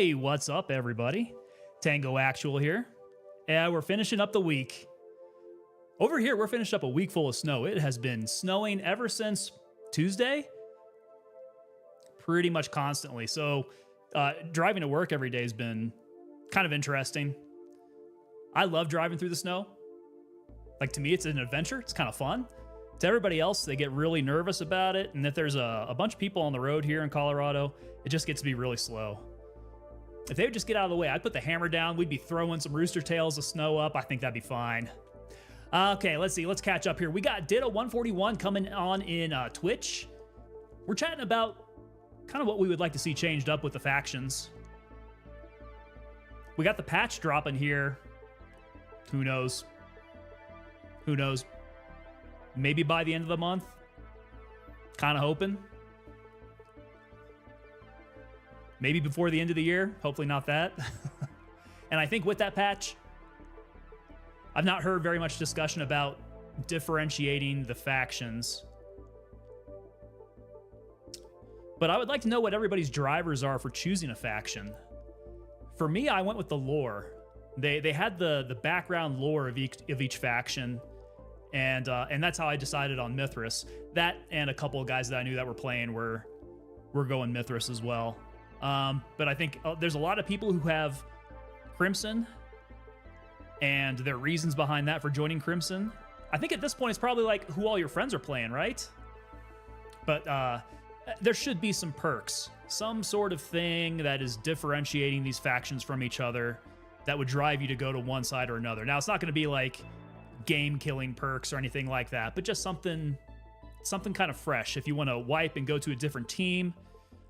Hey, what's up, everybody? Tango Actual here. And we're finishing up the week. Over here, we're finished up a week full of snow. It has been snowing ever since Tuesday, pretty much constantly. So driving to work every day has been kind of interesting. I love driving through the snow. Like, to me, it's an adventure. It's kind of fun. To everybody else, they get really nervous about it. And if there's a bunch of people on the road here in Colorado, it just gets to be really slow. If they would just get out of the way, I'd put the hammer down. We'd be throwing some rooster tails of snow up. I think that'd be fine. Okay, let's see. Let's catch up here. We got Ditto141 coming on in Twitch. We're chatting about kind of what we would like to see changed up with the factions. We got the patch dropping here. Who knows? Who knows? Maybe by the end of the month. Kind of hoping. Maybe before the end of the year. Hopefully not that. And I think with that patch, I've not heard very much discussion about differentiating the factions. But I would like to know what everybody's drivers are for choosing a faction. For me, I went with the lore. They had the background lore of each faction, and that's how I decided on Mithras. That and a couple of guys that I knew that were playing were going Mithras as well. But I think there's a lot of people who have Crimson, and their reasons behind that for joining Crimson. I think at this point it's probably like who all your friends are playing, right? But there should be some perks, some sort of thing that is differentiating these factions from each other that would drive you to go to one side or another. Now, it's not going to be like game-killing perks or anything like that, but just something kind of fresh. If you want to wipe and go to a different team,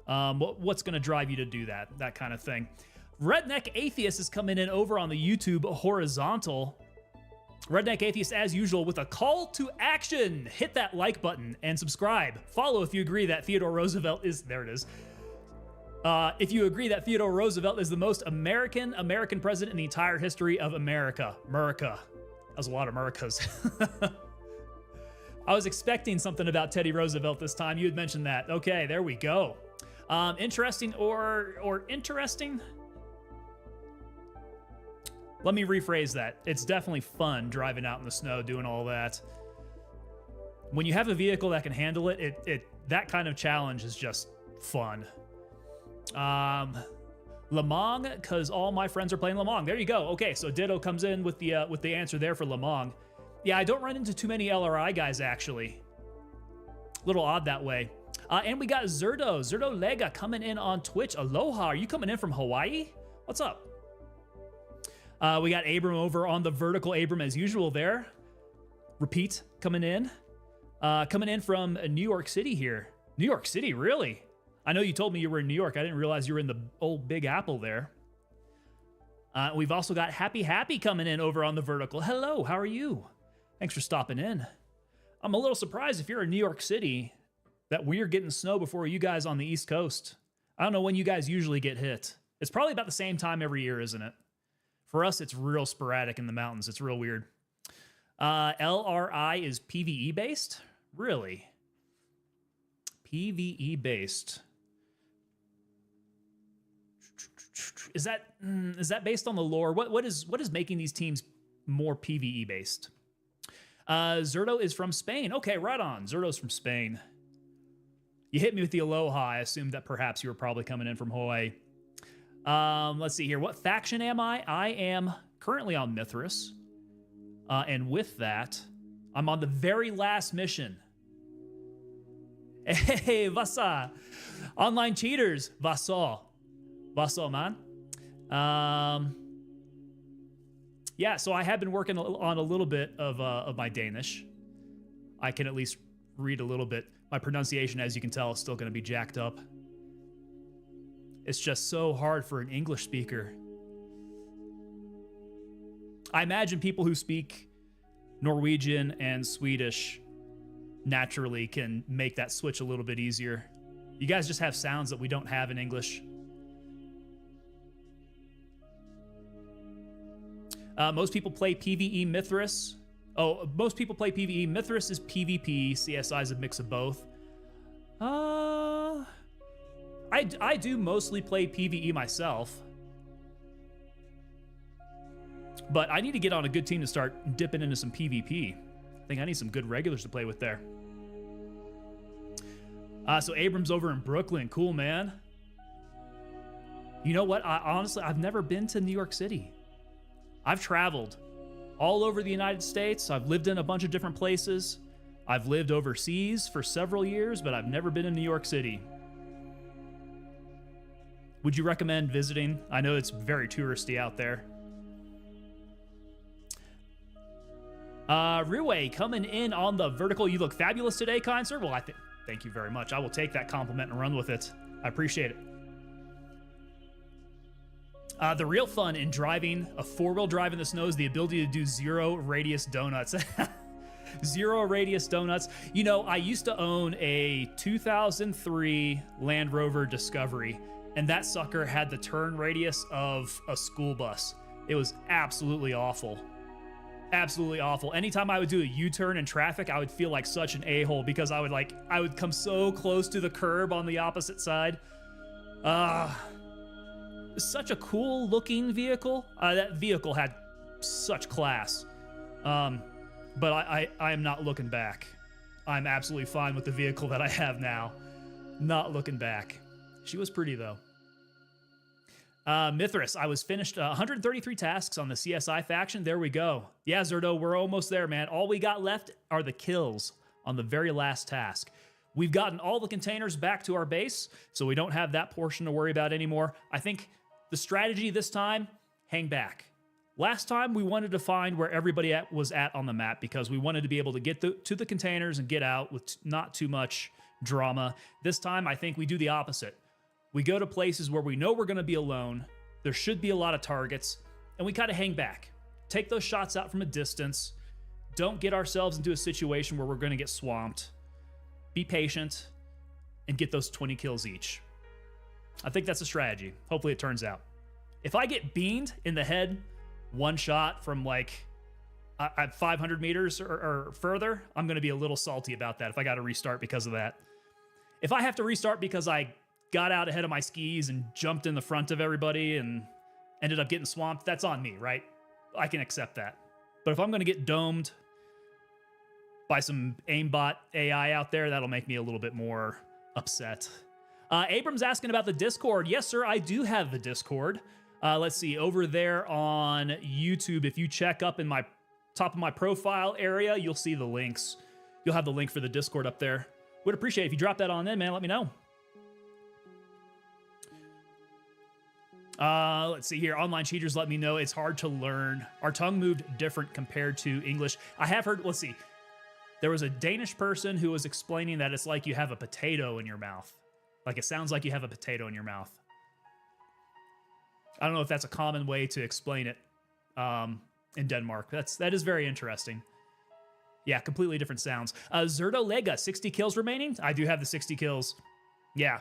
what's going to drive you to do that kind of thing. Redneck Atheist is coming in over on the YouTube horizontal. Redneck Atheist, as usual, with a call to action. Hit that like button and subscribe. Follow if you agree that Theodore Roosevelt is... There it is. If you agree that Theodore Roosevelt is the most American president in the entire history of America. America. That was a lot of Americas. I was expecting something about Teddy Roosevelt this time. You had mentioned that. Okay, there we go. Interesting or interesting? Let me rephrase that. It's definitely fun driving out in the snow, doing all that. When you have a vehicle that can handle it, that kind of challenge is just fun. Le Mans, because all my friends are playing Le Mans. There you go. Okay, so Ditto comes in with the answer there for Le Mans. Yeah, I don't run into too many LRI guys, actually. A little odd that way. And we got Zerdo Lega coming in on Twitch. Aloha, are you coming in from Hawaii? What's up? We got Abram over on the vertical. Abram, as usual, there. Repeat coming in. Coming in from New York City here. New York City, really? I know you told me you were in New York. I didn't realize you were in the old Big Apple there. We've also got Happy coming in over on the vertical. Hello, how are you? Thanks for stopping in. I'm a little surprised if you're in New York City that we're getting snow before you guys on the East Coast. I don't know when you guys usually get hit. It's probably about the same time every year, isn't it? For us, it's real sporadic in the mountains. It's real weird. LRI is PvE based? Really? PvE based. Is that based on the lore? What is making these teams more PvE based? Zerdo is from Spain. Okay, right on. Zerdo's from Spain. You hit me with the aloha. I assumed that perhaps you were probably coming in from Hawaii. Let's see here. What faction am I? I am currently on Mithras. And with that, I'm on the very last mission. Hey, Vasa. Online cheaters. Vaso, man. Yeah, so I have been working on a little bit of my Danish. I can at least read a little bit. My pronunciation, as you can tell, is still going to be jacked up. It's just so hard for an English speaker. I imagine people who speak Norwegian and Swedish naturally can make that switch a little bit easier. You guys just have sounds that we don't have in English. Most people play PvE Mithras. Most people play PvE. Mithras is PvP. CSI is a mix of both. I I do mostly play PvE myself, but I need to get on a good team to start dipping into some PvP. I think I need some good regulars to play with there. So Abrams over in Brooklyn. Cool, man. You know what? Honestly, I've never been to New York City. I've traveled all over the United States. I've lived in a bunch of different places. I've lived overseas for several years, but I've never been in New York City. Would you recommend visiting? I know it's very touristy out there. Ruway coming in on the vertical. You look fabulous today, kind sir. Well, thank you very much. I will take that compliment and run with it. I appreciate it. The real fun in driving a four-wheel drive in the snow is the ability to do zero radius donuts. Zero radius donuts. You know, I used to own a 2003 Land Rover Discovery, and that sucker had the turn radius of a school bus. It was absolutely awful. Absolutely awful. Anytime I would do a U-turn in traffic, I would feel like such an a-hole because I would come so close to the curb on the opposite side. Such a cool looking vehicle. That vehicle had such class. But I am not looking back. I'm absolutely fine with the vehicle that I have now. Not looking back. She was pretty though. Mithras, I was finished 133 tasks on the CSI faction. There we go. Yeah, Zerdo, we're almost there, man. All we got left are the kills on the very last task. We've gotten all the containers back to our base, so we don't have that portion to worry about anymore. I think the strategy this time, hang back. Last time, we wanted to find where everybody was at on the map because we wanted to be able to get to the containers and get out with not too much drama. This time, I think we do the opposite. We go to places where we know we're going to be alone. There should be a lot of targets, and we kind of hang back. Take those shots out from a distance. Don't get ourselves into a situation where we're going to get swamped. Be patient and get those 20 kills each. I think that's a strategy. Hopefully it turns out. If I get beamed in the head, one shot from like at 500 meters or further, I'm going to be a little salty about that if I got to restart because of that. If I have to restart because I got out ahead of my skis and jumped in the front of everybody and ended up getting swamped, that's on me, right? I can accept that. But if I'm going to get domed by some aimbot AI out there, that'll make me a little bit more upset. Abram's asking about the Discord. Yes, sir, I do have the Discord. Let's see, over there on YouTube, if you check up in my top of my profile area, you'll see the links. You'll have the link for the Discord up there. Would appreciate it if you drop that on in, man. Let me know. Let's see here. Online cheaters let me know it's hard to learn. Our tongue moved different compared to English. I have heard, let's see. There was a Danish person who was explaining that it's like you have a potato in your mouth. Like it sounds like you have a potato in your mouth. I don't know if that's a common way to explain it in Denmark. That is very interesting. Yeah, completely different sounds. Zerdo Lega, 60 kills remaining? I do have the 60 kills. Yeah.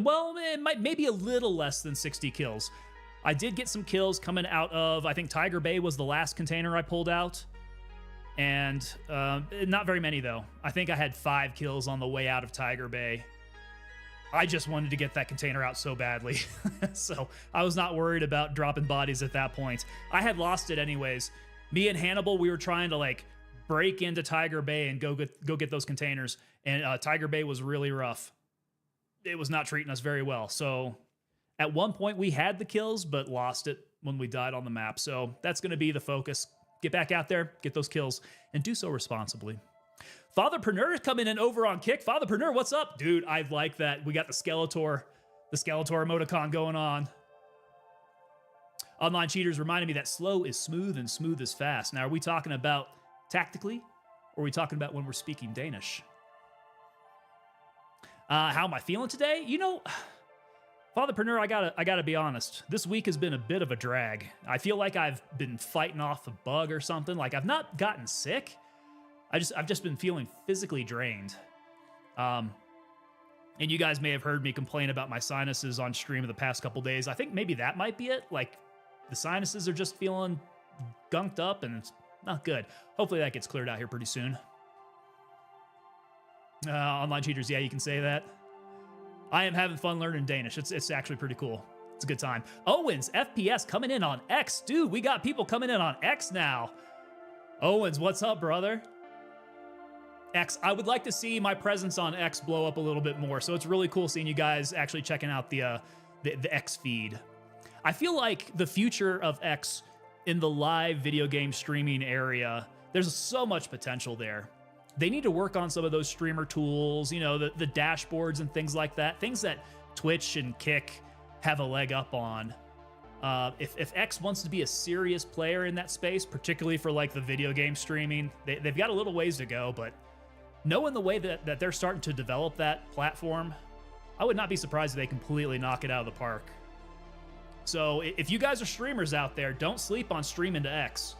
Well, it maybe a little less than 60 kills. I did get some kills coming out of, I think Tiger Bay was the last container I pulled out. And not very many, though. I think I had 5 kills on the way out of Tiger Bay. I just wanted to get that container out so badly. So I was not worried about dropping bodies at that point. I had lost it anyways. Me and Hannibal, we were trying to like break into Tiger Bay and go get those containers. And Tiger Bay was really rough. It was not treating us very well. So at one point we had the kills, but lost it when we died on the map. So that's going to be the focus. Get back out there, get those kills, and do so responsibly. Fatherpreneur coming in over on Kick. Fatherpreneur, what's up? Dude, I like that. We got the Skeletor emoticon going on. Online cheaters reminded me that slow is smooth and smooth is fast. Now, are we talking about tactically, or are we talking about when we're speaking Danish? How am I feeling today? You know, Fatherpreneur, I gotta be honest. This week has been a bit of a drag. I feel like I've been fighting off a bug or something. Like I've not gotten sick. I've just been feeling physically drained. And you guys may have heard me complain about my sinuses on stream of the past couple days. I think maybe that might be it. Like the sinuses are just feeling gunked up and it's not good. Hopefully that gets cleared out here pretty soon. Online cheaters, yeah, you can say that. I am having fun learning Danish. It's actually pretty cool. It's a good time. Owens, FPS coming in on X. Dude, we got people coming in on X now. Owens, what's up, brother? X, I would like to see my presence on X blow up a little bit more. So it's really cool seeing you guys actually checking out the X feed. I feel like the future of X in the live video game streaming area, there's so much potential there. They need to work on some of those streamer tools, you know, the dashboards and things like that, things that Twitch and Kick have a leg up on. If X wants to be a serious player in that space, particularly for like the video game streaming, they've got a little ways to go, but knowing the way that they're starting to develop that platform, I would not be surprised if they completely knock it out of the park. So if you guys are streamers out there, don't sleep on streaming to X.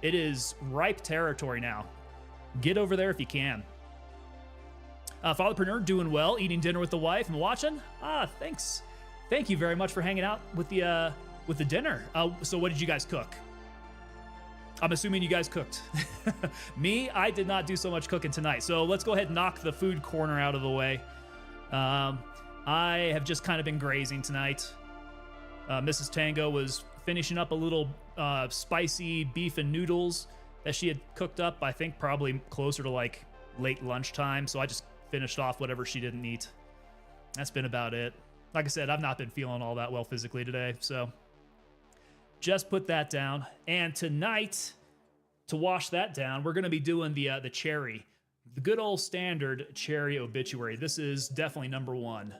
It is ripe territory now. Get over there if you can. Fatherpreneur doing well, eating dinner with the wife and watching. Thanks. Thank you very much for hanging out with the dinner. So what did you guys cook? I'm assuming you guys cooked. Me, I did not do so much cooking tonight. So let's go ahead and knock the food corner out of the way. I have just kind of been grazing tonight. Mrs. Tango was finishing up a little spicy beef and noodles that she had cooked up, I think probably closer to like late lunchtime. So I just finished off whatever she didn't eat. That's been about it. Like I said, I've not been feeling all that well physically today, so just put that down. And tonight, to wash that down, we're going to be doing the cherry, the good old standard cherry obituary. This is definitely number one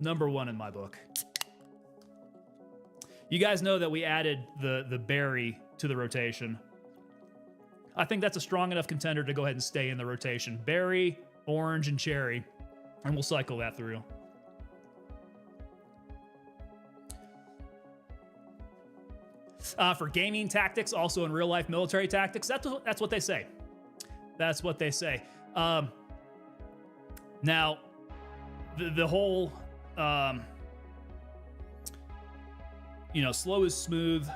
in my book. You guys know that we added the berry to the rotation. I think that's a strong enough contender to go ahead and stay in the rotation. Berry, orange, and cherry, and we'll cycle that through. For gaming tactics, also in real life military tactics, that's what they say. That's what they say. Now, the whole, slow is smooth,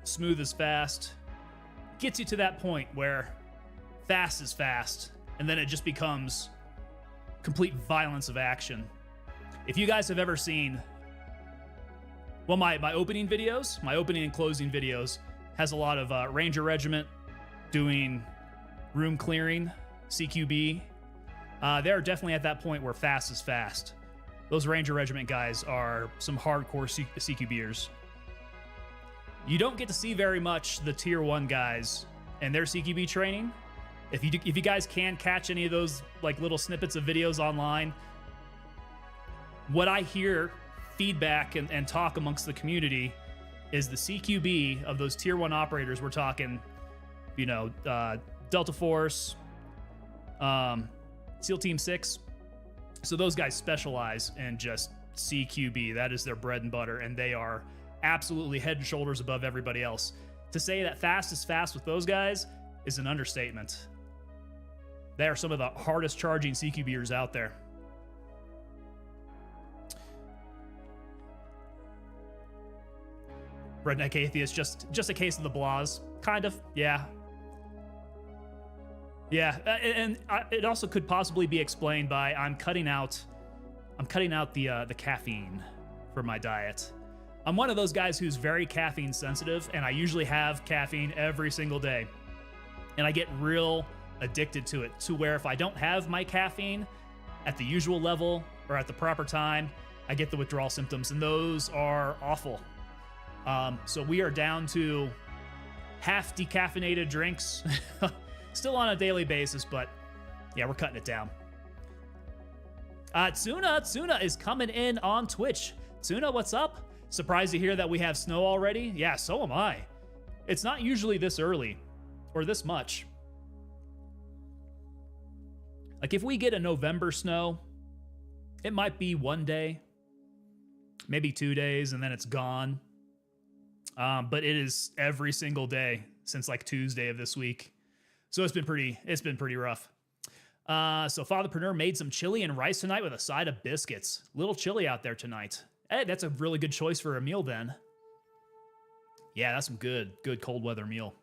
smooth is fast, gets you to that point where fast is fast, and then it just becomes complete violence of action. If you guys have ever seen, well, my opening videos, my opening and closing videos has a lot of Ranger Regiment doing room clearing, CQB. They're definitely at that point where fast is fast. Those Ranger Regiment guys are some hardcore CQBers. You don't get to see very much the tier 1 guys and their CQB training. If you guys can catch any of those like little snippets of videos online, what I hear feedback and talk amongst the community is the CQB of those tier 1 operators. We're talking, Delta Force, SEAL Team 6. So those guys specialize in just CQB. That is their bread and butter, and they are absolutely head and shoulders above everybody else. To say that fast is fast with those guys is an understatement. They are some of the hardest charging CQBers out there. Redneck Atheist, just a case of the blahs. Kind of, yeah. Yeah, and it also could possibly be explained by I'm cutting out the caffeine from my diet. I'm one of those guys who's very caffeine sensitive, and I usually have caffeine every single day. And I get real addicted to it, to where if I don't have my caffeine at the usual level or at the proper time, I get the withdrawal symptoms, and those are awful. So we are down to half decaffeinated drinks, still on a daily basis, but yeah, we're cutting it down. Tsuna is coming in on Twitch. Tsuna, what's up? Surprised to hear that we have snow already? Yeah, so am I. It's not usually this early or this much. Like if we get a November snow, it might be 1 day, maybe 2 days, and then it's gone. But it is every single day since like Tuesday of this week. So it's been pretty rough. So Fatherpreneur made some chili and rice tonight with a side of biscuits. Little chilly out there tonight. Hey, that's a really good choice for a meal then. Yeah, that's some good cold weather meal.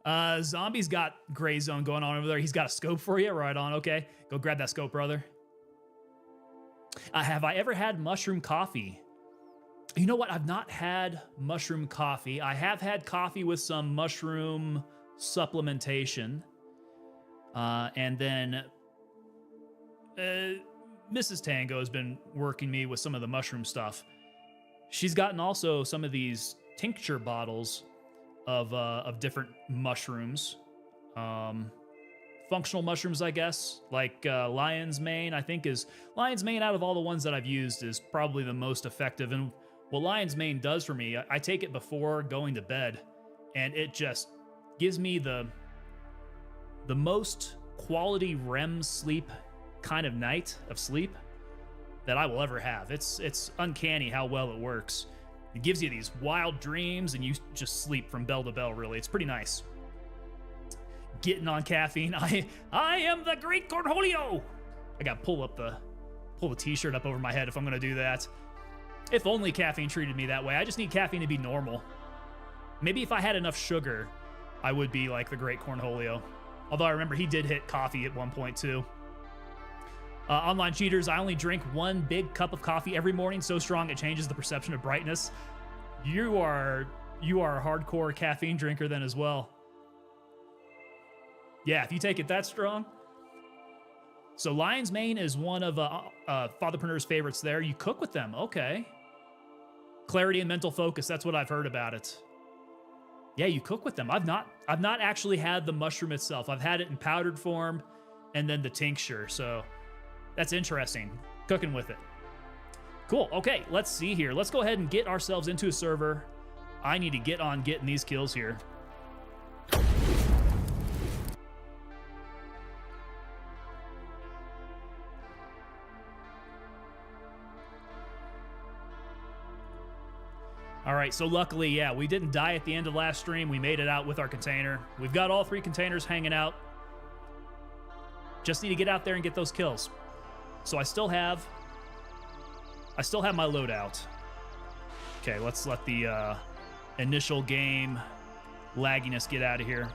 Zombie's got Gray Zone going on over there. He's got a scope for you. Right on. Okay. Go grab that scope, brother. Have I ever had mushroom coffee? You know what? I've not had mushroom coffee. I have had coffee with some mushroom supplementation. And then Mrs. Tango has been working me with some of the mushroom stuff. She's gotten also some of these tincture bottles of different mushrooms. Functional mushrooms, I guess, like lion's mane. I think is lion's mane out of all the ones that I've used is probably the most effective. And what lion's mane does for me, I take it before going to bed, and it just gives me the most quality REM sleep kind of night of sleep that I will ever have. It's uncanny how well it works. It gives you these wild dreams, and you just sleep from bell to bell. Really, it's pretty nice. Getting on caffeine. I am the great Cornholio. I got to pull the t-shirt up over my head if I'm gonna do that. If only caffeine treated me that way. I just need caffeine to be normal. Maybe if I had enough sugar, I would be like the great Cornholio. Although I remember he did hit coffee at one point too. Online cheaters, I only drink one big cup of coffee every morning, so strong it changes the perception of brightness. You are a hardcore caffeine drinker then as well. Yeah, if you take it that strong. So lion's mane is one of Fatherpreneur's favorites there. You cook with them, okay. Clarity and mental focus, that's what I've heard about it. Yeah, you cook with them. I've not actually had the mushroom itself. I've had it in powdered form and then the tincture. So that's interesting, cooking with it. Cool, okay, let's see here. Let's go ahead and get ourselves into a server. I need to get on getting these kills here. All right, so luckily, yeah, we didn't die at the end of last stream. We made it out with our container. We've got all 3 containers hanging out. Just need to get out there and get those kills. So I still have my loadout. Okay, let's let the initial game lagginess get out of here.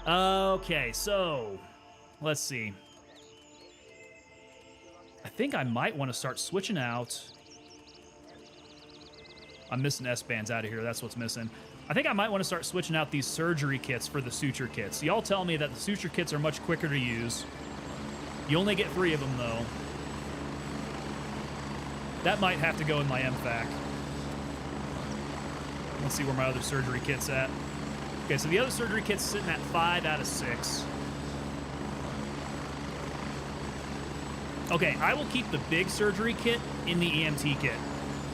Okay, so let's see. I think I might want to start switching out. I'm missing S-bands out of here. That's what's missing. I think I might want to start switching out these surgery kits for the suture kits. Y'all tell me that the suture kits are much quicker to use. You only get 3 of them, though. That might have to go in my MFAC. Let's see where my other surgery kit's at. Okay, so the other surgery kit's sitting at 5 out of 6. Okay, I will keep the big surgery kit in the EMT kit.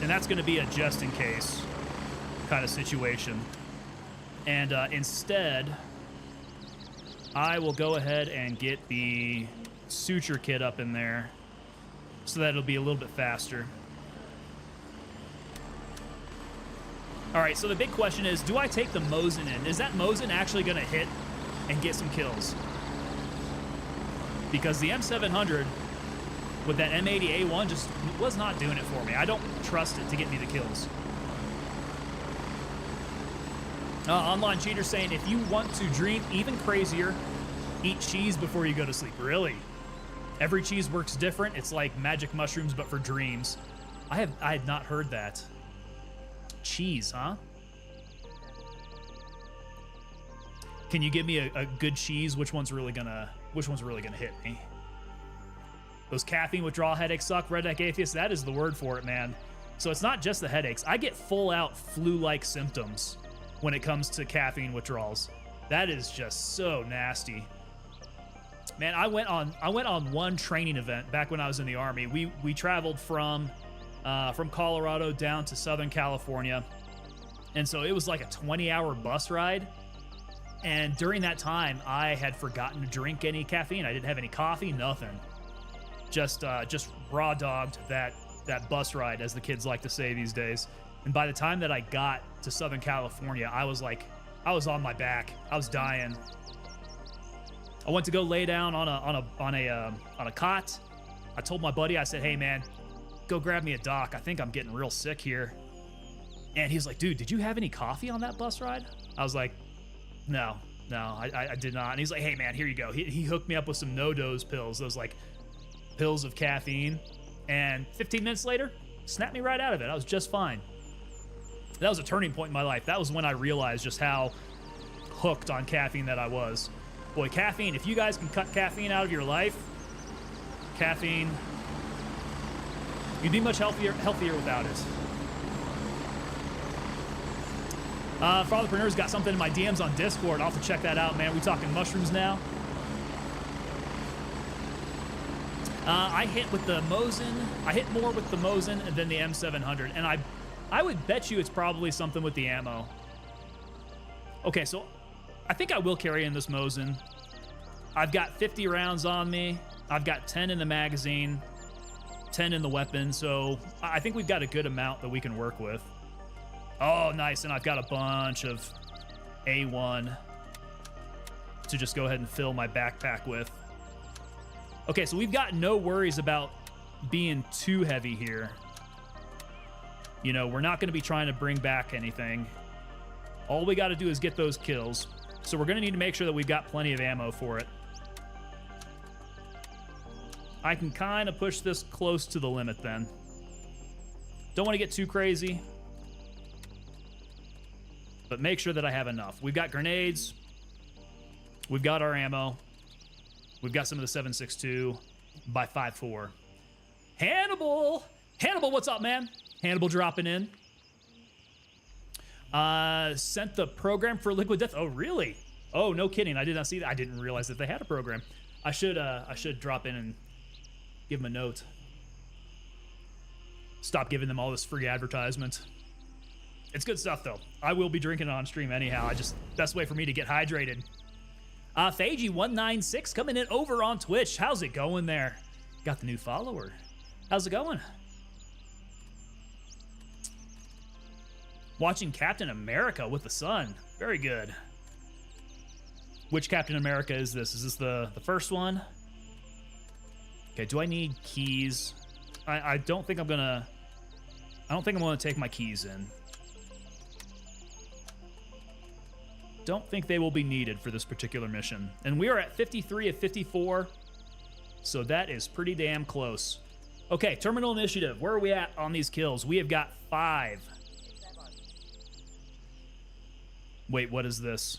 And that's going to be a just in case kind of situation. And instead, I will go ahead and get the suture kit up in there so that it'll be a little bit faster. All right, so the big question is, do I take the Mosin in? Is that Mosin actually going to hit and get some kills? Because the M700 with that M80A1 just was not doing it for me. I don't trust it to get me the kills. Online cheater saying, if you want to dream even crazier, eat cheese before you go to sleep. Really? Every cheese works different. It's like magic mushrooms, but for dreams. I had not heard that. Cheese, huh? Can you give me a good cheese? Which one's really gonna hit me? Those caffeine withdrawal headaches suck. Redneck Atheist, that is the word for it, man. So it's not just the headaches. I get full out flu-like symptoms when it comes to caffeine withdrawals. That is just so nasty. Man, I went on one training event back when I was in the Army. We traveled from Colorado down to Southern California. And so it was like a 20-hour bus ride. And during that time, I had forgotten to drink any caffeine. I didn't have any coffee, nothing. Just raw dogged that bus ride, as the kids like to say these days. And by the time that I got to Southern California, I was on my back. I was dying. I went to go lay down on a cot. I told my buddy, I said, "Hey man, go grab me a doc. I think I'm getting real sick here." And he's like, "Dude, did you have any coffee on that bus ride?" I was like, No, I did not. And he's like, "Hey man, here you go." He hooked me up with some no-dose pills. Those like pills of caffeine. And 15 minutes later, snapped me right out of it. I was just fine. That was a turning point in my life. That was when I realized just how hooked on caffeine that I was. Boy, caffeine, if you guys can cut caffeine out of your life, caffeine, you'd be much healthier without it. Fatherpreneur's got something in my DMs on Discord. I'll have to check that out, man. We talking mushrooms now? I hit with the Mosin. I hit more with the Mosin than the M700, and I would bet you it's probably something with the ammo. Okay, so I think I will carry in this Mosin. I've got 50 rounds on me. I've got 10 in the magazine, 10 in the weapon, so I think we've got a good amount that we can work with. Oh, nice, and I've got a bunch of A1 to just go ahead and fill my backpack with. Okay, so we've got no worries about being too heavy here. You know, we're not going to be trying to bring back anything. All we got to do is get those kills. So we're going to need to make sure that we've got plenty of ammo for it. I can kind of push this close to the limit then. Don't want to get too crazy, but make sure that I have enough. We've got grenades. We've got our ammo. We've got some of the 7.62 by 5.4. Hannibal! Hannibal, what's up, man? Hannibal dropping in. Sent the program for Liquid Death. Oh, really? Oh, no kidding. I did not see that. I didn't realize that they had a program. I should drop in and give them a note. Stop giving them all this free advertisement. It's good stuff, though. I will be drinking it on stream anyhow. Best way for me to get hydrated. Fagi196 coming in over on Twitch. How's it going there? Got the new follower. How's it going? Watching Captain America with the sun. Very good. Which Captain America is this? Is this the first one? Okay, do I need keys? I don't think I'm gonna take my keys in. Don't think they will be needed for this particular mission. And we are at 53 of 54, so that is pretty damn close. Okay, Terminal Initiative. Where are we at on these kills? We have got 5. Wait, what is this?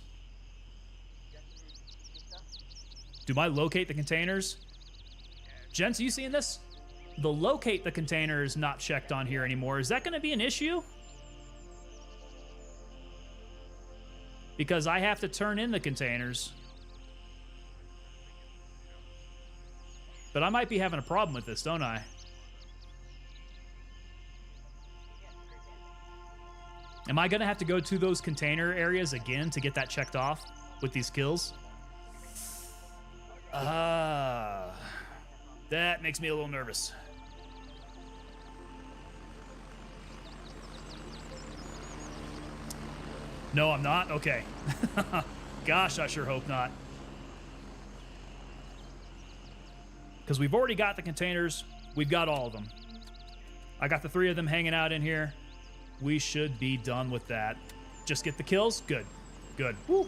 Do I locate the containers? Gents, are you seeing this? The locate the container is not checked on here anymore. Is that going to be an issue? Because I have to turn in the containers. But I might be having a problem with this, don't I? Am I going to have to go to those container areas again to get that checked off with these kills? That makes me a little nervous. No, I'm not? Okay. Gosh, I sure hope not. Because we've already got the containers. We've got all of them. I got the 3 of them hanging out in here. We should be done with that. Just get the kills? Good. Good. Woo.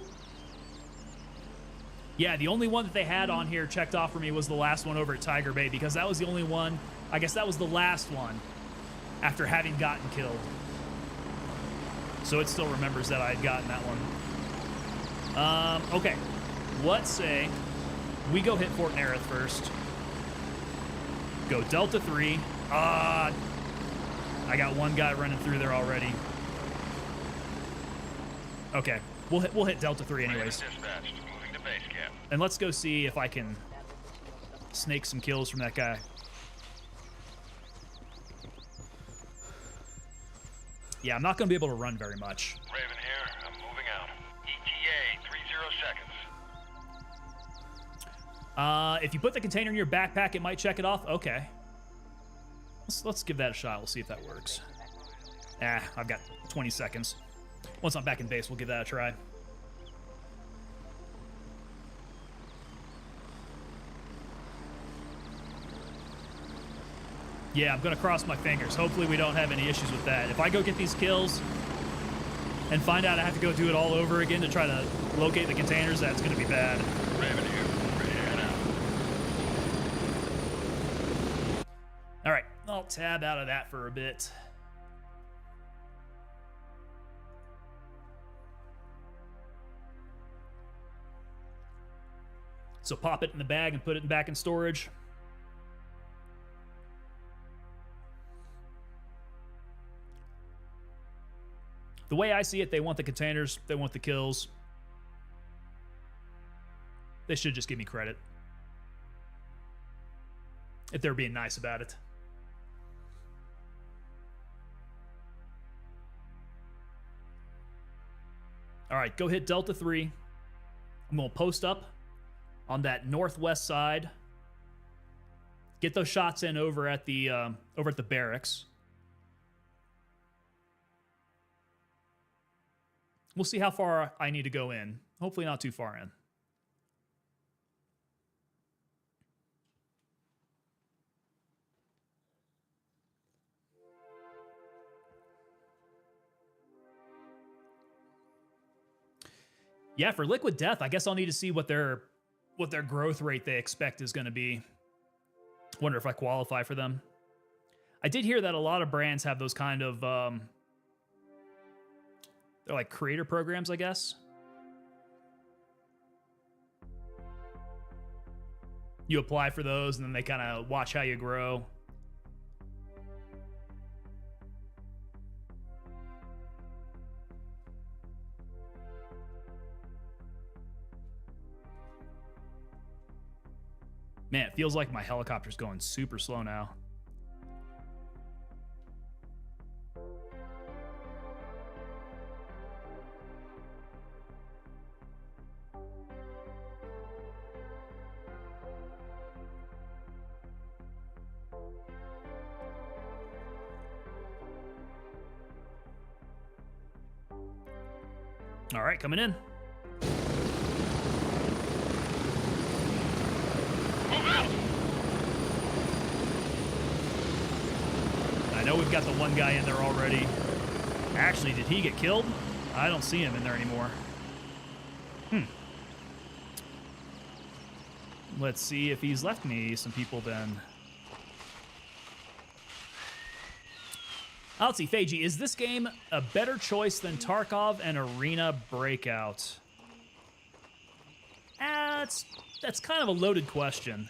Yeah, the only one that they had on here checked off for me was the last one over at Tiger Bay, because that was the only one. I guess that was the last one after having gotten killed. So it still remembers that I had gotten that one. Okay. Let's say we go hit Fort Nerith first. Go Delta 3. I got one guy running through there already. Okay. We'll hit Delta 3 anyways. And let's go see if I can snake some kills from that guy. Yeah, I'm not going to be able to run very much. Raven here. I'm moving out. ETA 30 seconds. If you put the container in your backpack, it might check it off. Okay. Let's give that a shot. We'll see if that works. I've got 20 seconds. Once I'm back in base, we'll give that a try. Yeah, I'm going to cross my fingers. Hopefully we don't have any issues with that. If I go get these kills and find out I have to go do it all over again to try to locate the containers, that's going to be bad. Raven here. Ready to head out. All right. I'll tab out of that for a bit. So pop it in the bag and put it back in storage. The way I see it, they want the containers, they want the kills. They should just give me credit if they're being nice about it. All right, go hit Delta 3. I'm going to post up on that northwest side. Get those shots in over at the barracks. We'll see how far I need to go in. Hopefully not too far in. Yeah, for Liquid Death, I guess I'll need to see what their growth rate they expect is going to be. Wonder if I qualify for them. I did hear that a lot of brands have those kind of they're like creator programs, I guess. You apply for those and then they kind of watch how you grow. Man, it feels like my helicopter's going super slow now. All right, coming in. I know we've got the one guy in there already. Actually, did he get killed? I don't see him in there anymore. Let's see if he's left me some people then. Let's see, Feiji, is this game a better choice than Tarkov and Arena Breakout? That's kind of a loaded question.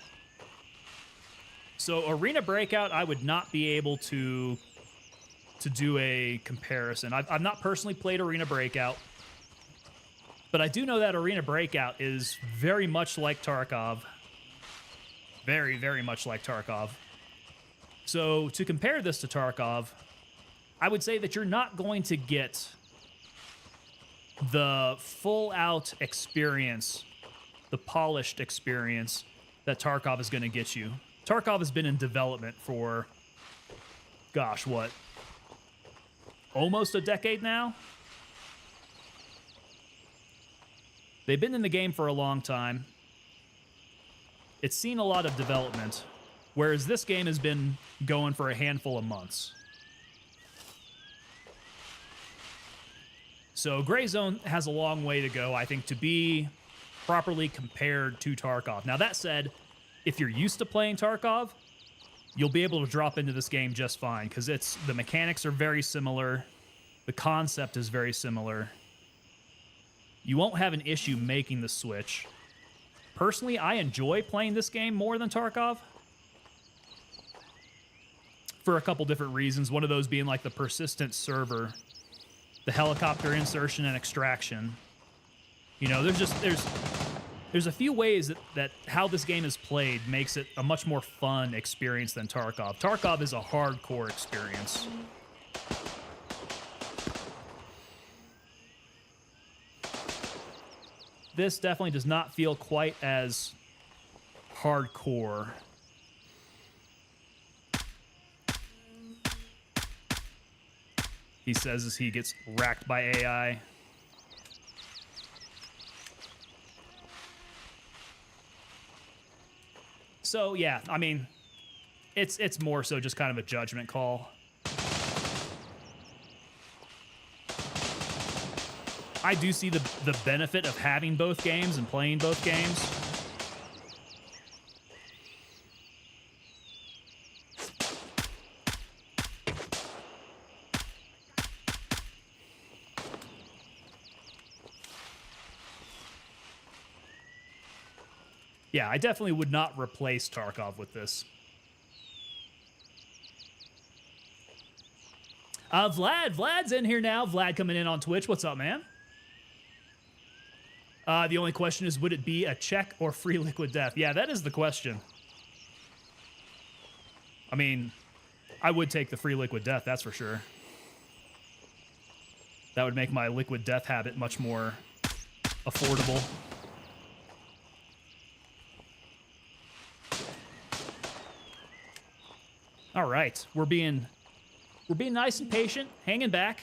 So Arena Breakout, I would not be able to do a comparison. I've not personally played Arena Breakout, but I do know that Arena Breakout is very much like Tarkov. Very, very much like Tarkov. So to compare this to Tarkov, I would say that you're not going to get the full-out experience, the polished experience that Tarkov is going to get you. Tarkov has been in development for, gosh, what? Almost a decade now? They've been in the game for a long time. It's seen a lot of development, whereas this game has been going for a handful of months. So Gray Zone has a long way to go, I think, to be properly compared to Tarkov. Now, that said, if you're used to playing Tarkov, you'll be able to drop into this game just fine, because the mechanics are very similar. The concept is very similar. You won't have an issue making the switch. Personally, I enjoy playing this game more than Tarkov for a couple different reasons. One of those being like the persistent server, the helicopter insertion and extraction. You know, there's a few ways that how this game is played makes it a much more fun experience than Tarkov. Tarkov is a hardcore experience. This definitely does not feel quite as hardcore. He says as he gets racked by AI. So yeah, I mean, it's more so just kind of a judgment call. I do see the benefit of having both games and playing both games. Yeah, I definitely would not replace Tarkov with this. Vlad's in here now. Vlad coming in on Twitch. What's up, man? The only question is, would it be a check or free liquid death? Yeah, that is the question. I mean, I would take the free liquid death, that's for sure. That would make my liquid death habit much more affordable. All right, we're being nice and patient, hanging back,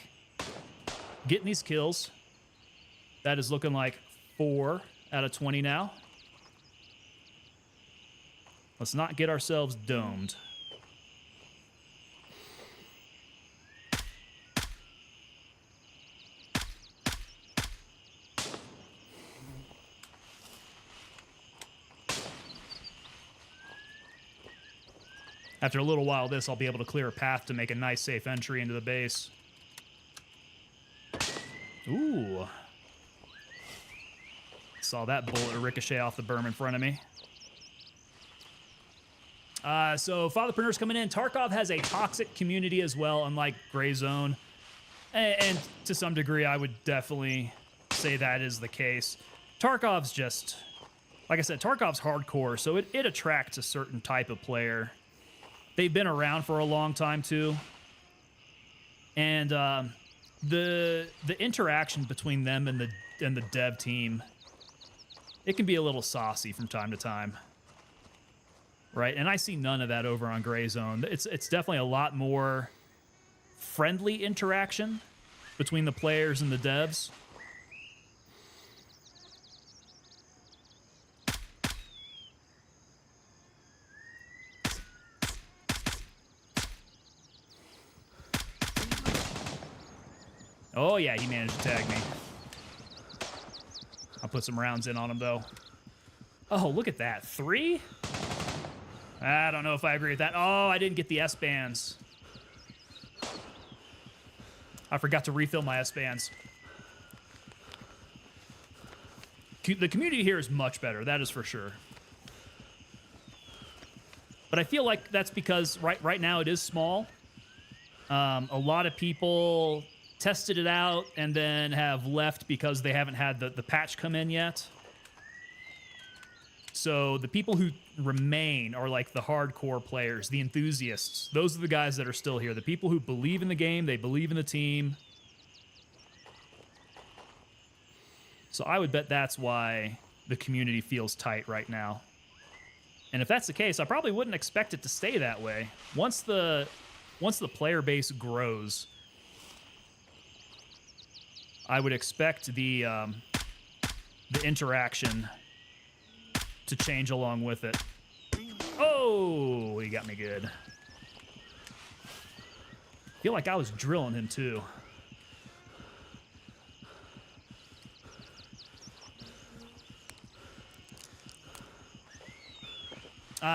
getting these kills. That is looking like 4 out of 20 now. Let's not get ourselves domed. After a little while of this, I'll be able to clear a path to make a nice, safe entry into the base. Ooh. Saw that bullet ricochet off the berm in front of me. So Fatherpreneur's coming in. Tarkov has a toxic community as well, unlike Gray Zone. And to some degree, I would definitely say that is the case. Tarkov's just, like I said, Tarkov's hardcore, so it attracts a certain type of player. They've been around for a long time too, and the interaction between them and the dev team, it can be a little saucy from time to time, right? And I see none of that over on Gray Zone. It's definitely a lot more friendly interaction between the players and the devs. Oh, yeah, he managed to tag me. I'll put some rounds in on him, though. Oh, look at that. 3? I don't know if I agree with that. Oh, I didn't get the S-bands. I forgot to refill my S-bands. The community here is much better, that is for sure. But I feel like that's because right now it is small. A lot of people tested it out and then have left because they haven't had the patch come in yet. So the people who remain are like the hardcore players, the enthusiasts. Those are the guys that are still here. The people who believe in the game, they believe in the team. So I would bet that's why the community feels tight right now. And if that's the case, I probably wouldn't expect it to stay that way. Once the player base grows, I would expect the interaction to change along with it. Oh, he got me good. I feel like I was drilling him too.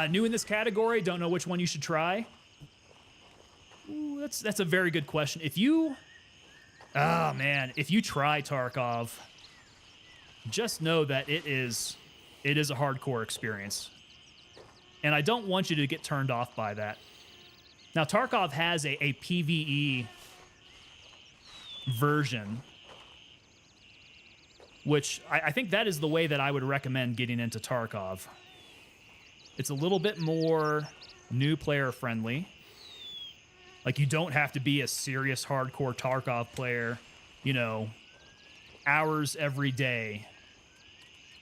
New in this category, don't know which one you should try. Ooh, that's a very good question. If you try Tarkov, just know that it is a hardcore experience. And I don't want you to get turned off by that. Now, Tarkov has a PvE version, which I think that is the way that I would recommend getting into Tarkov. It's a little bit more new player friendly. Like, you don't have to be a serious hardcore Tarkov player, you know, hours every day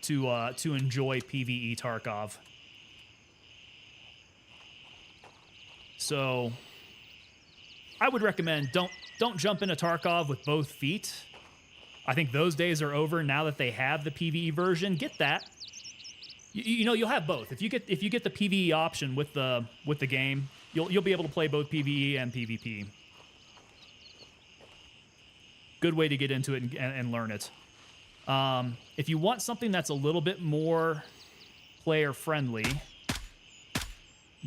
to enjoy PvE Tarkov. So I would recommend don't jump into Tarkov with both feet. I think those days are over now that they have the PvE version. Get that. You know, you'll have both. If you get the PvE option with the game, you'll be able to play both PvE and PvP. Good way to get into it and learn it. If you want something that's a little bit more player friendly,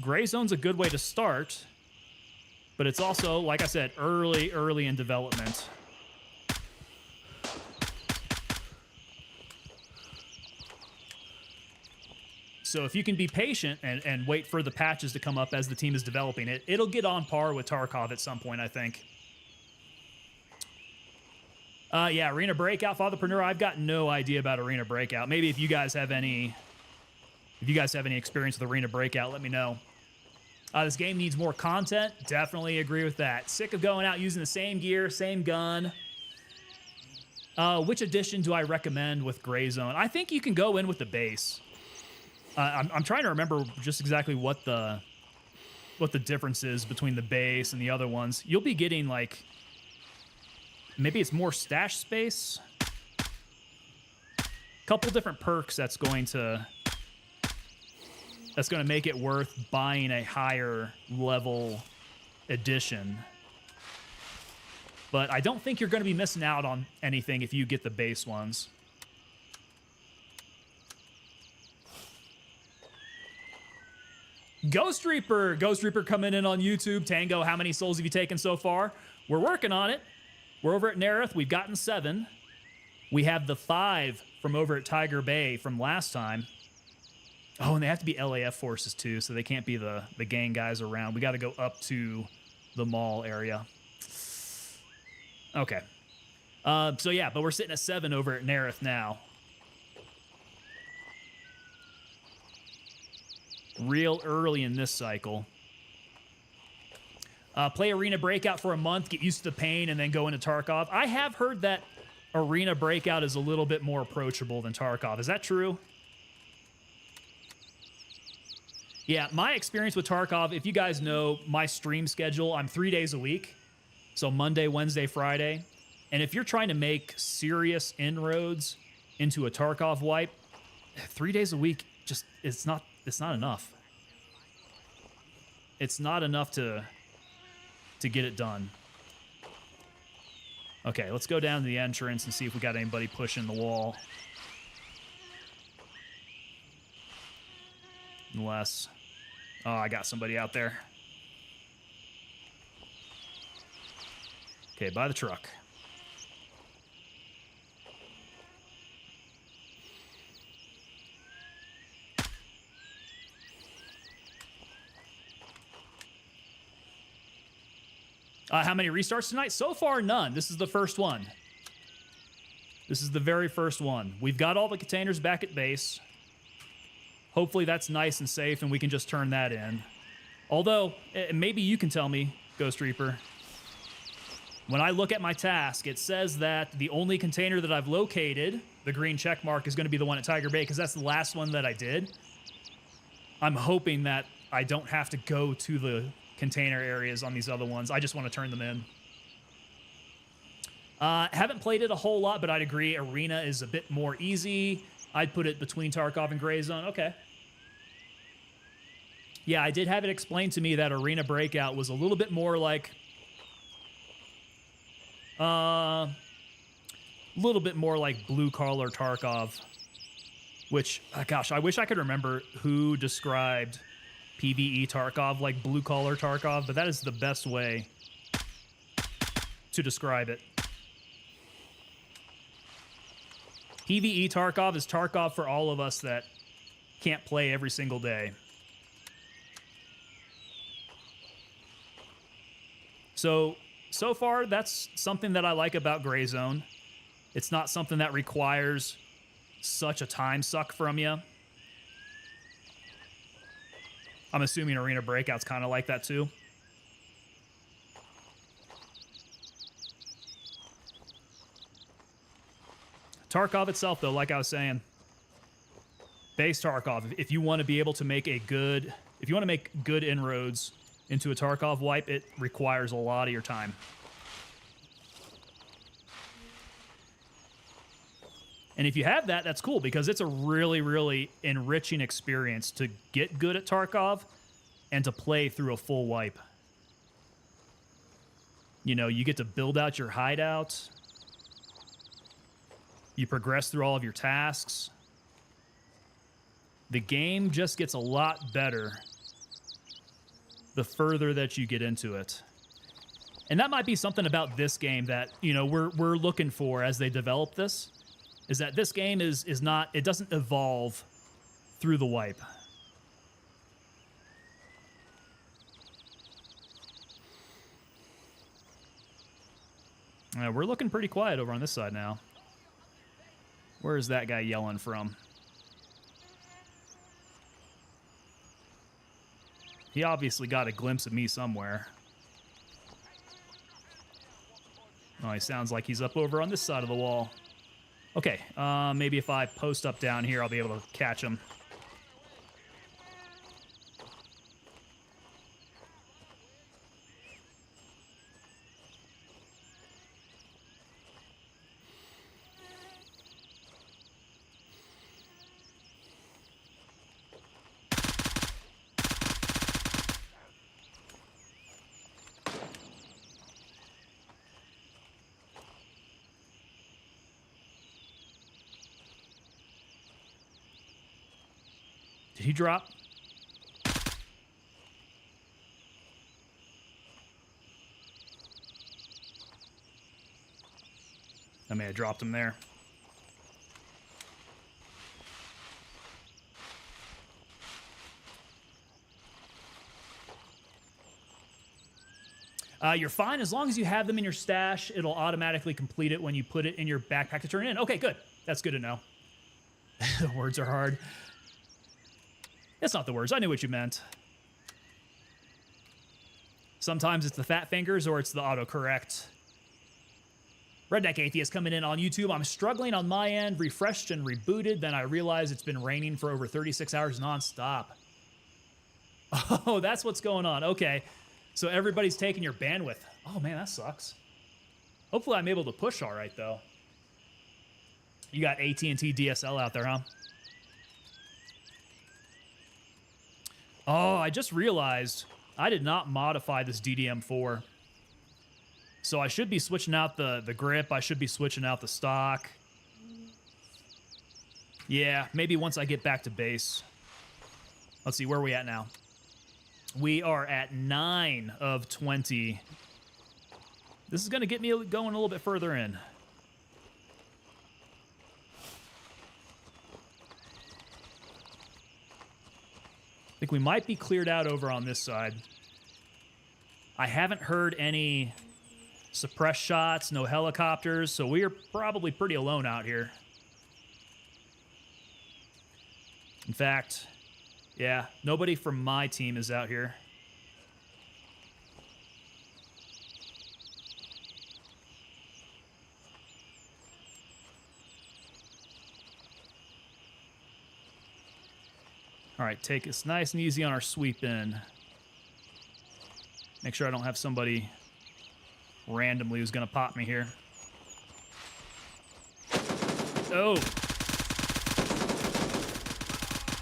Gray Zone's a good way to start, but it's also, like I said, early in development. So if you can be patient and wait for the patches to come up as the team is developing it, it'll get on par with Tarkov at some point, I think. Yeah, Arena Breakout, Fatherpreneur. I've got no idea about Arena Breakout. Maybe if you guys have any experience with Arena Breakout, let me know. This game needs more content. Definitely agree with that. Sick of going out using the same gear, same gun. Which edition do I recommend with Gray Zone? I think you can go in with the base. I'm trying to remember just exactly what the difference is between the base and the other ones. You'll be getting like, maybe it's more stash space. Couple different perks that's going to make it worth buying a higher level edition. But I don't think you're going to be missing out on anything if you get the base ones. Ghost Reaper coming in on YouTube. Tango, how many souls have you taken so far? We're working on it. We're over at Nerith. We've gotten 7. We have the 5 from over at Tiger Bay from last time. Oh, and they have to be LAF forces too, so they can't be the gang guys around. We got to go up to the mall area. Okay. So yeah, but we're sitting at 7 over at Nerith now. Real early in this cycle. Play Arena Breakout for a month, get used to the pain, and then go into Tarkov. I have heard that Arena Breakout is a little bit more approachable than Tarkov. Is that true? Yeah, my experience with Tarkov, if you guys know my stream schedule, I'm 3 days a week. So Monday, Wednesday, Friday. And if you're trying to make serious inroads into a Tarkov wipe, 3 days a week, just, it's not enough. It's not enough to get it done. Okay, let's go down to the entrance and see if we got anybody pushing the wall. Unless... Oh, I got somebody out there. Okay, by the truck. How many restarts tonight? So far, none. This is the first one. This is the very first one. We've got all the containers back at base. Hopefully that's nice and safe and we can just turn that in. Although, maybe you can tell me, Ghost Reaper. When I look at my task, it says that the only container that I've located, the green check mark, is going to be the one at Tiger Bay because that's the last one that I did. I'm hoping that I don't have to go to the container areas on these other ones. I just want to turn them in. Haven't played it a whole lot, but I'd agree Arena is a bit more easy. I'd put it between Tarkov and Gray Zone. Okay. Yeah, I did have it explained to me that Arena Breakout was a little bit more like... little bit more like blue collar Tarkov, which, gosh, I wish I could remember who described PvE Tarkov like blue collar Tarkov, but that is the best way to describe it. PvE Tarkov is Tarkov for all of us that can't play every single day. So far, that's something that I like about Gray Zone. It's not something that requires such a time suck from you. I'm assuming Arena Breakout's kind of like that too. Tarkov itself, though, like I was saying, base Tarkov, if you want to be able to make if you want to make good inroads into a Tarkov wipe, it requires a lot of your time. And if you have that, that's cool because it's a really, really enriching experience to get good at Tarkov and to play through a full wipe. You know, you get to build out your hideout. You progress through all of your tasks. The game just gets a lot better the further that you get into it. And that might be something about this game that, you know, we're looking for as they develop this, is that this game is not, it doesn't evolve through the wipe. We're looking pretty quiet over on this side now. Where is that guy yelling from? He obviously got a glimpse of me somewhere. Oh, he sounds like he's up over on this side of the wall. Okay, maybe if I post up down here, I'll be able to catch him. Did he drop? I may have dropped him there. You're fine as long as you have them in your stash. It'll automatically complete it when you put it in your backpack to turn it in. Okay, good. That's good to know. The words are hard. It's not the words. I knew what you meant. Sometimes it's the fat fingers or it's the autocorrect. Redneck Atheist coming in on YouTube. I'm struggling on my end, refreshed and rebooted. Then I realized it's been raining for over 36 hours nonstop. Oh, that's what's going on. Okay. So everybody's taking your bandwidth. Oh, man, that sucks. Hopefully I'm able to push all right, though. You got AT&T DSL out there, huh? Oh, I just realized I did not modify this DDM4. So I should be switching out the grip. I should be switching out the stock. Yeah, maybe once I get back to base. Let's see, where are we at now? We are at 9 of 20. This is going to get me going a little bit further in. I think we might be cleared out over on this side. I haven't heard any suppressed shots, no helicopters, so we are probably pretty alone out here. In fact, yeah, nobody from my team is out here. All right, take us nice and easy on our sweep in. Make sure I don't have somebody randomly who's going to pop me here. Oh.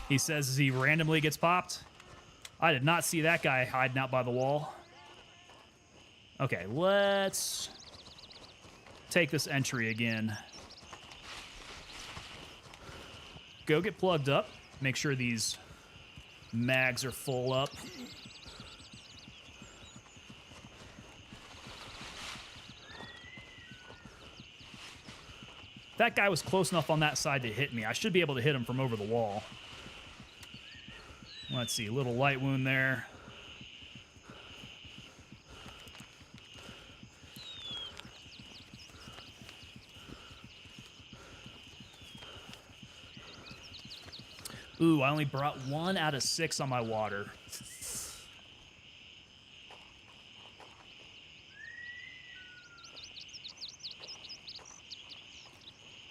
He says he randomly gets popped. I did not see that guy hiding out by the wall. Okay, let's take this entry again. Go get plugged up. Make sure these mags are full up. That guy was close enough on that side to hit me. I should be able to hit him from over the wall. Let's see, little light wound there. Ooh, I only brought 1 out of 6 on my water.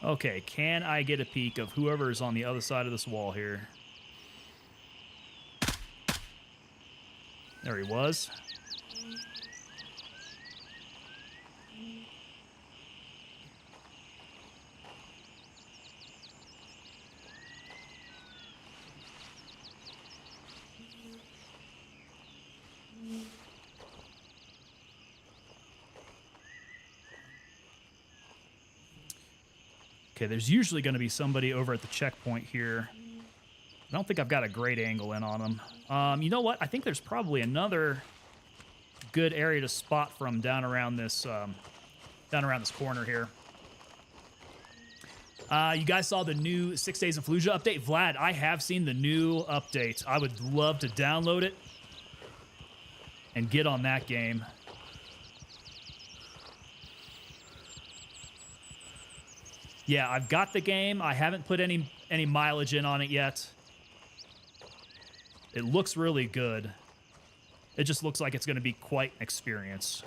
Okay, can I get a peek of whoever is on the other side of this wall here? There he was. Okay, there's usually going to be somebody over at the checkpoint here. I don't think I've got a great angle in on them. You know what? I think there's probably another good area to spot from down around this corner here. You guys saw the new 6 Days in Fallujah update? Vlad, I have seen the new update. I would love to download it and get on that game. Yeah, I've got the game. I haven't put any mileage in on it yet. It looks really good. It just looks like it's going to be quite an experience.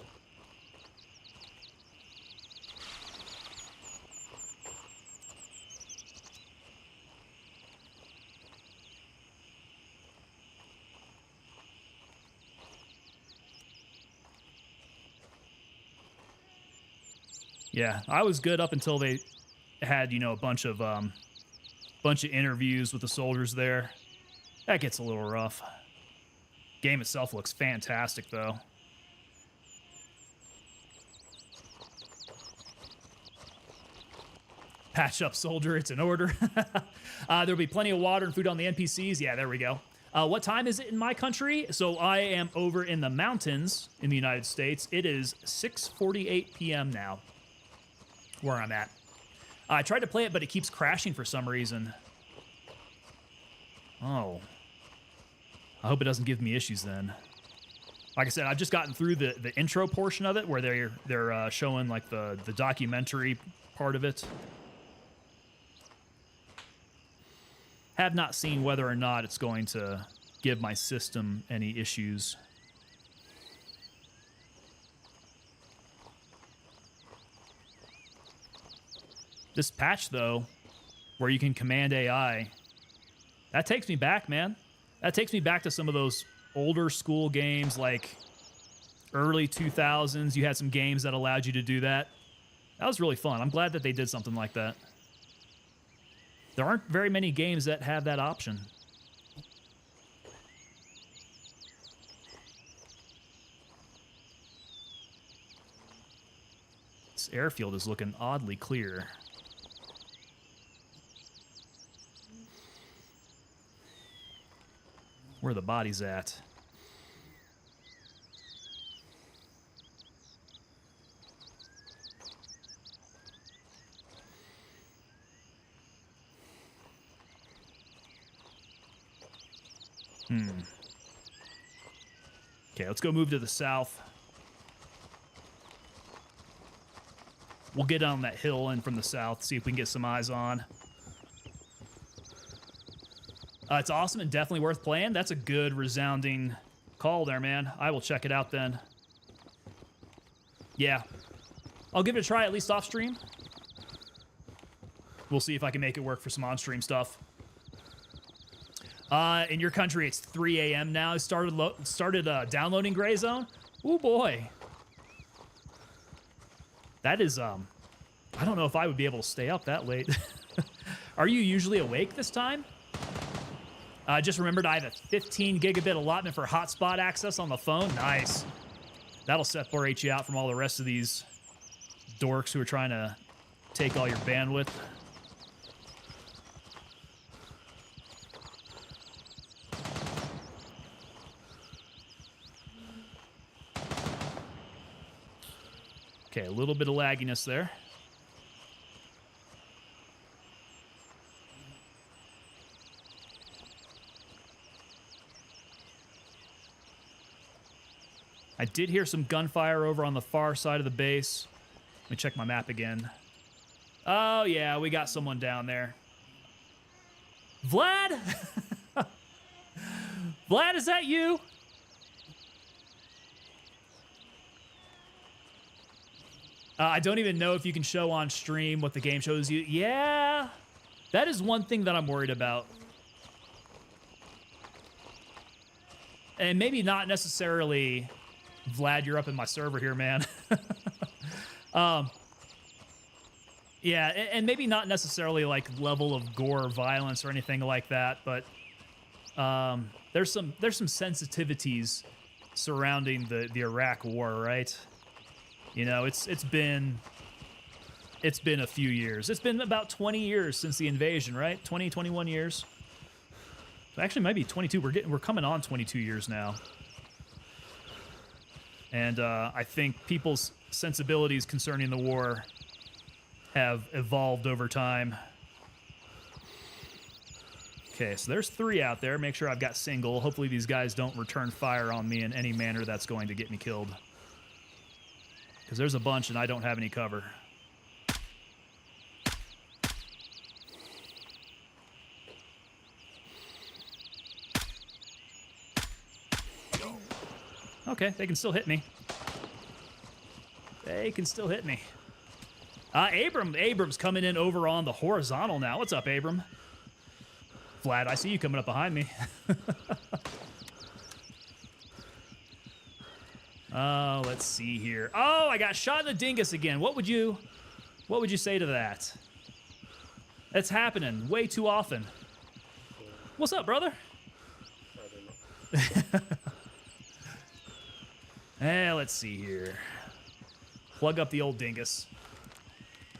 Yeah, I was good up until they had, you know, a bunch of interviews with the soldiers there. That gets a little rough. Game itself looks fantastic, though. Patch up, soldier. It's an order. There'll be plenty of water and food on the NPCs. Yeah, there we go. What time is it in my country? So I am over in the mountains in the United States. It is 6:48 p.m. now, where I'm at. I tried to play it, but it keeps crashing for some reason. Oh. I hope it doesn't give me issues then. Like I said, I've just gotten through the intro portion of it, where they're showing like the documentary part of it. Have not seen whether or not it's going to give my system any issues. This patch, though, where you can command AI, that takes me back, man. That takes me back to some of those older school games, like early 2000s. You had some games that allowed you to do that. That was really fun. I'm glad that they did something like that. There aren't very many games that have that option. This airfield is looking oddly clear. Where are the bodies at? Okay, let's go move to the south. We'll get on that hill in from the south, see if we can get some eyes on. It's awesome and definitely worth playing. That's a good resounding call there, man. I will check it out then. Yeah. I'll give it a try, at least off stream. We'll see if I can make it work for some on-stream stuff. In your country, it's 3 a.m. now. I started downloading Gray Zone. Ooh, boy. That is, I don't know if I would be able to stay up that late. Are you usually awake this time? I just remembered I have a 15 gigabit allotment for hotspot access on the phone. Nice. That'll separate you out from all the rest of these dorks who are trying to take all your bandwidth. Okay, a little bit of lagginess there. I did hear some gunfire over on the far side of the base. Let me check my map again. Oh, yeah, we got someone down there. Vlad? Vlad, is that you? I don't even know if you can show on stream what the game shows you. Yeah, that is one thing that I'm worried about. And maybe not necessarily... Vlad, you're up in my server here, man. Yeah, and maybe not necessarily like level of gore or violence or anything like that, but there's some sensitivities surrounding the Iraq War, right? You know, it's been a few years. It's been about 20 years since the invasion, right? 20, 21 years. Actually, maybe 22. We're coming on 22 years now. And I think people's sensibilities concerning the war have evolved over time. Okay, so there's 3 out there. Make sure I've got single. Hopefully these guys don't return fire on me in any manner that's going to get me killed. Because there's a bunch and I don't have any cover. Okay, they can still hit me. They can still hit me. Abram's coming in over on the horizontal now. What's up, Abram? Vlad, I see you coming up behind me. Let's see here. Oh, I got shot in the dingus again. What would you say to that? That's happening way too often. What's up, brother? I don't know. Let's see here. Plug up the old dingus.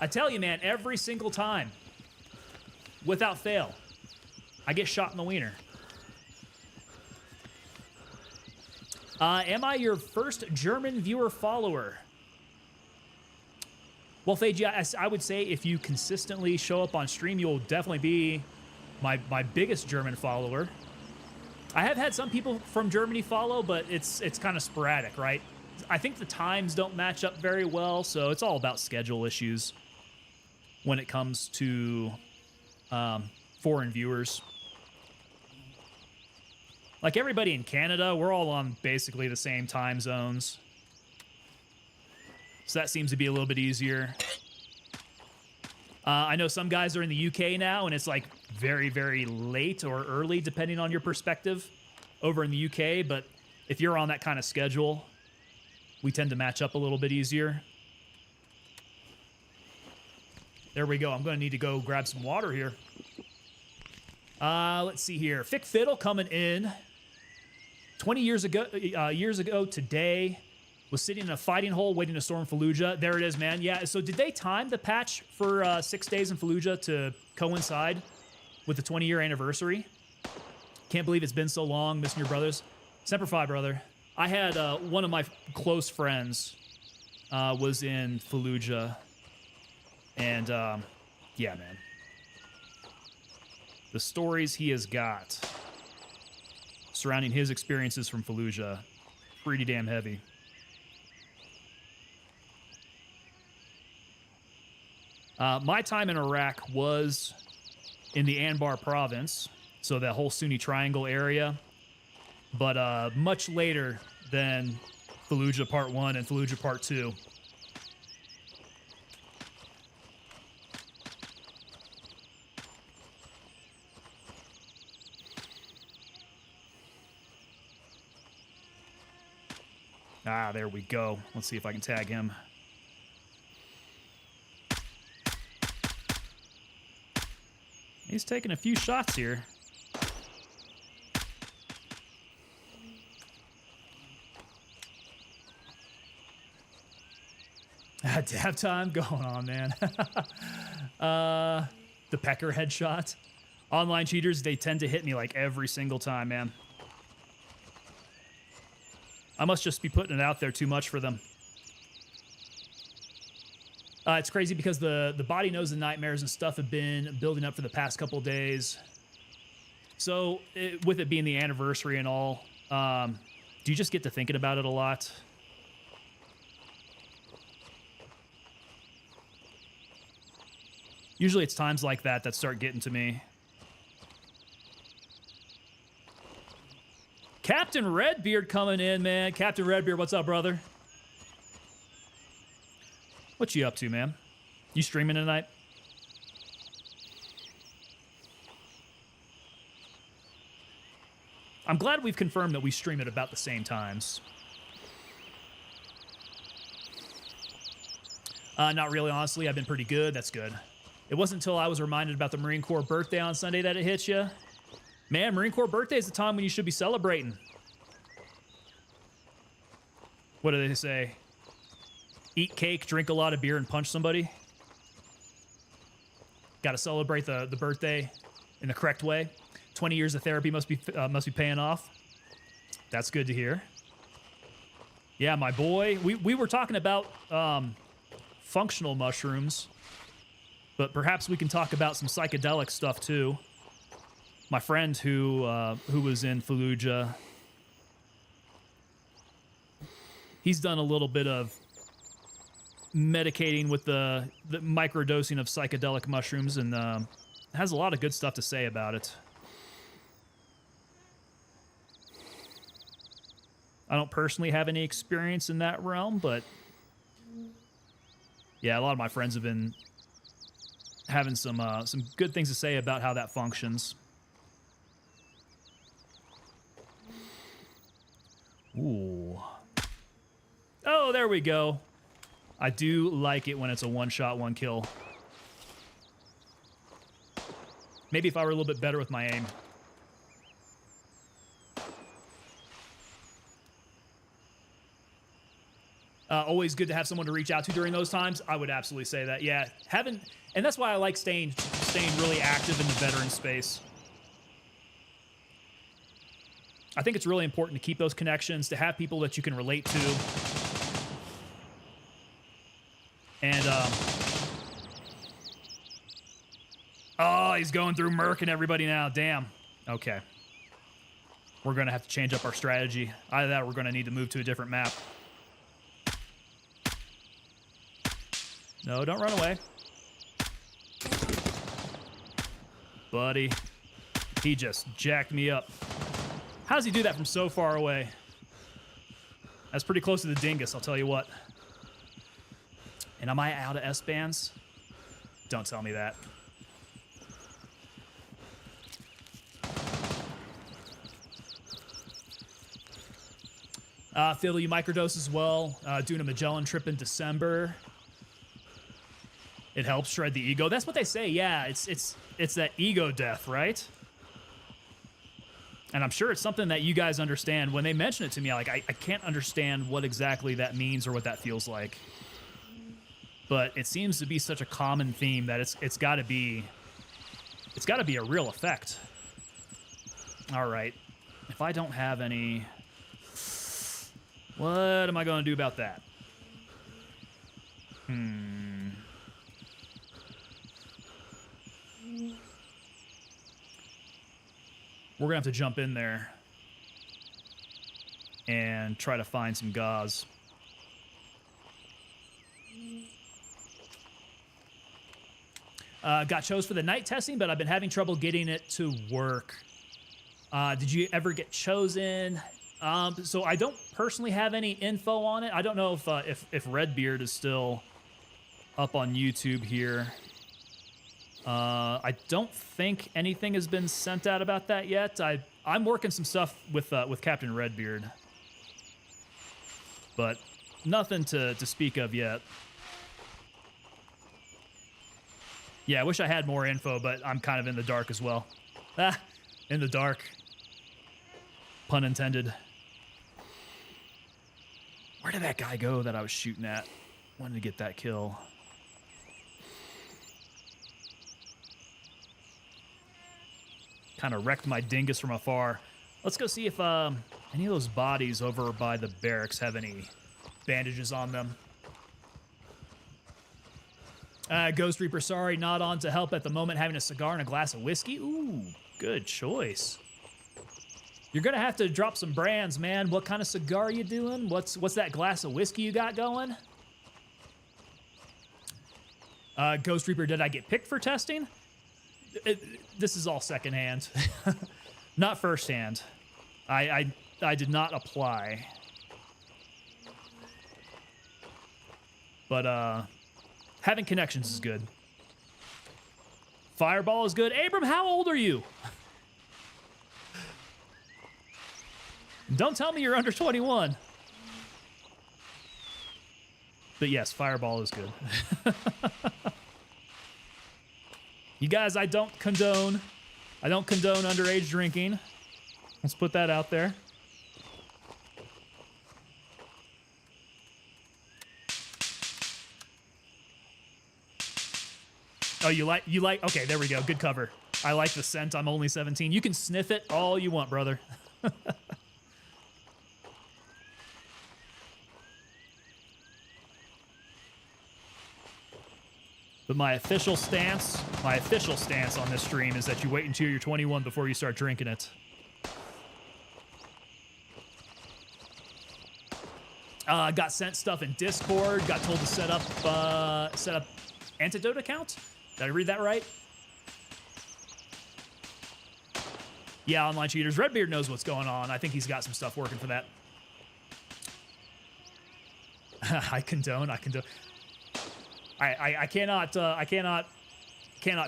I tell you, man, every single time, without fail, I get shot in the wiener. Am I your first German viewer follower? Well, Fage, I would say if you consistently show up on stream, you'll definitely be my biggest German follower. I have had some people from Germany follow, but it's kind of sporadic, right? I think the times don't match up very well, so it's all about schedule issues when it comes to foreign viewers. Like everybody in Canada, we're all on basically the same time zones. So that seems to be a little bit easier. I know some guys are in the UK now, and it's like very, very late or early, depending on your perspective, over in the UK. But if you're on that kind of schedule, we tend to match up a little bit easier. There we go. I'm going to need to go grab some water here. Let's see here. Fick Fiddle coming in. 20 years ago today, was sitting in a fighting hole waiting to storm Fallujah. There it is, man. Yeah, so did they time the patch for 6 days in Fallujah to coincide with the 20-year anniversary? Can't believe it's been so long, missing your brothers. Semper Fi, brother. I had one of my close friends was in Fallujah, and yeah, man. The stories he has got surrounding his experiences from Fallujah, pretty damn heavy. My time in Iraq was in the Anbar province, so that whole Sunni Triangle area, but much later than Fallujah Part 1 and Fallujah Part 2. Ah, there we go. Let's see if I can tag him. He's taking a few shots here. Dab time going on, man. The pecker headshot. Online cheaters, they tend to hit me like every single time, man. I must just be putting it out there too much for them. It's crazy because the body knows the nightmares and stuff have been building up for the past couple days. So with it being the anniversary and all, do you just get to thinking about it a lot? Usually it's times like that start getting to me. Captain Redbeard coming in, man. Captain Redbeard, what's up, brother? What you up to, man? You streaming tonight? I'm glad we've confirmed that we stream at about the same times. Not really, honestly. I've been pretty good. That's good. It wasn't until I was reminded about the Marine Corps birthday on Sunday that it hit you. Man, Marine Corps birthday is the time when you should be celebrating. What do they say? Eat cake, drink a lot of beer, and punch somebody. Got to celebrate the birthday in the correct way. 20 years of therapy must be paying off. That's good to hear. Yeah, my boy. We were talking about functional mushrooms, but perhaps we can talk about some psychedelic stuff too. My friend who was in Fallujah, he's done a little bit of medicating with the microdosing of psychedelic mushrooms, and has a lot of good stuff to say about it. I don't personally have any experience in that realm, but yeah, a lot of my friends have been having some good things to say about how that functions. Ooh. Oh, there we go. I do like it when it's a one-shot, one-kill. Maybe if I were a little bit better with my aim. Always good to have someone to reach out to during those times. I would absolutely say that. Yeah, and that's why I like staying really active in the veteran space. I think it's really important to keep those connections, to have people that you can relate to. And, oh, he's going through murking everybody now. Damn. Okay. We're going to have to change up our strategy. Either that or we're going to need to move to a different map. No, don't run away. Buddy. He just jacked me up. How does he do that from so far away? That's pretty close to the dingus, I'll tell you what. And am I out of S-bands? Don't tell me that. Fiddle, you microdose as well. Doing a Magellan trip in December. It helps shred the ego. That's what they say. Yeah, it's that ego death, right? And I'm sure it's something that you guys understand. When they mention it to me, I can't understand what exactly that means or what that feels like. But it seems to be such a common theme that it's got to be a real effect. All right. If I don't have any, what am I going to do about that? We're going to have to jump in there and try to find some gauze. Got chose for the night testing, but I've been having trouble getting it to work. Did you ever get chosen? So I don't personally have any info on it. I don't know if Redbeard is still up on YouTube here. I don't think anything has been sent out about that yet. I'm working some stuff with Captain Redbeard, but nothing to speak of yet. Yeah, I wish I had more info, but I'm kind of in the dark as well. In the dark. Pun intended. Where did that guy go that I was shooting at? Wanted to get that kill. Kind of wrecked my dingus from afar. Let's go see if any of those bodies over by the barracks have any bandages on them. Ghost Reaper, sorry, not on to help at the moment, having a cigar and a glass of whiskey. Ooh, good choice. You're gonna have to drop some brands, man. What kind of cigar are you doing? What's that glass of whiskey you got going? Ghost Reaper, did I get picked for testing? This is all secondhand, not firsthand. I did not apply, but having connections is good. Fireball is good. Abram, how old are you? Don't tell me you're under 21. But yes, Fireball is good. You guys, I don't condone underage drinking. Let's put that out there. Oh, you like, okay, there we go. Good cover. I like the scent. I'm only 17. You can sniff it all you want, brother. But my official stance on this stream is that you wait until you're 21 before you start drinking it. Got sent stuff in Discord. Got told to set up antidote account. Did I read that right? Yeah, online cheaters. Redbeard knows what's going on. I think he's got some stuff working for that. I condone. I condone. I cannot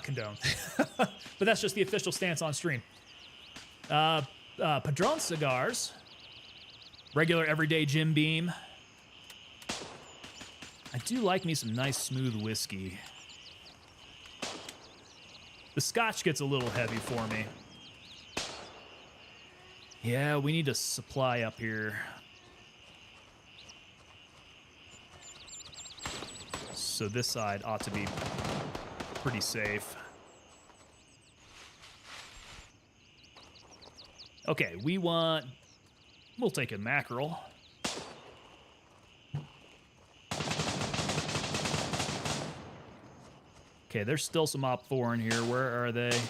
condone. But that's just the official stance on stream. Padron cigars. Regular everyday Jim Beam. I do like me some nice smooth whiskey. The scotch gets a little heavy for me. Yeah, we need a supply up here. So this side ought to be pretty safe. Okay, we'll take a mackerel. Okay, there's still some Op 4 in here. Where are they? Is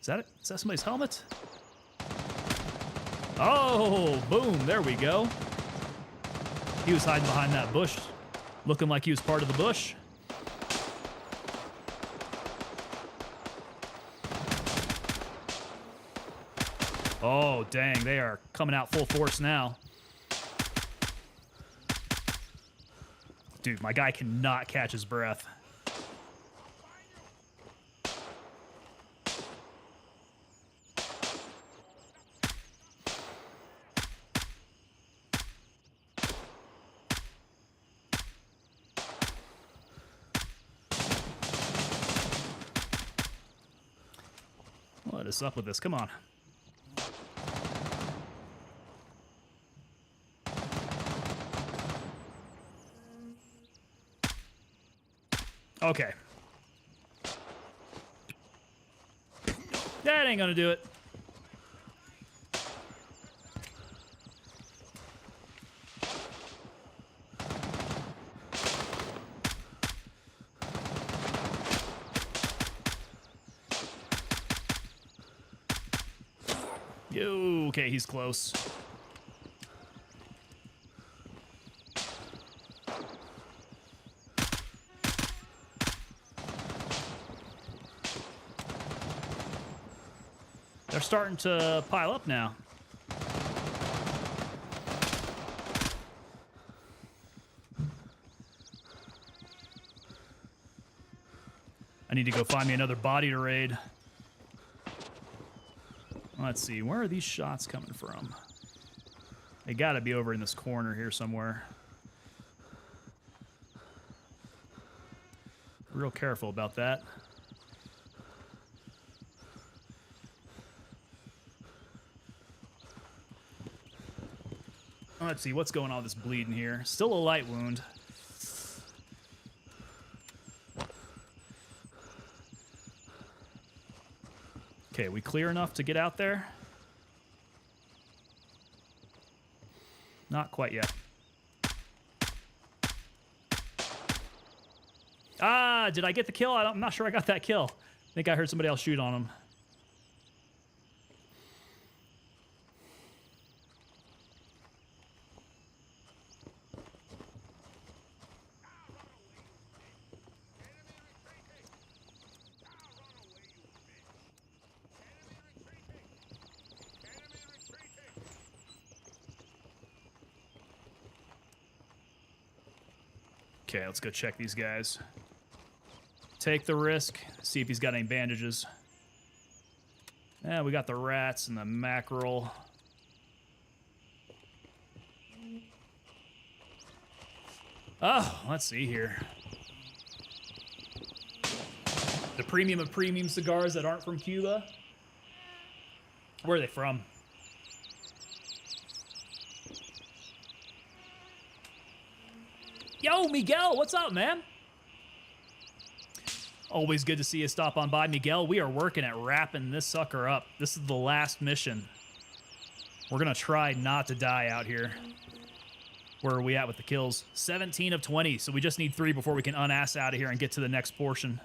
that it? Is that somebody's helmet? Oh, boom, there we go. He was hiding behind that bush, looking like he was part of the bush. Oh, dang, they are coming out full force now. Dude, my guy cannot catch his breath. What is up with this? Come on. Okay. That ain't gonna do it. Yo, okay, he's close. They're starting to pile up now. I need to go find me another body to raid. Let's see, where are these shots coming from? They gotta be over in this corner here somewhere. Real careful about that. Let's see, what's going on with this bleeding here? Still a light wound. Okay, we clear enough to get out there? Not quite yet. Ah, did I get the kill? I'm not sure I got that kill. I think I heard somebody else shoot on him. Okay, let's go check these guys. Take the risk, see if he's got any bandages. Yeah, we got the rats and the mackerel. Oh, let's see here. The premium of premium cigars that aren't from Cuba. Where are they from? Yo, Miguel, what's up, man? Always good to see you stop on by, Miguel. We are working at wrapping this sucker up. This is the last mission. We're gonna try not to die out here. Where are we at with the kills? 17 of 20, so we just need 3 before we can unass out of here and get to the next portion.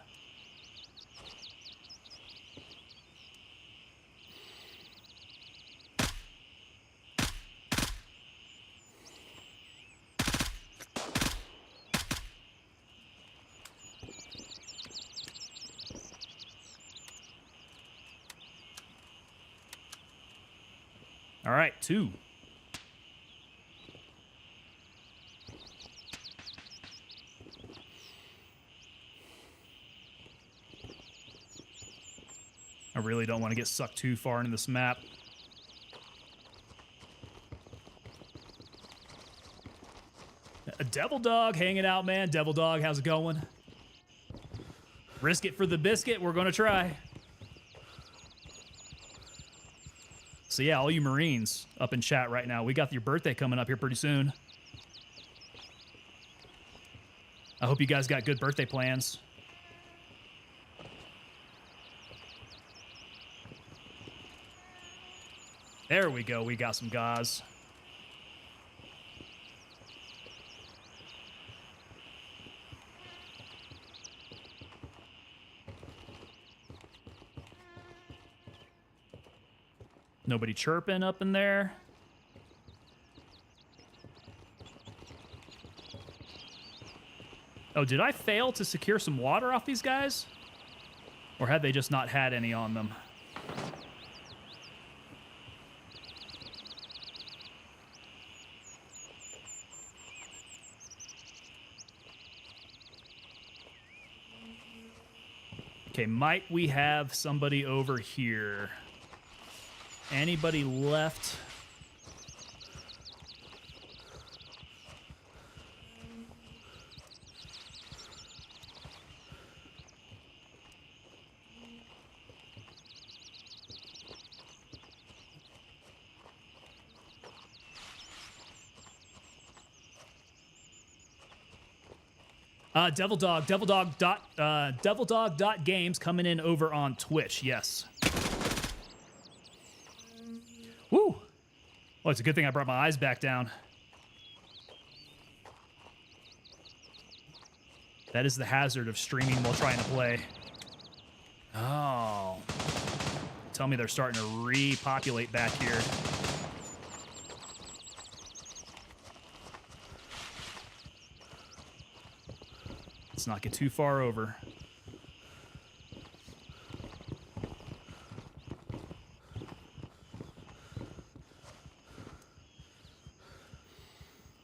All right, 2. really don't want to get sucked too far into this map. A Devil Dog hanging out, man. Devil Dog, how's it going? Risk it for the biscuit. We're going to try. So yeah, all you Marines up in chat right now, we got your birthday coming up here pretty soon. I hope you guys got good birthday plans. There we go. We got some gauze. Nobody chirping up in there. Oh, did I fail to secure some water off these guys? Or had they just not had any on them? Okay, might we have somebody over here? Anybody left? DevilDog.games coming in over on Twitch. Yes. Woo! Well, it's a good thing I brought my eyes back down. That is the hazard of streaming while trying to play. Oh. Tell me they're starting to repopulate back here. Let's not get too far over.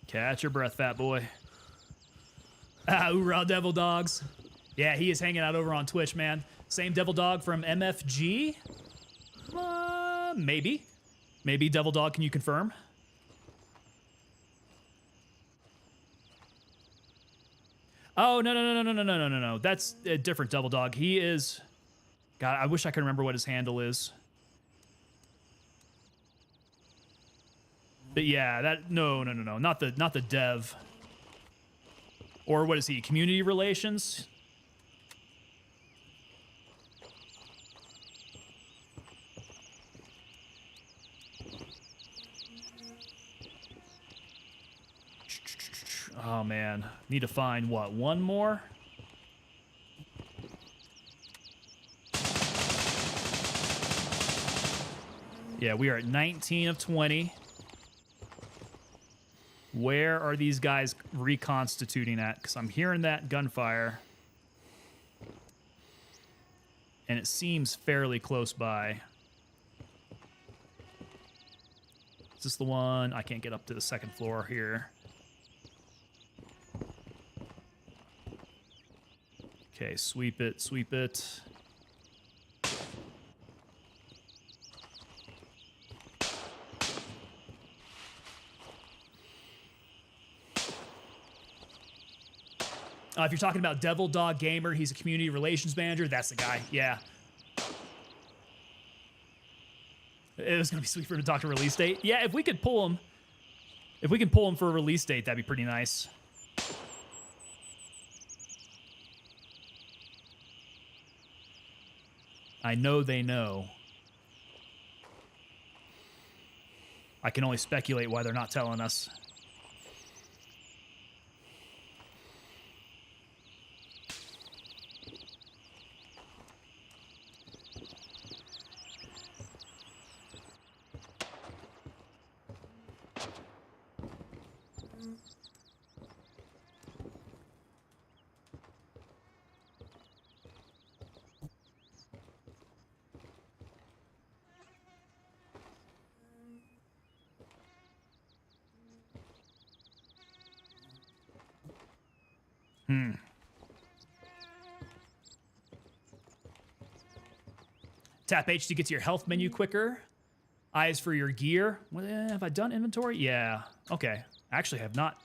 Catch your breath, fat boy. Ah, hoorah, Devil Dogs. Yeah, he is hanging out over on Twitch, man. Same Devil Dog from MFG? Maybe. Maybe, Devil Dog, can you confirm? Oh, no. That's a different Devil Dog. He is... God, I wish I could remember what his handle is. But yeah, that... No. Not the dev. Or what is he? Community relations? Oh, man. Need to find, what, one more? Yeah, we are at 19 of 20. Where are these guys reconstituting at? Because I'm hearing that gunfire. And it seems fairly close by. Is this the one? I can't get up to the second floor here. Okay, sweep it, sweep it. If you're talking about Devil Dog Gamer, he's a community relations manager. That's the guy, yeah. It was gonna be sweet for him to talk to release date. Yeah, if we could pull him, if we can pull him for a release date, that'd be pretty nice. I know they know. I can only speculate why they're not telling us. Tap H to get to your health menu quicker. Eyes for your gear. Have I done inventory? Yeah. Okay. Actually, I've not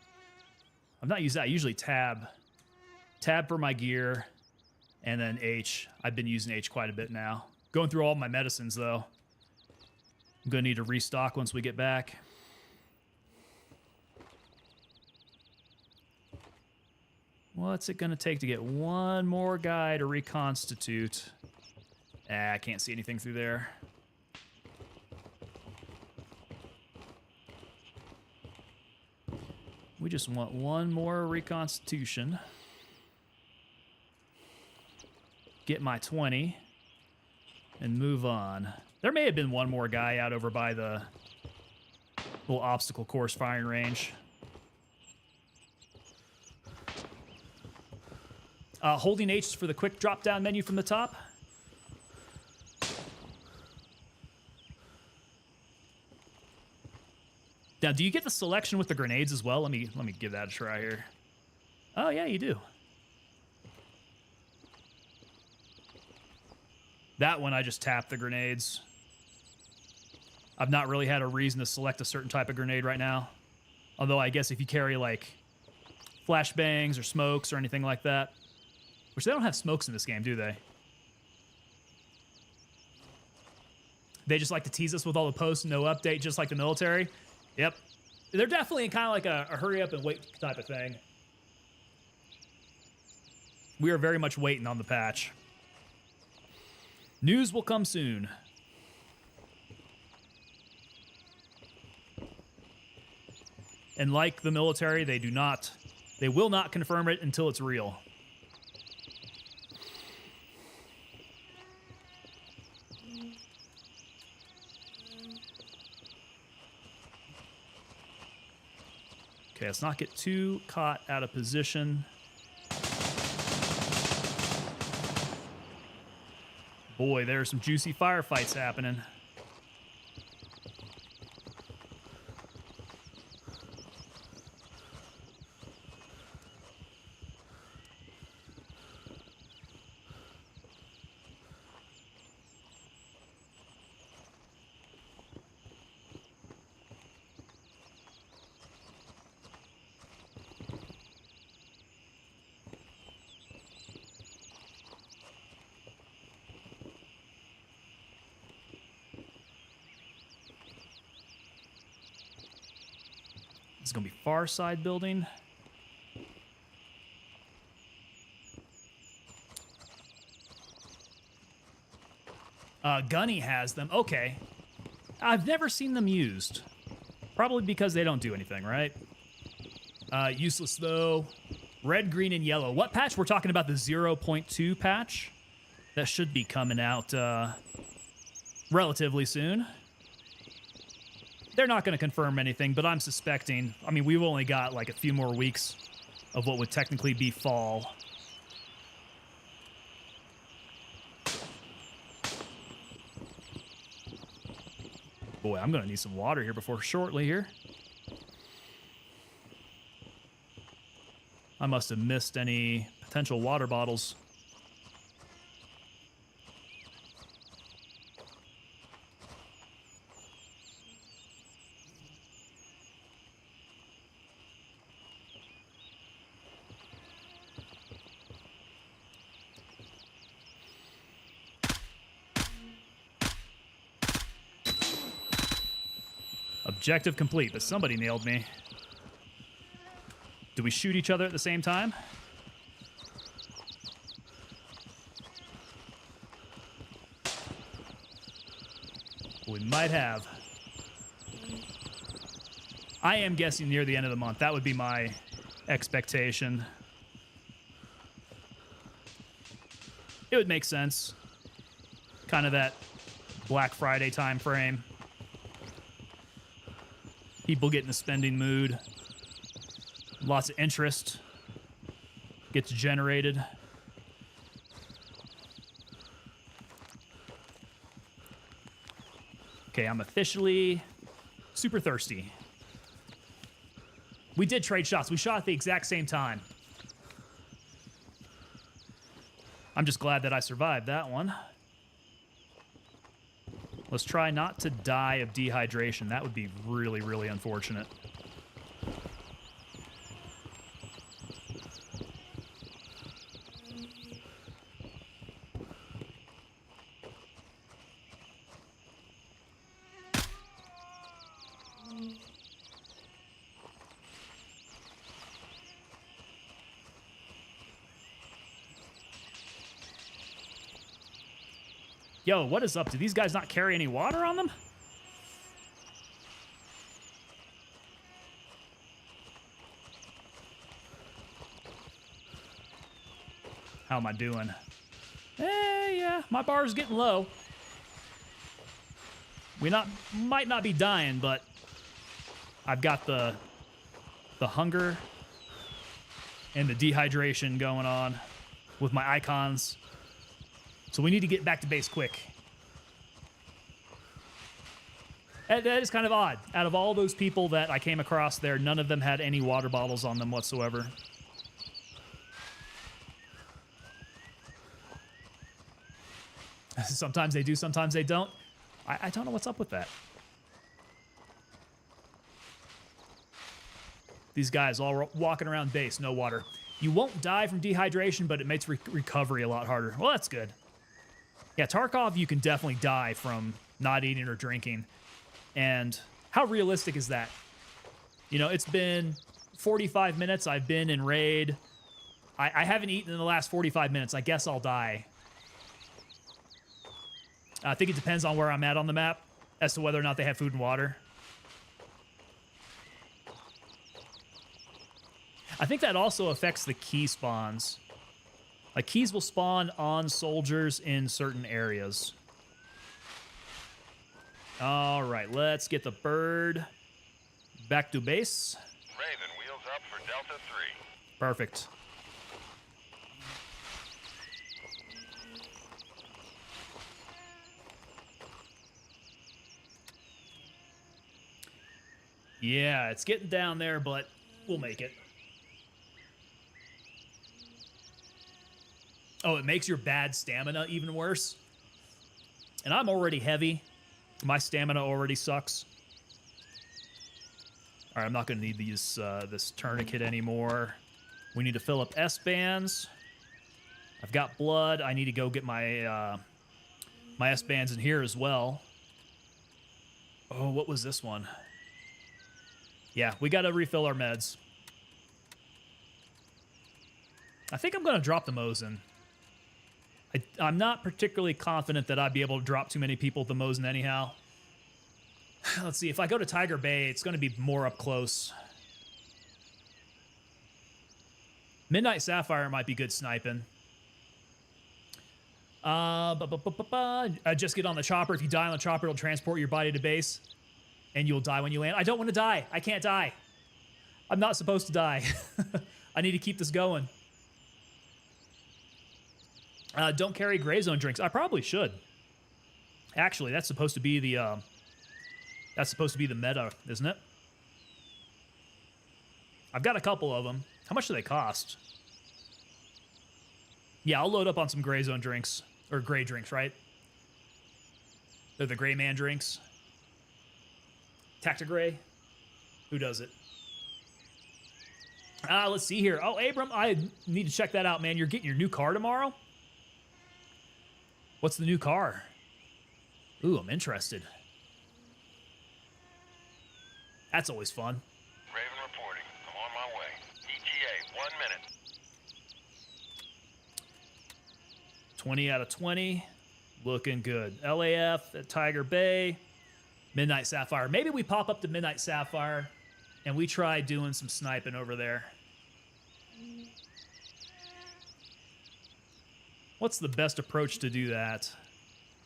used that. I usually tab for my gear, and then H. I've been using H quite a bit now. Going through all my medicines, though. I'm going to need to restock once we get back. What's it going to take to get one more guy to reconstitute? I can't see anything through there. We just want one more reconstitution. Get my 20 and move on. There may have been one more guy out over by the little obstacle course firing range. Holding H for the quick drop-down menu from the top. Now, do you get the selection with the grenades as well? Let me give that a try here. Oh yeah, you do. That one I just tapped the grenades. I've not really had a reason to select a certain type of grenade right now. Although I guess if you carry like flashbangs or smokes or anything like that. Which they don't have smokes in this game, do they? They just like to tease us with all the posts, no update, just like the military. Yep. They're definitely kind of like a hurry up and wait type of thing. We are very much waiting on the patch. News will come soon. And like the military, they will not confirm it until it's real. Okay, let's not get too caught out of position. Boy, there's some juicy firefights happening. It's going to be far side building. Gunny has them. Okay. I've never seen them used. Probably because they don't do anything, right? Useless, though. Red, green, and yellow. What patch? We're talking about the 0.2 patch. That should be coming out relatively soon. They're not going to confirm anything, but I'm suspecting. I mean, we've only got like a few more weeks of what would technically be fall. Boy, I'm going to need some water here before shortly here. I must have missed any potential water bottles. Objective complete, but somebody nailed me. Do we shoot each other at the same time? We might have. I am guessing near the end of the month. That would be my expectation. It would make sense. Kind of that Black Friday time frame. People get in the spending mood. Lots of interest gets generated. Okay, I'm officially super thirsty. We did trade shots. We shot at the exact same time. I'm just glad that I survived that one. Let's try not to die of dehydration. That would be really, really unfortunate. Yo, what is up? Do these guys not carry any water on them? How am I doing? Yeah, my bar's getting low. Might not be dying, but I've got the hunger and the dehydration going on with my icons. So we need to get back to base quick. That is kind of odd. Out of all those people that I came across there, none of them had any water bottles on them whatsoever. Sometimes they do, sometimes they don't. I don't know what's up with that. These guys all walking around base, no water. You won't die from dehydration, but it makes recovery a lot harder. Well, that's good. Yeah, Tarkov, you can definitely die from not eating or drinking. And how realistic is that? You know, it's been 45 minutes. I've been in raid. I haven't eaten in the last 45 minutes. I guess I'll die. I think it depends on where I'm at on the map as to whether or not they have food and water. I think that also affects the key spawns. Like, keys will spawn on soldiers in certain areas. All right, let's get the bird back to base. Raven, wheels up for Delta 3. Perfect. Yeah, it's getting down there, but we'll make it. Oh, it makes your bad stamina even worse. And I'm already heavy. My stamina already sucks. All right, I'm not going to need these this tourniquet anymore. We need to fill up S-bands. I've got blood. I need to go get my my S-bands in here as well. Oh, what was this one? Yeah, we got to refill our meds. I think I'm going to drop the Mosin. I'm not particularly confident that I'd be able to drop too many people at the Mosin anyhow. Let's see, if I go to Tiger Bay, it's going to be more up close. Midnight Sapphire might be good sniping. Just get on the chopper. If you die on the chopper, it'll transport your body to base. And you'll die when you land. I don't want to die. I can't die. I'm not supposed to die. I need to keep this going. Don't carry gray zone drinks. I probably should. Actually, that's supposed to be the meta, isn't it? I've got a couple of them. How much do they cost? Yeah, I'll load up on some gray zone drinks. Or gray drinks, right? They're the gray man drinks. Tactigray? Who does it? Let's see here. Oh, Abram, I need to check that out, man. You're getting your new car tomorrow? What's the new car? Ooh, I'm interested. That's always fun. Raven reporting. I'm on my way. ETA, 1 minute. 20 out of 20. Looking good. LAF at Tiger Bay. Midnight Sapphire. Maybe we pop up to Midnight Sapphire and we try doing some sniping over there. What's the best approach to do that?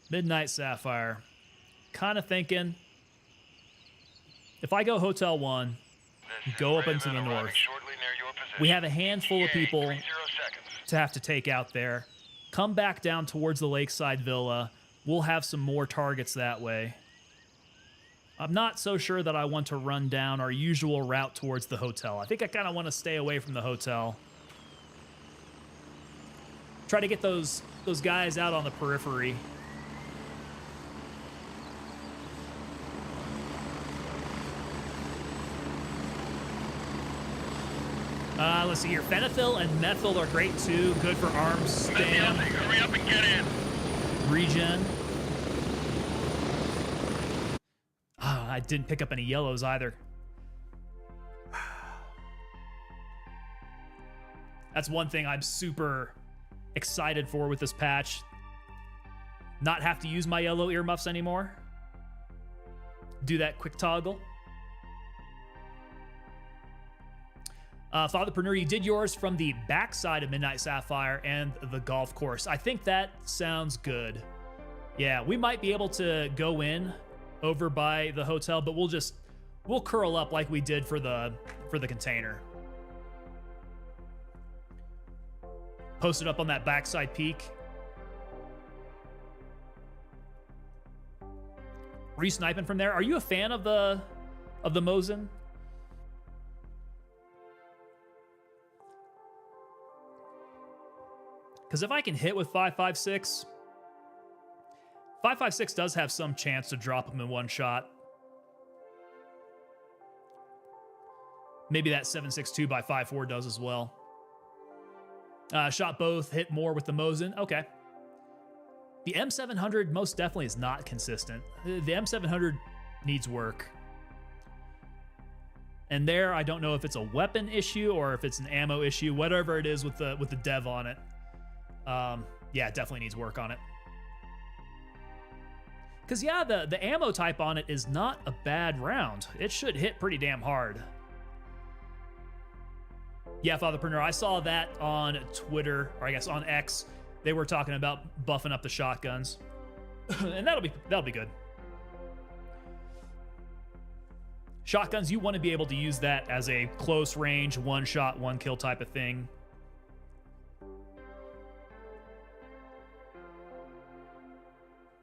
Midnight Sapphire. Kind of thinking, if I go Hotel 1, go up into the north, we have a handful of people to have to take out there. Come back down towards the lakeside villa. We'll have some more targets that way. I'm not so sure that I want to run down our usual route towards the hotel. I think I kind of want to stay away from the hotel. Try to get those guys out on the periphery. Let's see here. Phenethyl and methyl are great too. Good for arm stam. Hurry up and get in. Regen. Oh, I didn't pick up any yellows either. That's one thing I'm super excited for with this patch. Not have to use my yellow earmuffs anymore. Do that quick toggle. Fatherpreneur, you did yours from the backside of Midnight Sapphire and the golf course. I think that sounds good. Yeah, we might be able to go in over by the hotel, but we'll curl up like we did for the container. Post it up on that backside peak. Were you sniping from there? Are you a fan of the Mosin? Because if I can hit with 5.56, 5.56 does have some chance to drop him in one shot. Maybe that 7.62 by 5.4 does as well. Shot both, hit more with the Mosin. Okay. The M700 most definitely is not consistent. The M700 needs work. And there, I don't know if it's a weapon issue or if it's an ammo issue, whatever it is with the dev on it. Yeah, it definitely needs work on it. Because, yeah, the ammo type on it is not a bad round. It should hit pretty damn hard. Yeah, Fatherpreneur, I saw that on Twitter, or I guess on X. They were talking about buffing up the shotguns. And that'll be good. Shotguns, you want to be able to use that as a close range, one shot, one kill type of thing.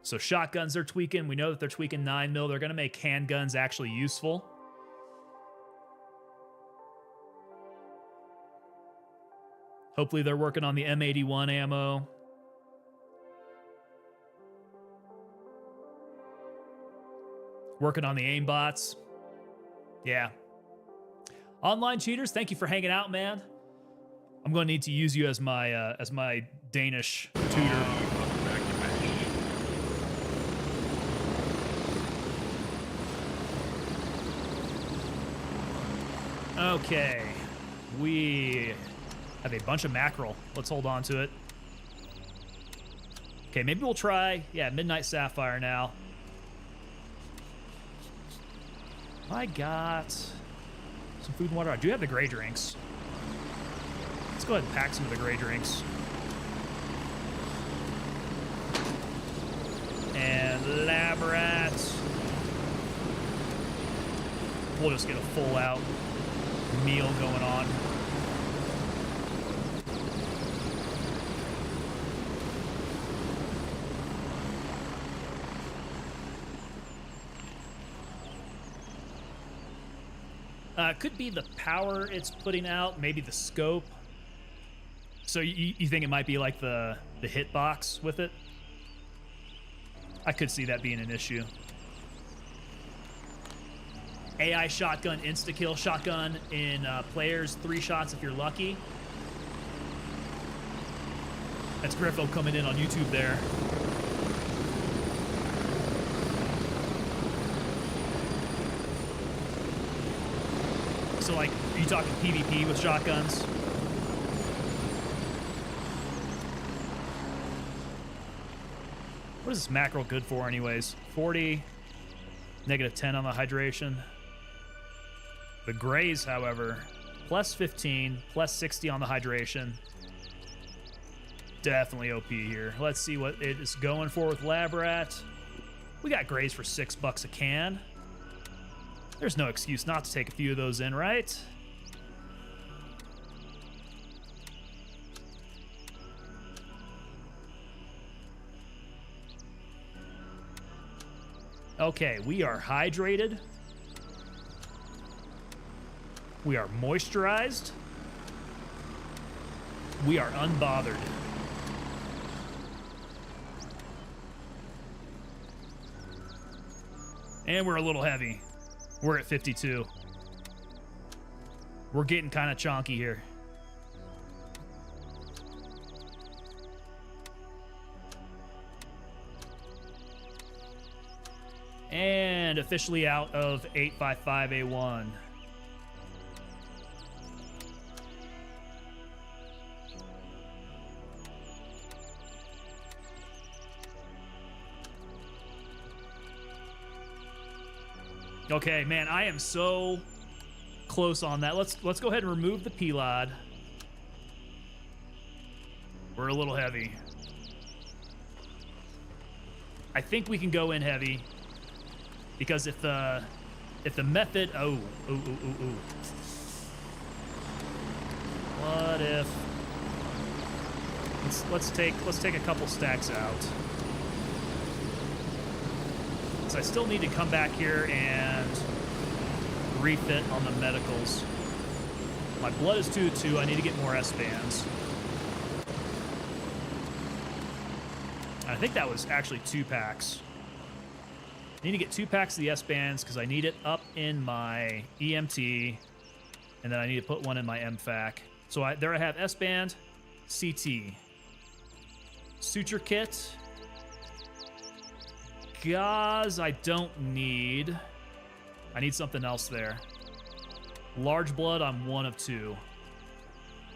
So shotguns they're tweaking. We know that they're tweaking 9mm. They're going to make handguns actually useful. Hopefully they're working on the M81 ammo. Working on the aimbots. Yeah. Online cheaters, thank you for hanging out, man. I'm going to need to use you as my Danish tutor. Okay, we have a bunch of mackerel. Let's hold on to it. Okay, maybe we'll try, yeah, Midnight Sapphire now. I got some food and water. I do have the gray drinks. Let's go ahead and pack some of the gray drinks. And lab rats. We'll just get a full out meal going on. Could be the power it's putting out, maybe the scope. So you think it might be like the hitbox with it? I could see that being an issue. AI shotgun insta-kill. Shotgun in players, 3 shots if you're lucky. That's Griffo coming in on YouTube there. So, like, are you talking PvP with shotguns? What is this mackerel good for anyways? 40, -10 on the hydration. The grays, however, +15, +60 on the hydration. Definitely OP here. Let's see what it is going for with Lab Rat. We got grays for $6 a can. There's no excuse not to take a few of those in, right? Okay, we are hydrated. We are moisturized. We are unbothered. And we're a little heavy. We're at 52. We're getting kind of chonky here. And officially out of 855A1. Okay, man, I am so close on that. Let's go ahead and remove the P-Lod. We're a little heavy. I think we can go in heavy. Because if the method, what if let's take a couple stacks out. So I still need to come back here and refit on the medicals. My blood is 2-2. I need to get more S-bands. I think that was actually 2 packs. I need to get 2 packs of the S-bands because I need it up in my EMT, and then I need to put one in my MFAC. So there I have S-band, CT, suture kit, gauze I don't need. I need something else there. Large blood, I'm 1 of 2.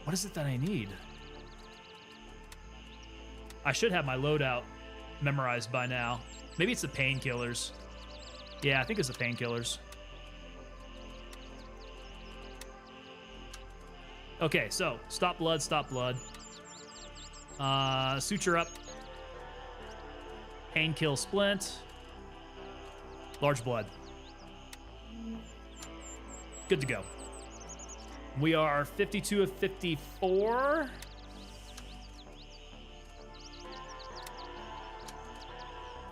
What is it that I need? I should have my loadout memorized by now. Maybe it's the painkillers. Yeah, I think it's the painkillers. Okay, so stop blood, stop blood. Suture up. Pain kill splint. Large blood. Good to go. We are 52 of 54.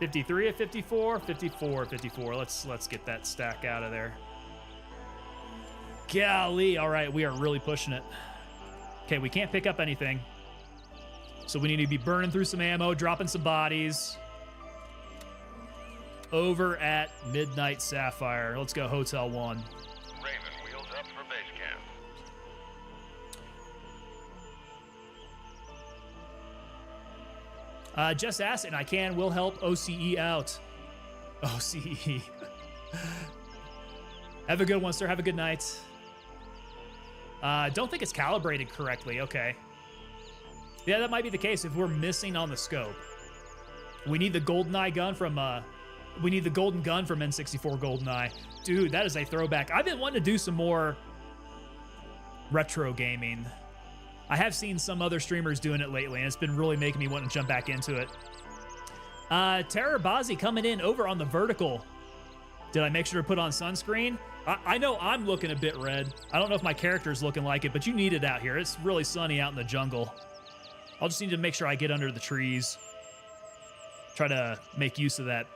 $53 of 54, 54 of 54. Let's get that stack out of there. Golly, all right, we are really pushing it. Okay, we can't pick up anything. So we need to be burning through some ammo, dropping some bodies. Over at Midnight Sapphire. Let's go Hotel 1. Raven, wheels up for base camp. Just ask, and I will help OCE out. OCE. Have a good one, sir. Have a good night. Don't think it's calibrated correctly. Okay. Yeah, that might be the case if we're missing on the scope. We need the GoldenEye gun from, we need the golden gun from N64 GoldenEye. Dude, that is a throwback. I've been wanting to do some more retro gaming. I have seen some other streamers doing it lately, and it's been really making me want to jump back into it. Terror Bazi coming in over on the vertical. Did I make sure to put on sunscreen? I know I'm looking a bit red. I don't know if my character's looking like it, but you need it out here. It's really sunny out in the jungle. I'll just need to make sure I get under the trees. Try to make use of that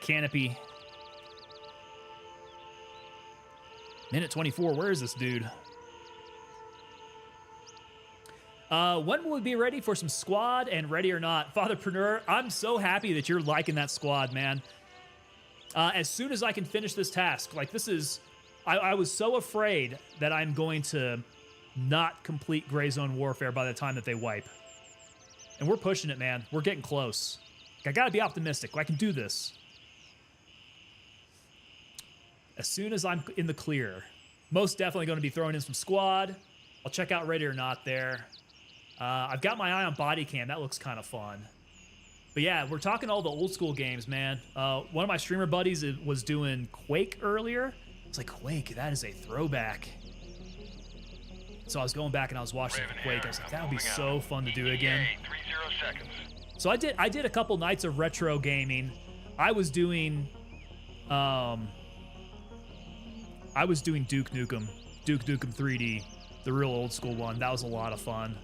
canopy. Minute 24, where is this dude? When will we be ready for some squad and ready or not? Fatherpreneur, I'm so happy that you're liking that squad, man. As soon as I can finish this task, like this is, I was so afraid that I'm going to not complete Gray Zone Warfare by the time that they wipe. And we're pushing it, man. We're getting close. I gotta be optimistic. I can do this. As soon as I'm in the clear, most definitely going to be throwing in some squad. I'll check out Ready or Not there. I've got my eye on Body Cam. That looks kind of fun. But yeah, we're talking all the old school games, man. One of my streamer buddies was doing Quake earlier. I was like, Quake, that is a throwback. So I was going back and I was watching Quake. I was like, that would be so fun to do again. 30 seconds. So I did a couple nights of retro gaming. I was doing Duke Nukem 3D, the real old school one. That was a lot of fun.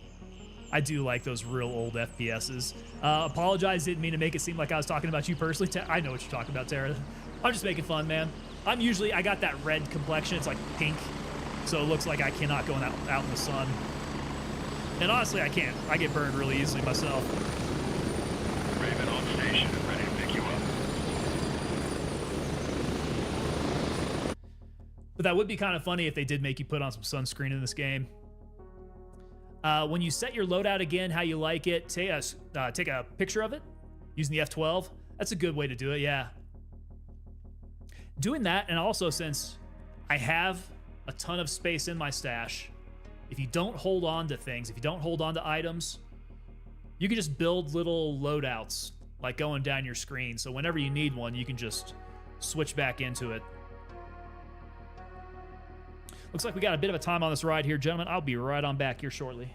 I do like those real old FPSs. Apologize, didn't mean to make it seem like I was talking about you personally. I know what you're talking about, Tara. I'm just making fun, man. I got that red complexion. It's like pink, so it looks like I cannot go out in the sun. And honestly, I can't. I get burned really easily myself. Raven on station and ready to pick you up. But that would be kind of funny if they did make you put on some sunscreen in this game. When you set your loadout again, how you like it, take a picture of it using the F12. That's a good way to do it, yeah. Doing that, and also since I have a ton of space in my stash, if you don't hold on to things, if you don't hold on to items, you can just build little loadouts like going down your screen. So whenever you need one, you can just switch back into it. Looks like we got a bit of a time on this ride here, gentlemen. I'll be right on back here shortly.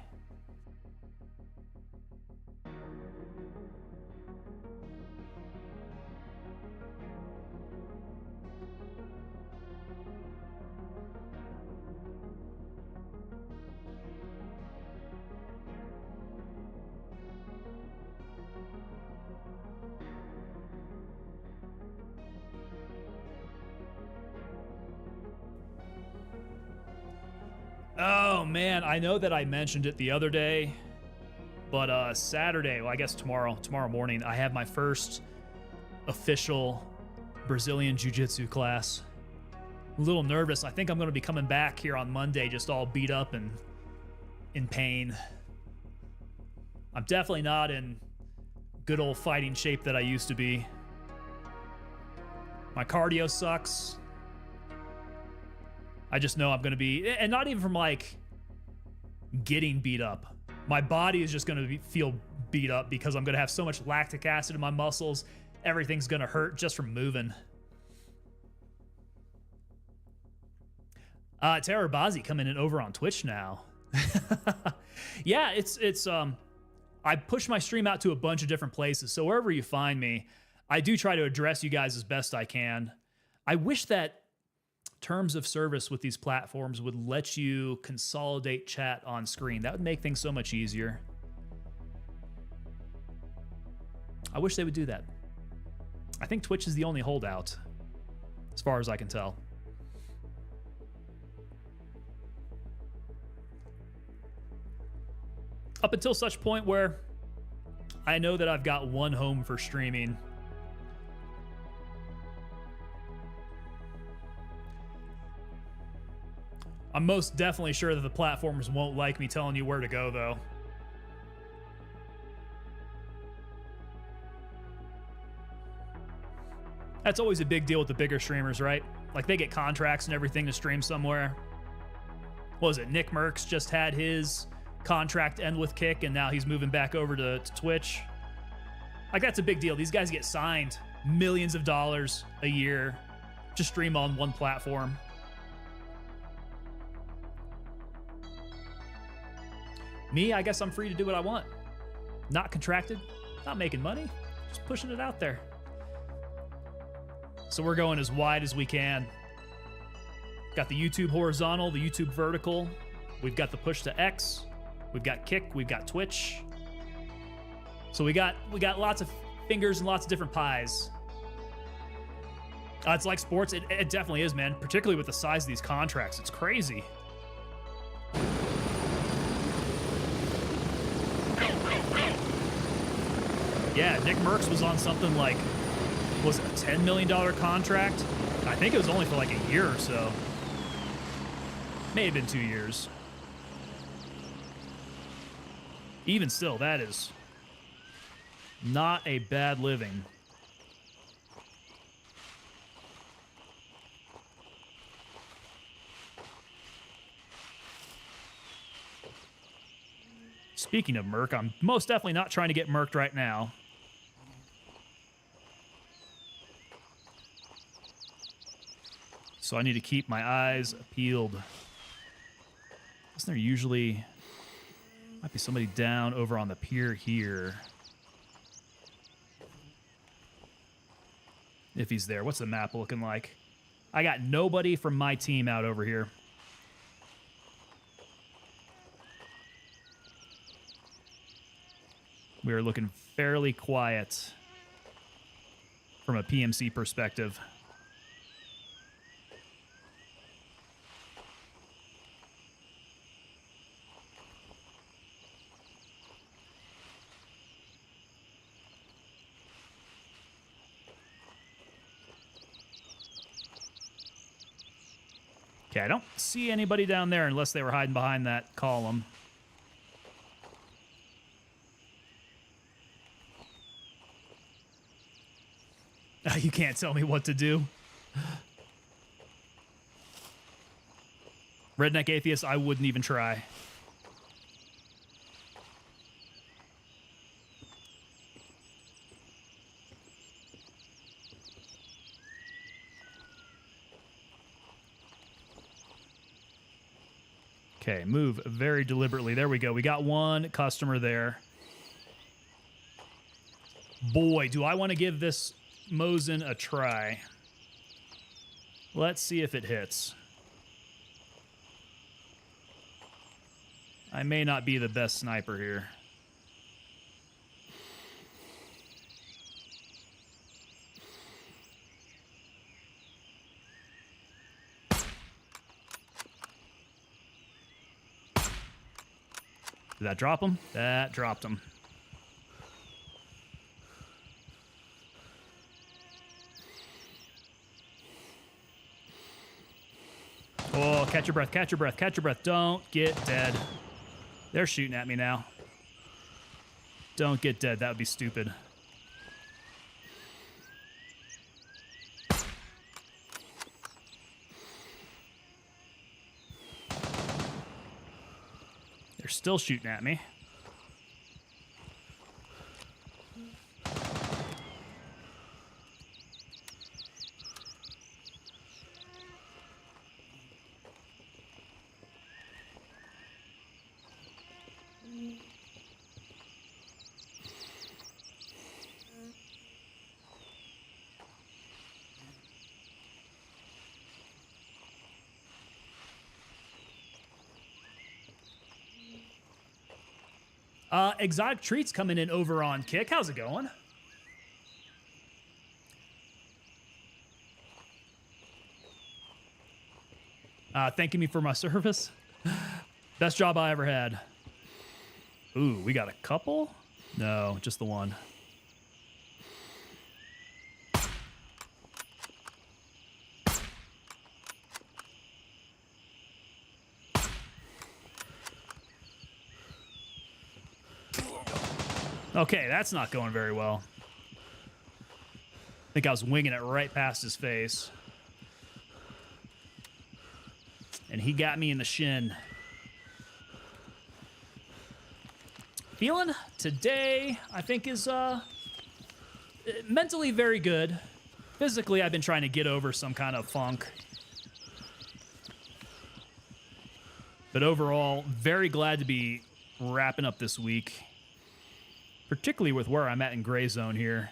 Oh man, I know that I mentioned it the other day, but Saturday, well I guess tomorrow morning, I have my first official Brazilian Jiu-Jitsu class. A little nervous. I think I'm going to be coming back here on Monday just all beat up and in pain. I'm definitely not in good old fighting shape that I used to be. My cardio sucks. I just know I'm going to be, and not even from like getting beat up. My body is just going to feel beat up because I'm going to have so much lactic acid in my muscles. Everything's going to hurt just from moving. Terror Bazi coming in over on Twitch now. Yeah, it's I push my stream out to a bunch of different places. So wherever you find me, I do try to address you guys as best I can. I wish that terms of service with these platforms would let you consolidate chat on screen. That would make things so much easier. I wish they would do that. I think Twitch is the only holdout, as far as I can tell. Up until such point where I know that I've got one home for streaming. I'm most definitely sure that the platforms won't like me telling you where to go, though. That's always a big deal with the bigger streamers, right? Like, they get contracts and everything to stream somewhere. What was it? Nick Merckx just had his contract end with Kick, and now he's moving back over to Twitch. Like, that's a big deal. These guys get signed millions of dollars a year to stream on one platform. Me, I guess I'm free to do what I want. Not contracted, not making money, just pushing it out there. So we're going as wide as we can. Got the YouTube horizontal, the YouTube vertical. We've got the push to X. We've got Kick, we've got Twitch. So we got lots of fingers and lots of different pies. It's like sports, it definitely is, man. Particularly with the size of these contracts, it's crazy. Yeah, Nick Merckx was on something like, was it a $10 million contract? I think it was only for like a year or so. May have been 2 years. Even still, that is not a bad living. Speaking of Merc, I'm most definitely not trying to get Merced right now. So I need to keep my eyes peeled. Isn't there usually... Might be somebody down over on the pier here. If he's there. What's the map looking like? I got nobody from my team out over here. We are looking fairly quiet from a PMC perspective. Okay, I don't see anybody down there unless they were hiding behind that column. You can't tell me what to do. Redneck Atheist, I wouldn't even try. Okay, move very deliberately. There we go. We got one customer there. Boy, do I want to give this Mosin a try. Let's see if it hits. I may not be the best sniper here. Did that drop him? That dropped him. Oh, catch your breath, catch your breath, catch your breath. Don't get dead. They're shooting at me now. Don't get dead. That would be stupid. They're still shooting at me. Exotic Treats coming in over on Kick. How's it going? Thanking me for my service. Best job I ever had. Ooh, we got a couple? No, just the one. Okay, that's not going very well. I think I was winging it right past his face. And he got me in the shin. Feeling today, I think, is mentally very good. Physically, I've been trying to get over some kind of funk. But overall, very glad to be wrapping up this week. Particularly with where I'm at in gray zone here.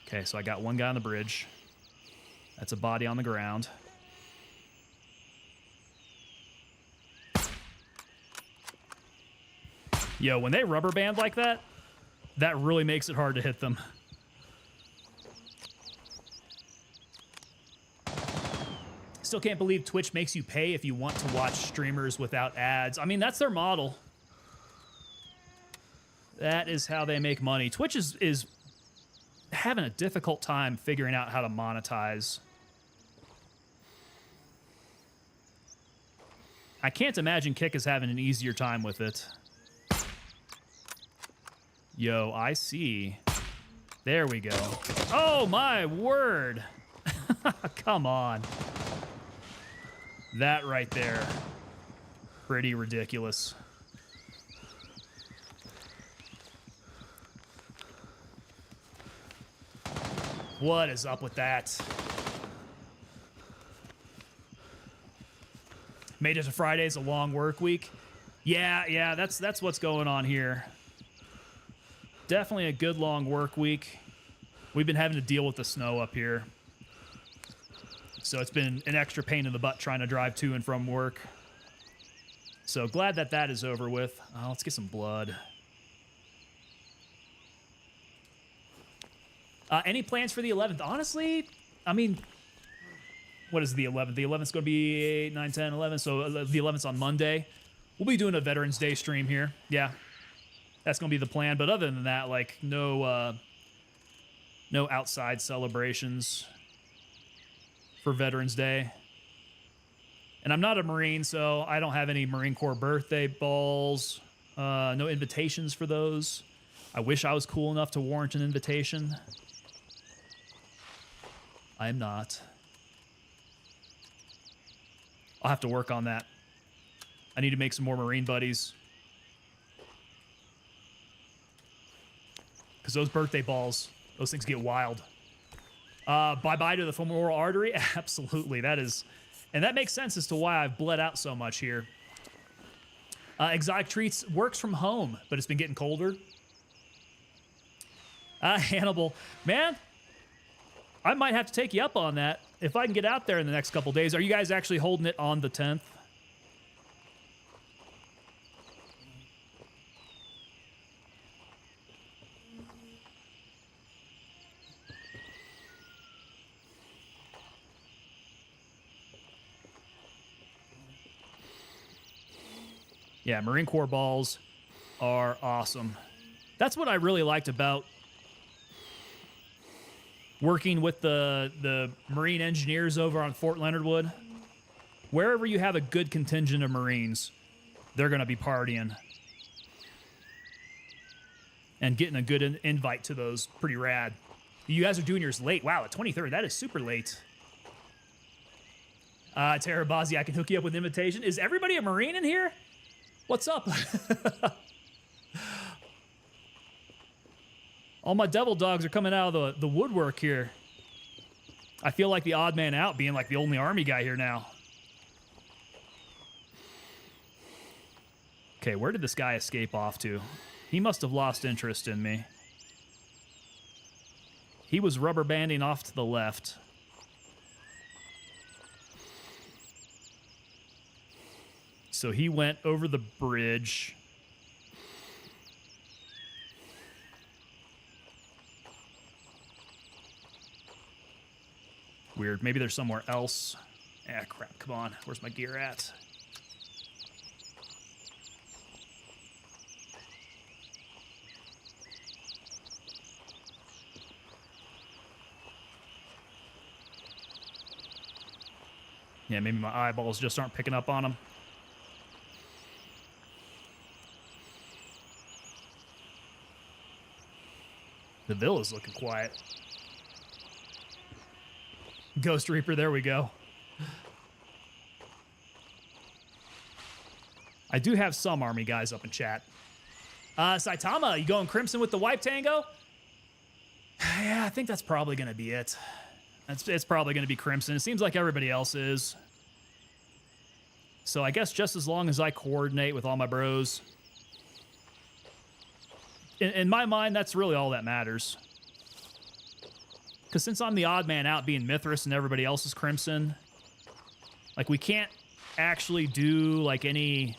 Okay, so I got one guy on the bridge. That's a body on the ground. Yo, when they rubber band like that, that really makes it hard to hit them. Still can't believe Twitch makes you pay if you want to watch streamers without ads. I mean, that's their model. That is how they make money. Twitch is having a difficult time figuring out how to monetize. I can't imagine Kick is having an easier time with it. Yo, I see. There we go. Oh, my word. Come on. That right there. Pretty ridiculous. What is up with that? Made it to Friday's a long work week. Yeah, that's what's going on here. Definitely a good long work week. We've been having to deal with the snow up here. So it's been an extra pain in the butt trying to drive to and from work. So glad that that is over with. Let's get some blood. Any plans for the 11th? Honestly, I mean, what is the 11th? The 11th is going to be 8, 9, 10, 11. So the 11th's on Monday. We'll be doing a Veterans Day stream here. Yeah, that's going to be the plan. But other than that, like, no outside celebrations. for Veterans Day. And I'm not a Marine, so I don't have any Marine Corps birthday balls. No invitations for those. I wish I was cool enough to warrant an invitation. I am not. I'll have to work on that. I need to make some more Marine buddies. Because those birthday balls, those things get wild. Bye-bye to the femoral artery? Absolutely. That is... And that makes sense as to why I've bled out so much here. Exotic Treats works from home, but it's been getting colder. Hannibal. Man, I might have to take you up on that. If I can get out there in the next couple days. Are you guys actually holding it on the 10th? Yeah, Marine Corps balls are awesome. That's what I really liked about working with the Marine engineers over on Fort Leonard Wood. Wherever you have a good contingent of Marines, they're going to be partying. And getting a good invite to those, pretty rad. You guys are doing yours late. Wow, the 23rd, that is super late. Tarabazi, I can hook you up with an invitation. Is everybody a Marine in here? What's up? All my devil dogs are coming out of the woodwork here. I feel like the odd man out, being like the only army guy here now. Okay, where did this guy escape off to? He must have lost interest in me. He was rubber banding off to the left. So he went over the bridge. Weird. Maybe there's somewhere else. Ah, crap. Come on. Where's my gear at? Yeah, maybe my eyeballs just aren't picking up on him. The villa's looking quiet. Ghost Reaper, there we go. I do have some army guys up in chat. Saitama, you going Crimson with the Wipe Tango? Yeah, I think that's probably going to be it. It's probably going to be Crimson. It seems like everybody else is. So I guess just as long as I coordinate with all my bros. In my mind, that's really all that matters. Because since I'm the odd man out being Mithras and everybody else is Crimson, like we can't actually do like any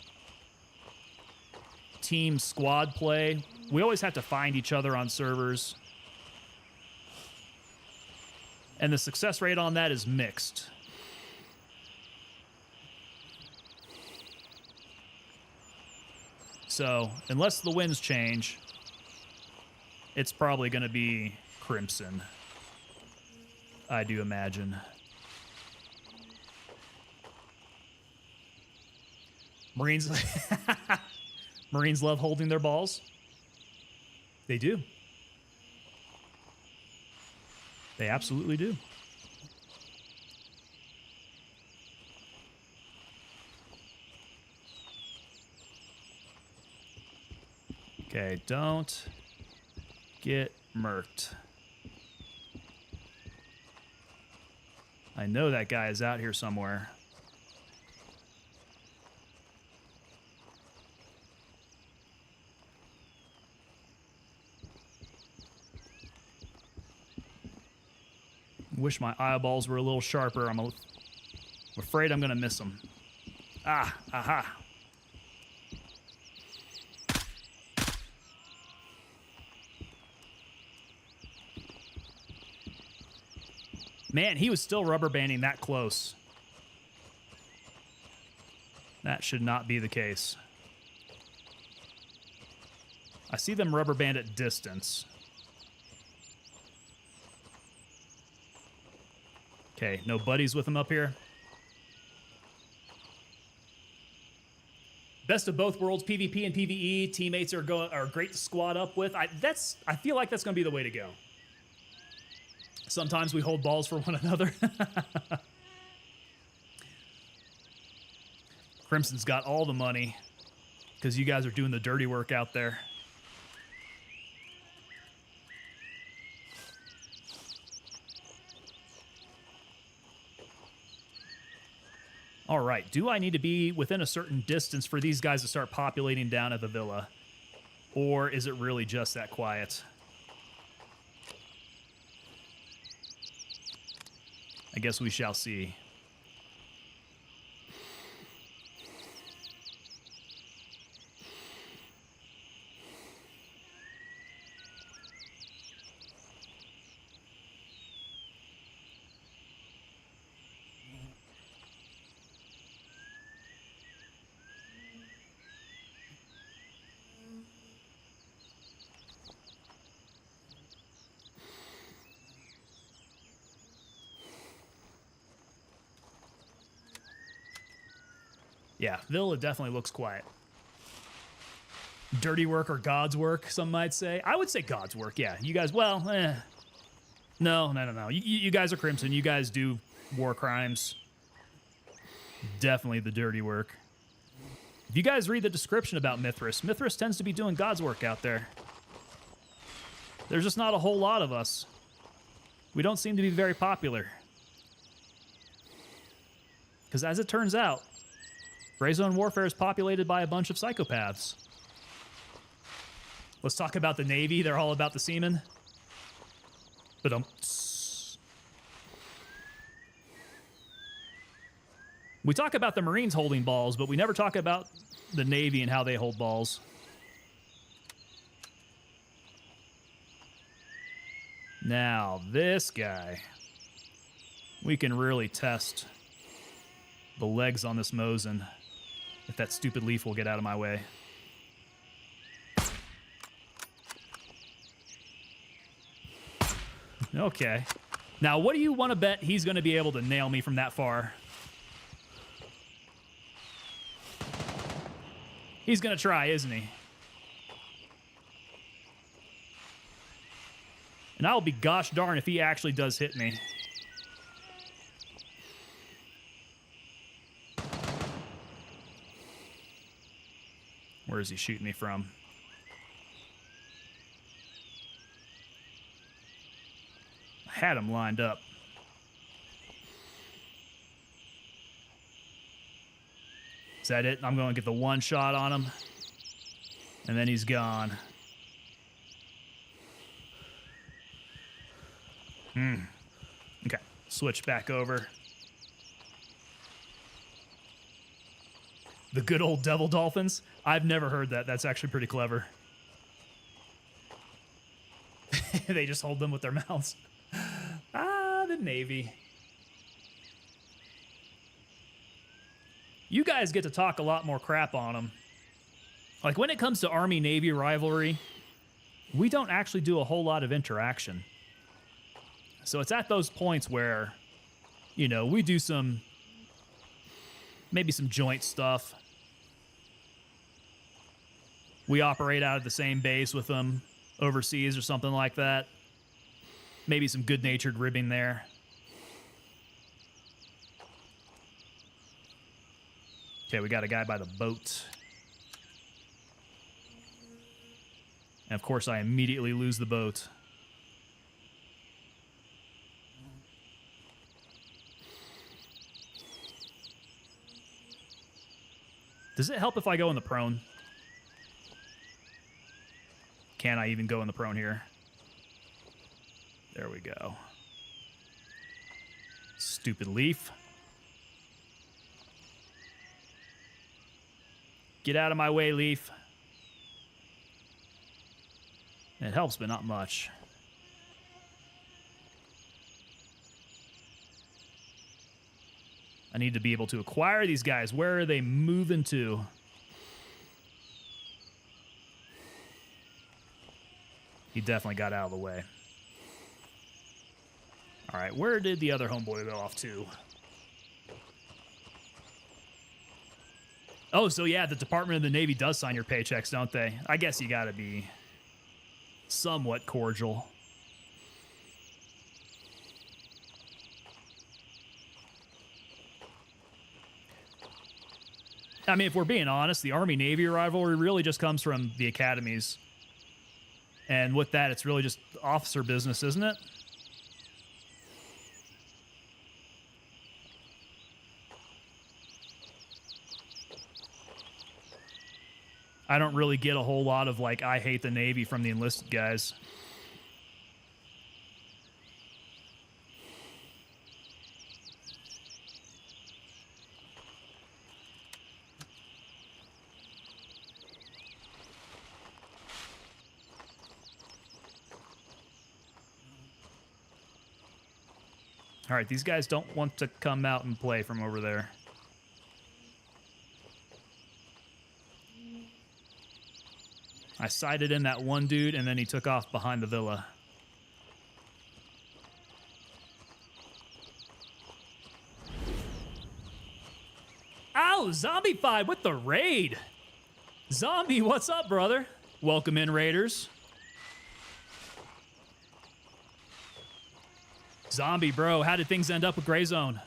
team squad play. We always have to find each other on servers. And the success rate on that is mixed. So, unless the winds change, it's probably going to be Crimson. I do imagine. Marines Marines love holding their balls. They do. They absolutely do. Okay, don't get murked. I know that guy is out here somewhere. Wish my eyeballs were a little sharper. I'm afraid I'm gonna miss them. Ah, aha. Man, he was still rubber banding that close. That should not be the case. I see them rubber band at distance. Okay, no buddies with him up here. Best of both worlds, PvP and PvE. Teammates are great to squad up with. I feel like that's going to be the way to go. Sometimes we hold balls for one another. Crimson's got all the money because you guys are doing the dirty work out there. All right, do I need to be within a certain distance for these guys to start populating down at the villa? Or is it really just that quiet? I guess we shall see. Yeah, Villa definitely looks quiet. Dirty work or God's work, some might say. I would say God's work, yeah. You guys, well, No. You guys are Crimson. You guys do war crimes. Definitely the dirty work. If you guys read the description about Mithras, Mithras tends to be doing God's work out there. There's just not a whole lot of us. We don't seem to be very popular. Because as it turns out, Gray Zone Warfare is populated by a bunch of psychopaths. Let's talk about the Navy. They're all about the seamen. But we talk about the Marines holding balls, but we never talk about the Navy and how they hold balls. Now, this guy. We can really test the legs on this Mosin. If that stupid leaf will get out of my way. Okay. Now, what do you want to bet he's going to be able to nail me from that far? He's going to try, isn't he? And I'll be gosh darn if he actually does hit me. Where is he shooting me from? I had him lined up. Is that it? I'm going to get the one shot on him. And then he's gone. Okay. Switch back over. The good old devil dolphins? I've never heard that. That's actually pretty clever. They just hold them with their mouths. Ah, the Navy. You guys get to talk a lot more crap on them. Like, when it comes to Army-Navy rivalry, we don't actually do a whole lot of interaction. So it's at those points where, you know, we do maybe some joint stuff. We operate out of the same base with them overseas or something like that. Maybe some good-natured ribbing there. Okay, we got a guy by the boat. And of course, I immediately lose the boat. Does it help if I go in the prone? Can I even go in the prone here? There we go. Stupid leaf. Get out of my way, leaf. It helps, but not much. I need to be able to acquire these guys. Where are they moving to? He definitely got out of the way. All right, where did the other homeboy go off to? Oh, so yeah, the Department of the Navy does sign your paychecks, don't they? I guess you gotta be somewhat cordial. I mean, if we're being honest, the Army-Navy rivalry really just comes from the academies. And with that, it's really just officer business, isn't it? I don't really get a whole lot of, like, I hate the Navy from the enlisted guys. All right, these guys don't want to come out and play from over there. I sighted in that one dude, and then he took off behind the villa. Ow, Zombie5 with the raid. Zombie, what's up, brother? Welcome in, Raiders. Zombie, bro, how did things end up with Gray Zone?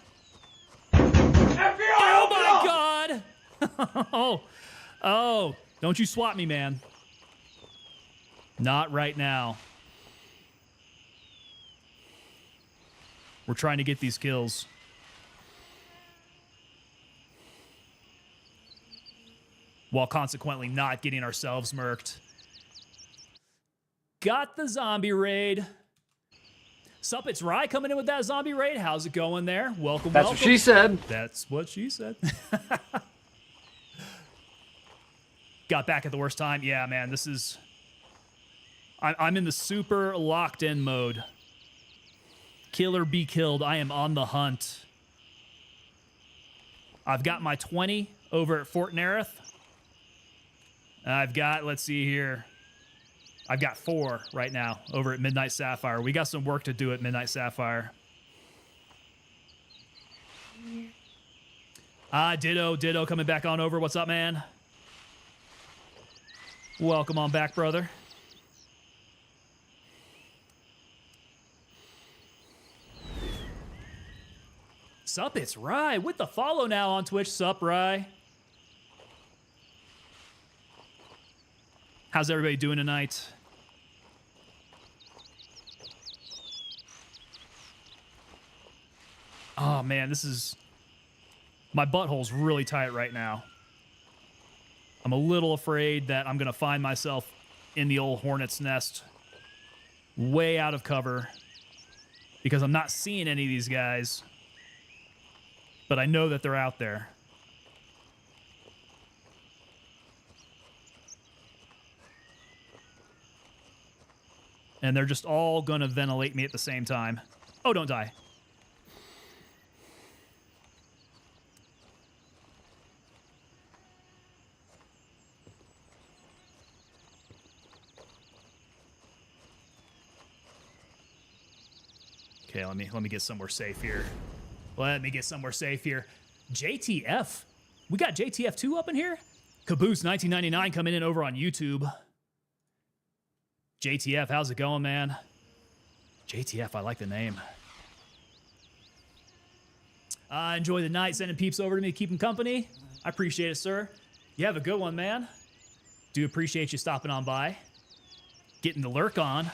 FBI! Oh my God! oh, don't you swat me, man. Not right now. We're trying to get these kills. While consequently not getting ourselves murked. Got the zombie raid. Sup, it's Rye coming in with that zombie raid. How's it going there? Welcome, That's welcome. what she said. That's what she said. Got back at the worst time. Yeah, man, this is... I'm in the super locked in mode. Kill or be killed. I am on the hunt. I've got my 20 over at Fort Nerith. I've got, let's see here. I've got 4 right now over at Midnight Sapphire. We got some work to do at Midnight Sapphire. Ditto coming back on over. What's up, man? Welcome on back, brother. Sup, it's Rye with the follow now on Twitch. Sup, Rye. How's everybody doing tonight? Oh, man, this is... My butthole's really tight right now. I'm a little afraid that I'm going to find myself in the old hornet's nest way out of cover because I'm not seeing any of these guys, but I know that they're out there. And they're just all going to ventilate me at the same time. Oh, don't die. Okay, let me get somewhere safe here. Let me get somewhere safe here. JTF. We got JTF2 up in here? Caboose 1999 coming in over on YouTube. JTF, how's it going, man? JTF, I like the name. Enjoy the night, sending peeps over to me to keep them company. I appreciate it, sir. You have a good one, man. Do appreciate you stopping on by. Getting the lurk on.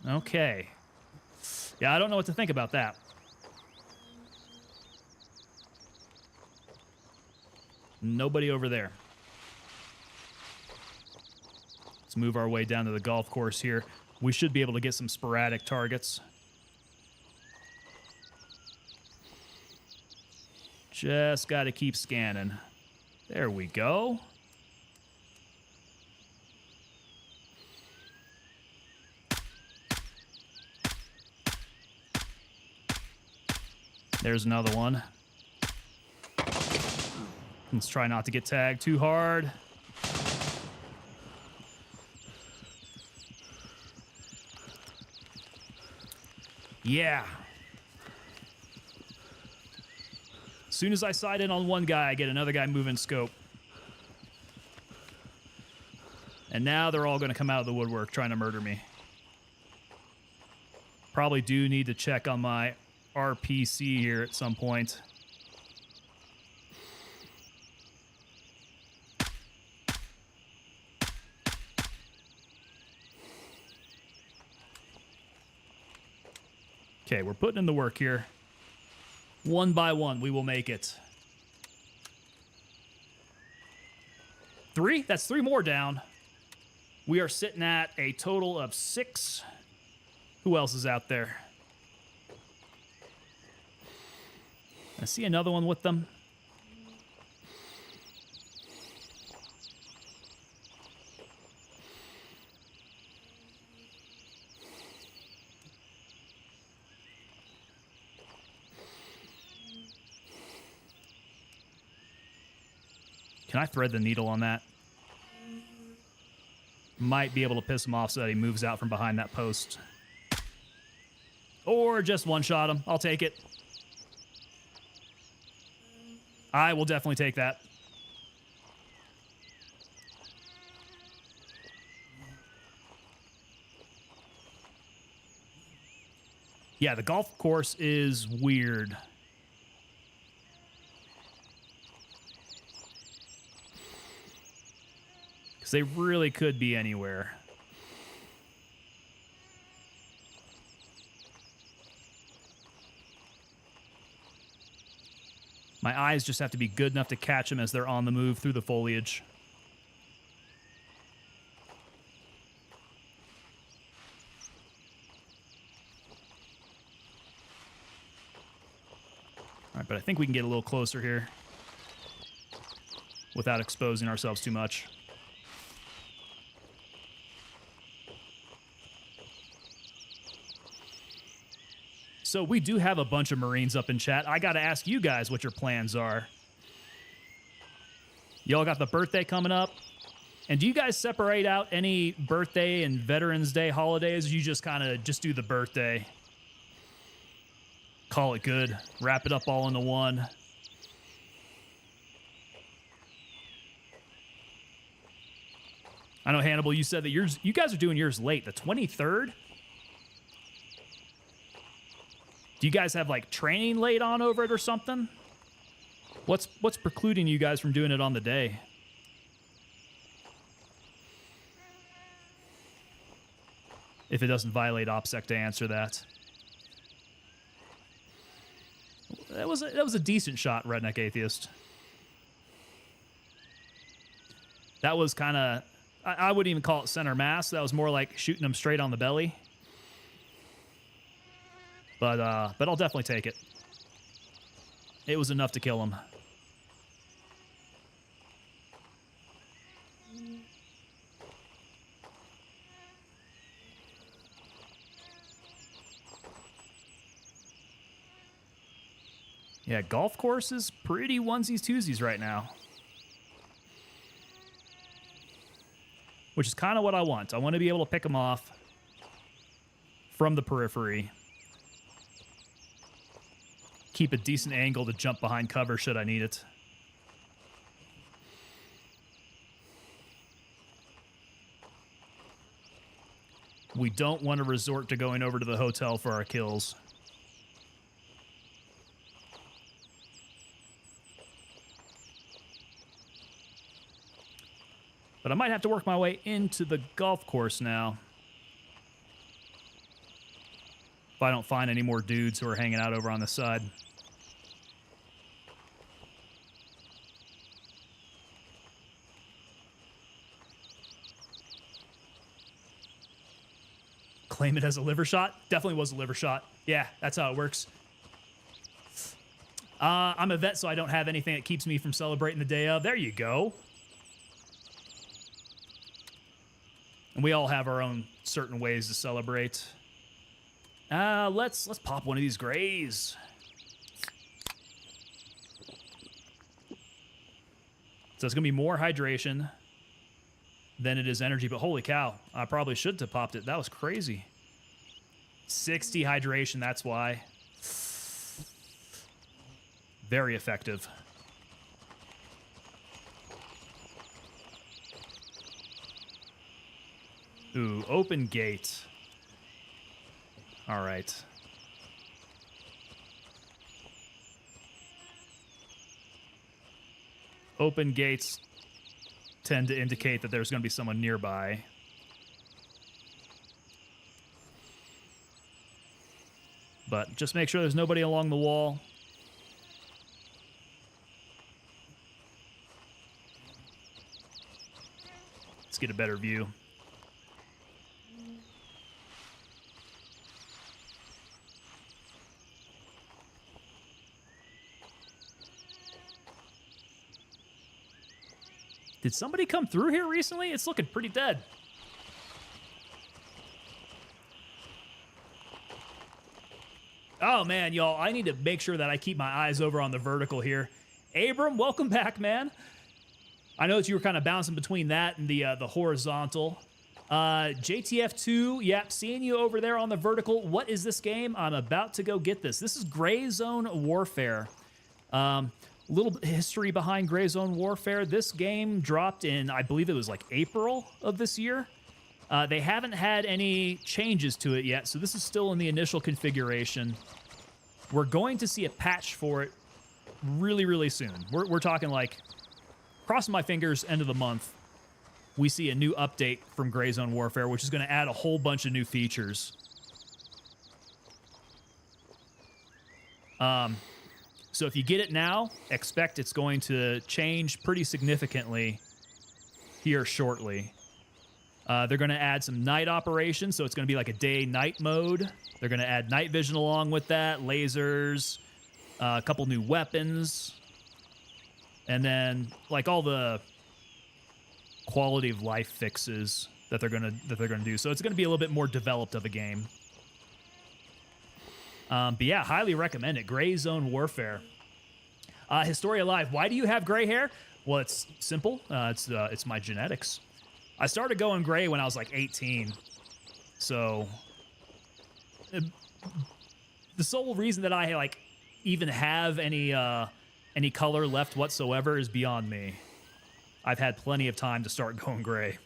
Okay. Yeah, I don't know what to think about that. Nobody over there. Let's move our way down to the golf course here. We should be able to get some sporadic targets. Just got to keep scanning. There we go. There's another one. Let's try not to get tagged too hard. Yeah. As soon as I sight in on one guy, I get another guy moving scope. And now they're all going to come out of the woodwork trying to murder me. Probably do need to check on my RPC here at some point. Okay, we're putting in the work here. One by one, we will make it. 3? That's 3 more down. We are sitting at a total of 6. Who else is out there? I see another one with them. Can I thread the needle on that? Might be able to piss him off so that he moves out from behind that post. Or just one-shot him. I'll take it. I will definitely take that. Yeah, the golf course is weird. Because they really could be anywhere. My eyes just have to be good enough to catch them as they're on the move through the foliage. All right, but I think we can get a little closer here without exposing ourselves too much. So we do have a bunch of Marines up in chat. I got to ask you guys what your plans are. Y'all got the birthday coming up. And do you guys separate out any birthday and Veterans Day holidays? Or you just kind of just do the birthday? Call it good. Wrap it up all into one. I know, Hannibal, you said that you guys are doing yours late. The 23rd? Do you guys have, like, training late on over it or something? What's precluding you guys from doing it on the day? If it doesn't violate OPSEC to answer that. That was a decent shot, Redneck Atheist. That was kind of... I wouldn't even call it center mass. That was more like shooting him straight on the belly. But I'll definitely take it. It was enough to kill him. Yeah, golf course is pretty onesies twosies right now. Which is kind of what I want. I want to be able to pick them off from the periphery. Keep a decent angle to jump behind cover should I need it. We don't want to resort to going over to the hotel for our kills. But I might have to work my way into the golf course now. If I don't find any more dudes who are hanging out over on the side. Claim it as a liver shot? Definitely was a liver shot. Yeah, that's how it works. I'm a vet, so I don't have anything that keeps me from celebrating the day of. There you go. And we all have our own certain ways to celebrate. Let's pop one of these grays. So it's going to be more hydration than it is energy. But holy cow, I probably should have popped it. That was crazy. 60 hydration, that's why. Very effective. Ooh, open gate. All right. Open gates tend to indicate that there's going to be someone nearby. But just make sure there's nobody along the wall. Let's get a better view. Did somebody come through here recently? It's looking pretty dead. Oh, man, y'all, I need to make sure that I keep my eyes over on the vertical here. Abram, welcome back, man. I know that you were kind of bouncing between that and the horizontal. JTF2, yep, seeing you over there on the vertical. What is this game? I'm about to go get this. This is Gray Zone Warfare. Little history behind Gray Zone Warfare. This game dropped in, I believe it was like April of this year. They haven't had any changes to it yet, so this is still in the initial configuration. We're going to see a patch for it really, really soon. We're talking like, crossing my fingers, end of the month, we see a new update from Gray Zone Warfare, which is going to add a whole bunch of new features. So if you get it now, expect it's going to change pretty significantly here shortly. They're going to add some night operations, so it's going to be like a day-night mode. They're going to add night vision along with that, lasers, a couple new weapons, and then like all the quality of life fixes that they're going to do. So it's going to be a little bit more developed of a game. But yeah, highly recommend it. Gray Zone Warfare. Historia Live. Why do you have gray hair? Well, it's simple. It's my genetics. I started going gray when I was like 18. So the sole reason that I like even have any color left whatsoever is beyond me. I've had plenty of time to start going gray.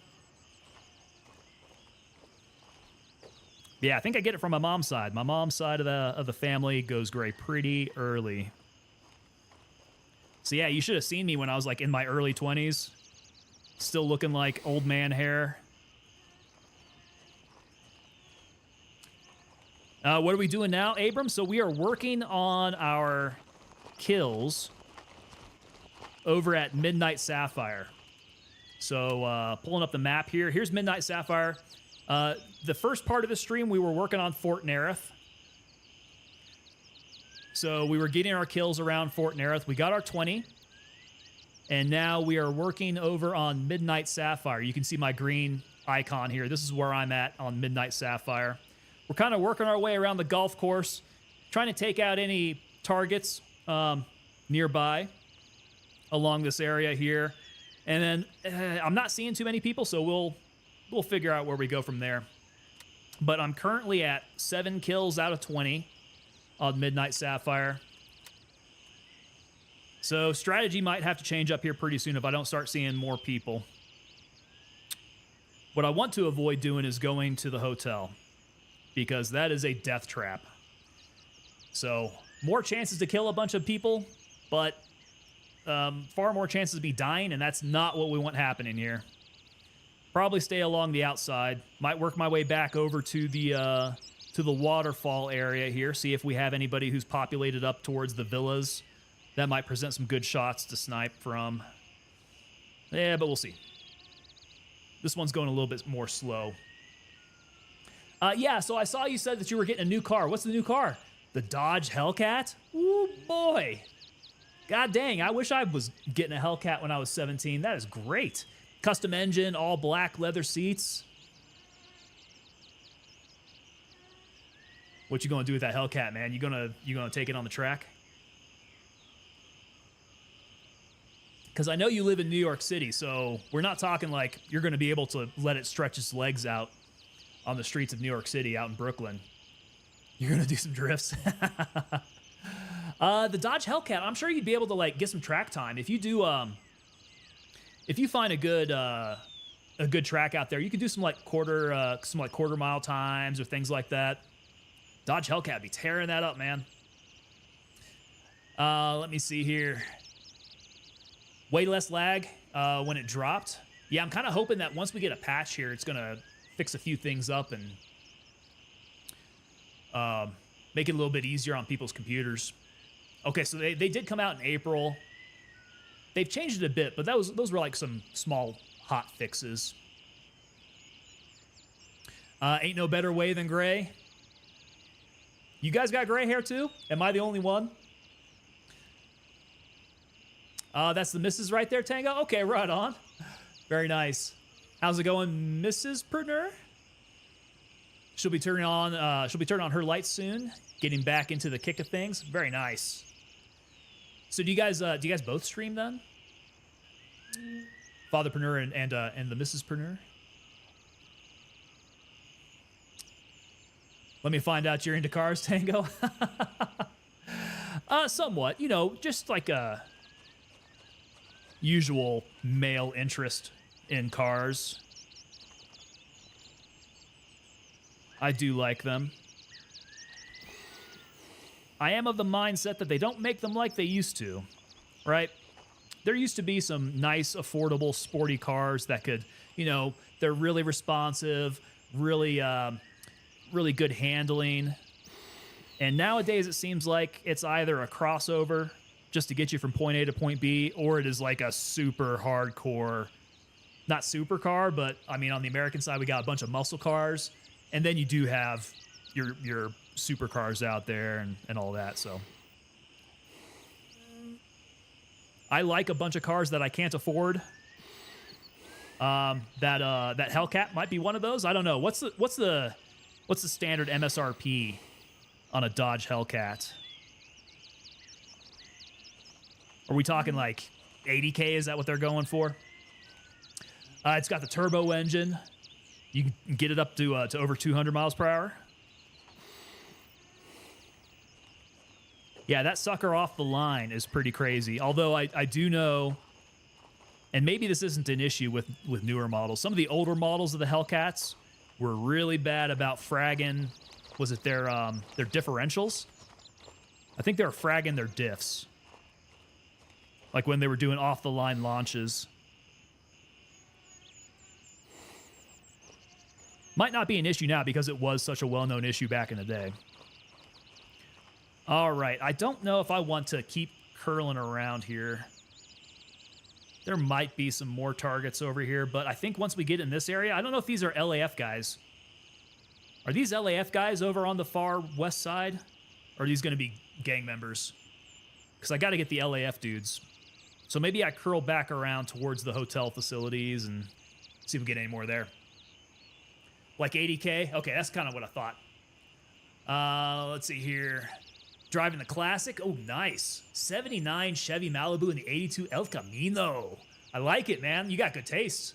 Yeah, I think I get it from my mom's side. My mom's side of the family goes gray pretty early. So yeah, you should have seen me when I was like in my early 20s. Still looking like old man hair. What are we doing now, Abram? So we are working on our kills over at Midnight Sapphire. So pulling up the map here. Here's Midnight Sapphire. The first part of the stream, we were working on Fort Nerith. So we were getting our kills around Fort Nerith. We got our 20. And now we are working over on Midnight Sapphire. You can see my green icon here. This is where I'm at on Midnight Sapphire. We're kind of working our way around the golf course, trying to take out any targets nearby along this area here. And then I'm not seeing too many people, so we'll figure out where we go from there. But I'm currently at 7 kills out of 20 on Midnight Sapphire. So strategy might have to change up here pretty soon if I don't start seeing more people. What I want to avoid doing is going to the hotel, because that is a death trap. So more chances to kill a bunch of people, but far more chances to be dying, and that's not what we want happening here. Probably stay along the outside. Might work my way back over to the waterfall area here, see if we have anybody who's populated up towards the villas. That might present some good shots to snipe from. Yeah, but we'll see. This one's going a little bit more slow. Yeah, so I saw you said that you were getting a new car. What's the new car? The Dodge Hellcat? Ooh, boy. God dang, I wish I was getting a Hellcat when I was 17. That is great. Custom engine, all black leather seats. What you gonna do with that Hellcat, man? You gonna take it on the track? Because I know you live in New York City, so we're not talking like you're going to be able to let it stretch its legs out on the streets of New York City out in Brooklyn. You're going to do some drifts. The Dodge Hellcat, I'm sure you'd be able to like get some track time. If you do, if you find a good track out there, you can do some quarter mile times or things like that. Dodge Hellcat be tearing that up, man. Let me see here. Way less lag when it dropped. Yeah, I'm kind of hoping that once we get a patch here, it's going to fix a few things up and make it a little bit easier on people's computers. Okay, so they did come out in April. They've changed it a bit, but those were like some small hot fixes. Ain't no better way than gray. You guys got gray hair too? Am I the only one? That's the missus right there, Tango? Okay, right on. Very nice. How's it going, Mrs. Pernur? She'll be turning on her lights soon, getting back into the kick of things. Very nice. So do you guys both stream then? Father Pernur and the Mrs. Pernur? Let me find out you're into cars, Tango. Somewhat, you know, just like a usual male interest in cars. I do like them. I am of the mindset that they don't make them like they used to, right? There used to be some nice, affordable, sporty cars that could, you know, they're really responsive, really good handling. And nowadays it seems like it's either a crossover just to get you from point A to point B, or it is like a super hardcore, not supercar, but I mean, on the American side, we got a bunch of muscle cars. And then you do have your supercars out there and all that. So I like a bunch of cars that I can't afford. That Hellcat might be one of those. I don't know. What's the standard MSRP on a Dodge Hellcat? Are we talking like 80K? Is that what they're going for? It's got the turbo engine. You can get it up to over 200 miles per hour. Yeah, that sucker off the line is pretty crazy. Although I do know, and maybe this isn't an issue with newer models. Some of the older models of the Hellcats were really bad about fragging. Was it their differentials? I think they were fragging their diffs. Like when they were doing off the line launches. Might not be an issue now because it was such a well-known issue back in the day. All right, I don't know if I want to keep curling around here. There might be some more targets over here, but I think once we get in this area, I don't know if these are LAF guys. Are these LAF guys over on the far west side? Or are these going to be gang members? Because I got to get the LAF dudes. So maybe I curl back around towards the hotel facilities and see if we get any more there. Like 80K? Okay, that's kind of what I thought. Let's see here. Driving the Classic. Oh, nice. 79 Chevy Malibu and the 82 El Camino. I like it, man. You got good taste.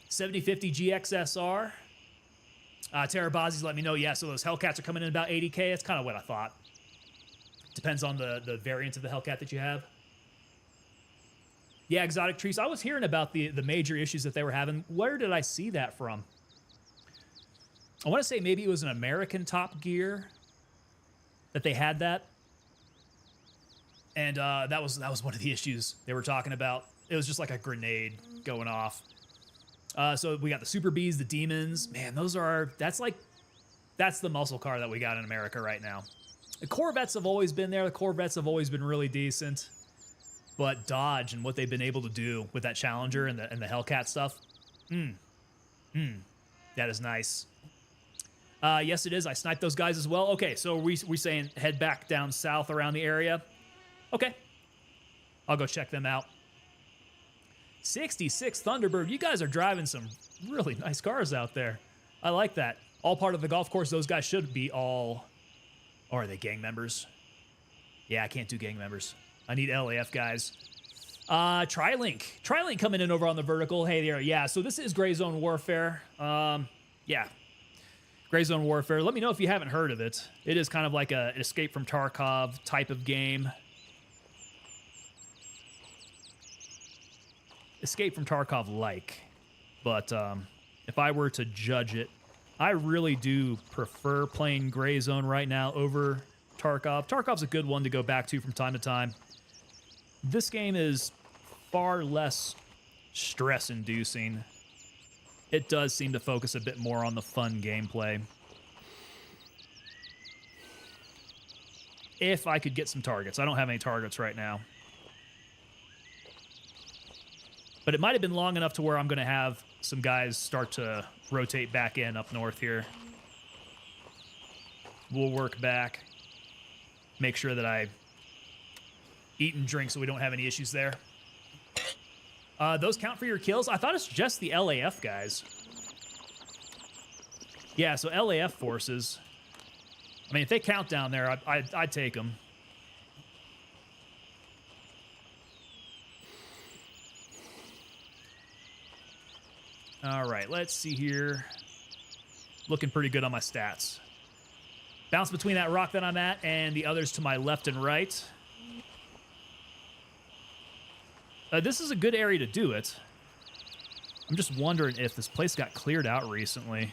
7050 GXSR. Tarabazi's let me know, yeah, so those Hellcats are coming in about 80K. That's kind of what I thought. Depends on the variant of the Hellcat that you have. Yeah, Exotic Trees. I was hearing about the major issues that they were having. Where did I see that from? I want to say maybe it was an American Top Gear that they had that. And that was one of the issues they were talking about. It was just like a grenade going off. So we got the Super Bees, the Demons. Man, that's the muscle car that we got in America right now. The Corvettes have always been there. The Corvettes have always been really decent. But Dodge and what they've been able to do with that Challenger and the Hellcat stuff. That is nice. Yes, it is. I sniped those guys as well. Okay, so we saying head back down south around the area. Okay. I'll go check them out. 66 Thunderbird. You guys are driving some really nice cars out there. I like that. All part of the golf course. Those guys should be all... Or are they gang members? Yeah, I can't do gang members. I need LAF guys. Trilink. Trilink coming in over on the vertical. Hey there. Yeah, so this is Gray Zone Warfare. Yeah. Gray Zone Warfare. Let me know if you haven't heard of it. It is kind of like an Escape from Tarkov type of game. Escape from Tarkov-like. But if I were to judge it, I really do prefer playing Gray Zone right now over Tarkov. Tarkov's a good one to go back to from time to time. This game is far less stress-inducing. It does seem to focus a bit more on the fun gameplay. If I could get some targets. I don't have any targets right now. But it might have been long enough to where I'm going to have some guys start to rotate back in up north here. We'll work back. Make sure that I eat and drink so we don't have any issues there. Those count for your kills? I thought it's just the LAF guys. Yeah, so LAF forces. I mean, if they count down there, I'd take them. All right, let's see here. Looking pretty good on my stats. Bounce between that rock that I'm at and the others to my left and right. This is a good area to do it. I'm just wondering if this place got cleared out recently.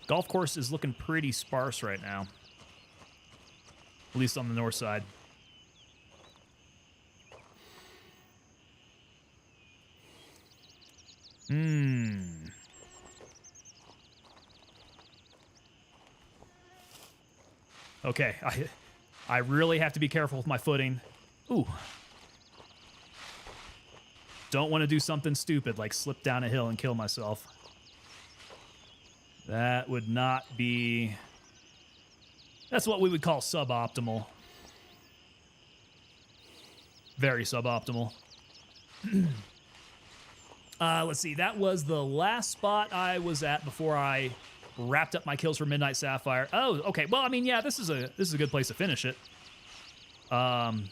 Golf course is looking pretty sparse right now. At least on the north side. Okay, I really have to be careful with my footing. Ooh. Don't want to do something stupid like slip down a hill and kill myself. That would not be... That's what we would call suboptimal. Very suboptimal. Let's see. That was the last spot I was at before I wrapped up my kills for Midnight Sapphire. Oh, okay. Well, I mean, yeah, this is a good place to finish it. I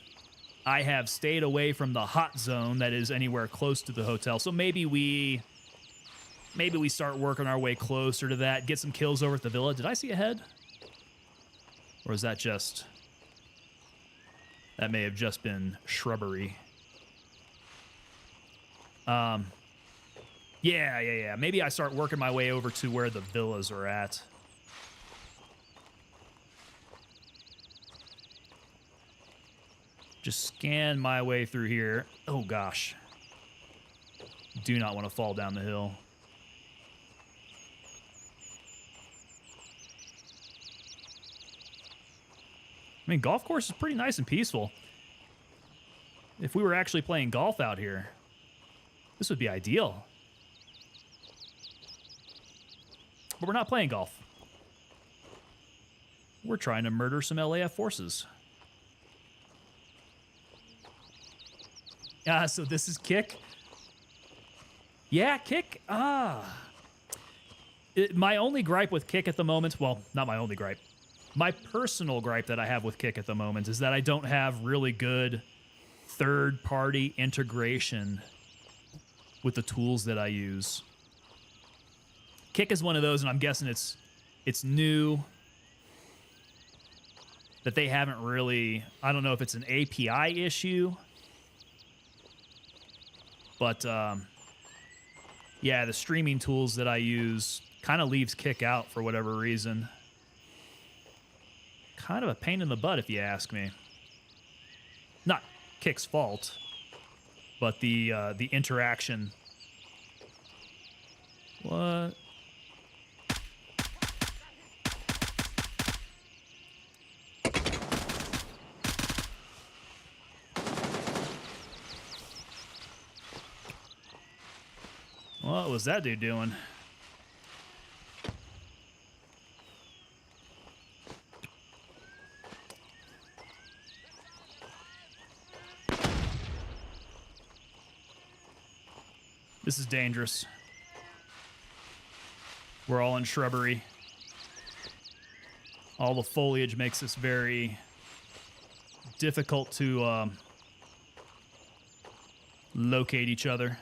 have stayed away from the hot zone that is anywhere close to the hotel. So maybe we start working our way closer to that, get some kills over at the villa. Did I see a head? Or is that just... That may have just been shrubbery. Yeah. Maybe I start working my way over to where the villas are at. Just scan my way through here. Oh, gosh. Do not want to fall down the hill. I mean, golf course is pretty nice and peaceful. If we were actually playing golf out here, this would be ideal. But we're not playing golf. We're trying to murder some LAF forces. So this is Kick. Yeah, Kick. My only gripe with Kick at the moment, well, not my only gripe. My personal gripe that I have with Kick at the moment is that I don't have really good third-party integration with the tools that I use. Kick is one of those, and I'm guessing it's new, that they haven't really... I don't know if it's an API issue, but yeah, the streaming tools that I use kind of leaves Kick out for whatever reason. Kind of a pain in the butt, if you ask me. Not Kick's fault, but the interaction. What? What was that dude doing? This is dangerous. We're all in shrubbery. All the foliage makes this very difficult to locate each other.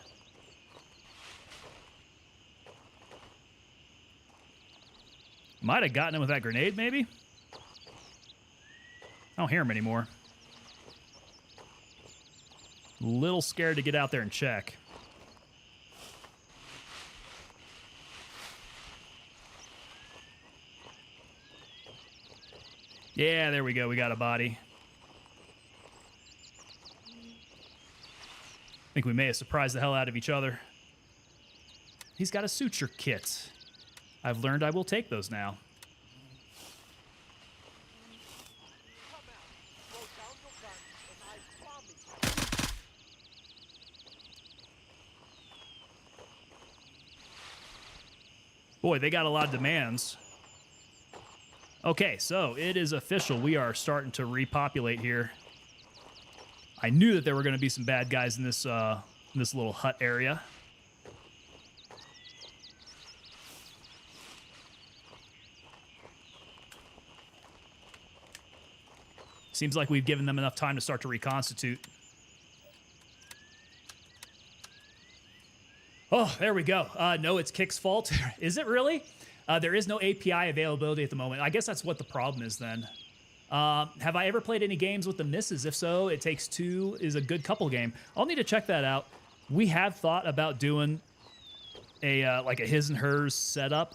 Might have gotten him with that grenade, maybe? I don't hear him anymore. Little scared to get out there and check. Yeah, there we go. We got a body. I think we may have surprised the hell out of each other. He's got a suture kit. I've learned I will take those now. Boy, they got a lot of demands. Okay, so it is official. We are starting to repopulate here. I knew that there were going to be some bad guys in this little hut area. Seems like we've given them enough time to start to reconstitute. Oh, there we go. No, it's Kick's fault. Is it really? There is no API availability at the moment. I guess that's what the problem is then. Have I ever played any games with the misses? If so, It Takes Two is a good couple game. I'll need to check that out. We have thought about doing a like a his and hers setup.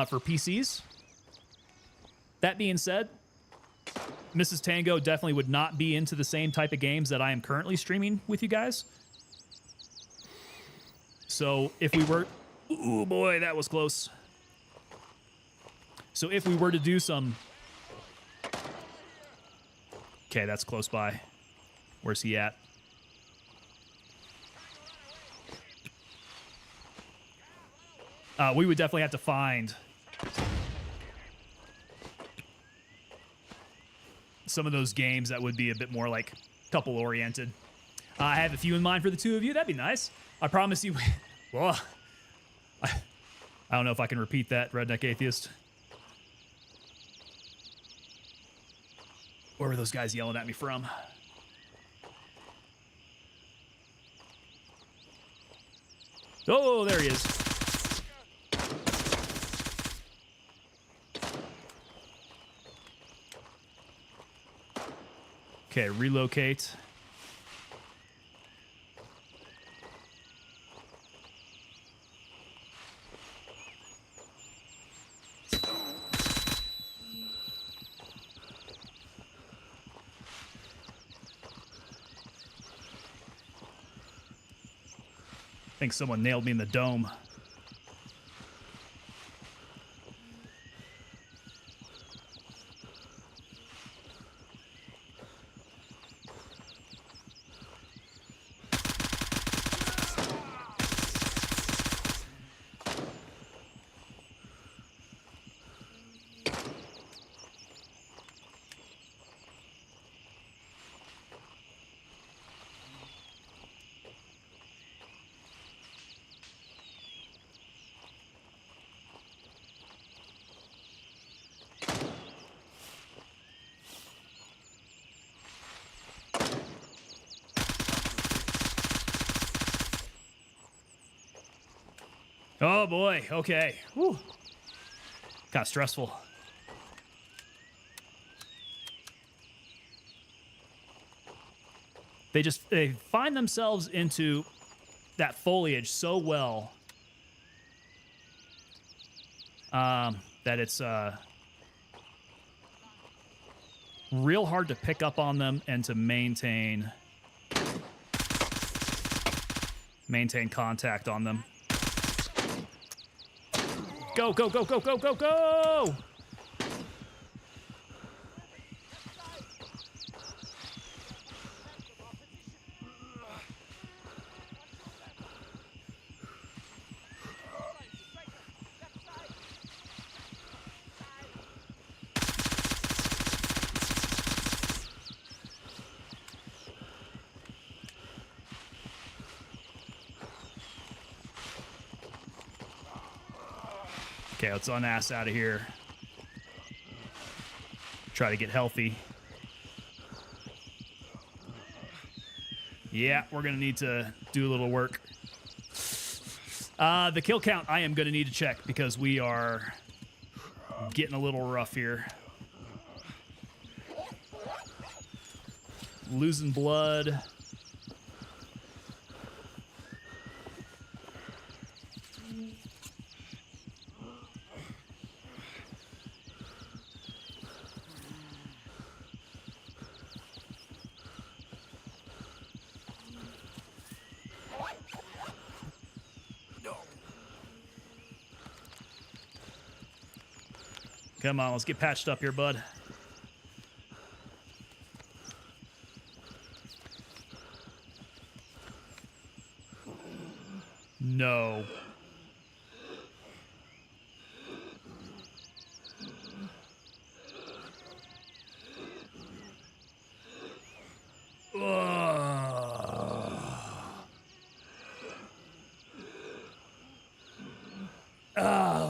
For PCs. That being said, Mrs. Tango definitely would not be into the same type of games that I am currently streaming with you guys. So if we were... Ooh, boy, that was close. So if we were to do some... Okay, that's close by. Where's he at? We would definitely have to find some of those games that would be a bit more like couple oriented. I have a few in mind for the two of you. That'd be nice. I promise you. Well, I don't know if I can repeat that, Redneck Atheist. Where were those guys yelling at me from? Oh, there he is. Okay, relocate. I think someone nailed me in the dome. Oh boy, okay. Whew. Kind of stressful. They find themselves into that foliage so well that it's real hard to pick up on them and to maintain contact on them. Go, go, go, go, go, go, go! Okay, let's unass out of here. Try to get healthy. Yeah, we're going to need to do a little work. The kill count I am going to need to check because we are getting a little rough here. Losing blood. Come on, let's get patched up here, bud. No.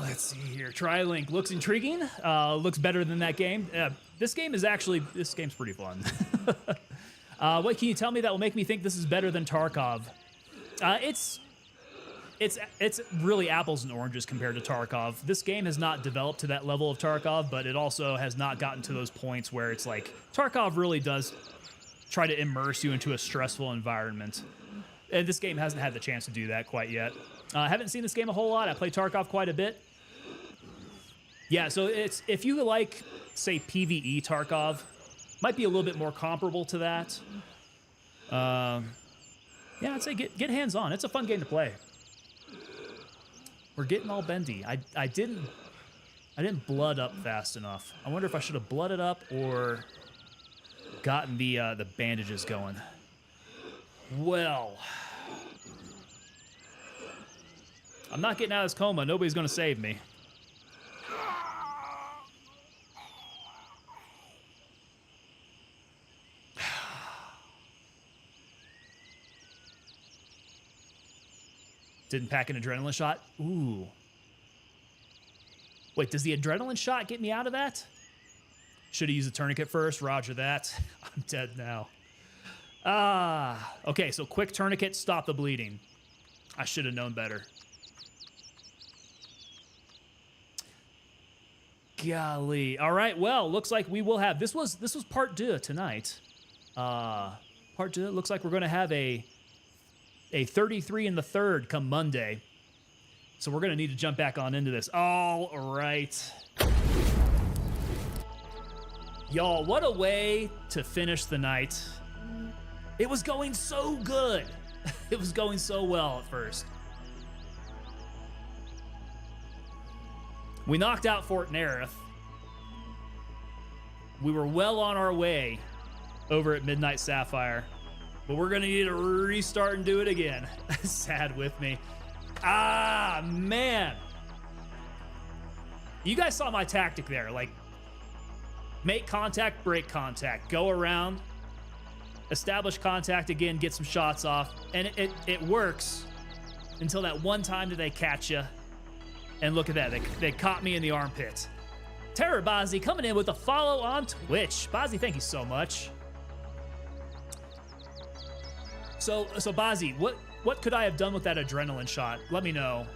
Let's see here. Tri-Link looks intriguing. Looks better than that game. This game's pretty fun. What can you tell me that will make me think this is better than Tarkov? It's really apples and oranges compared to Tarkov. This game has not developed to that level of Tarkov, but it also has not gotten to those points where it's like Tarkov really does try to immerse you into a stressful environment. And this game hasn't had the chance to do that quite yet. I haven't seen this game a whole lot. I play Tarkov quite a bit. Yeah, so it's if you like, say, PvE Tarkov, might be a little bit more comparable to that. Yeah, I'd say get hands on. It's a fun game to play. We're getting all bendy. I didn't blood up fast enough. I wonder if I should have blooded up or gotten the bandages going. Well, I'm not getting out of this coma. Nobody's gonna save me. Didn't pack an adrenaline shot? Ooh. Wait, does the adrenaline shot get me out of that? Should have used a tourniquet first. Roger that. I'm dead now. Okay, so quick tourniquet, stop the bleeding. I should have known better. Golly. All right, well, looks like we will have... This was part 2 tonight. Part 2, looks like we're going to have a 33 in the third come Monday. So we're going to need to jump back on into this. All right. Y'all, what a way to finish the night. It was going so good. It was going so well at first. We knocked out Fort Nerith. We were well on our way over at Midnight Sapphire. But we're gonna need to restart and do it again. Sad with me. Ah, man. You guys saw my tactic there. Like, make contact, break contact. Go around, establish contact again, get some shots off. And it works until that one time that they catch you. And look at that, they caught me in the armpit. Terror Bozzy coming in with a follow on Twitch. Bozzy, thank you so much. So Bozzy, what could I have done with that adrenaline shot? Let me know.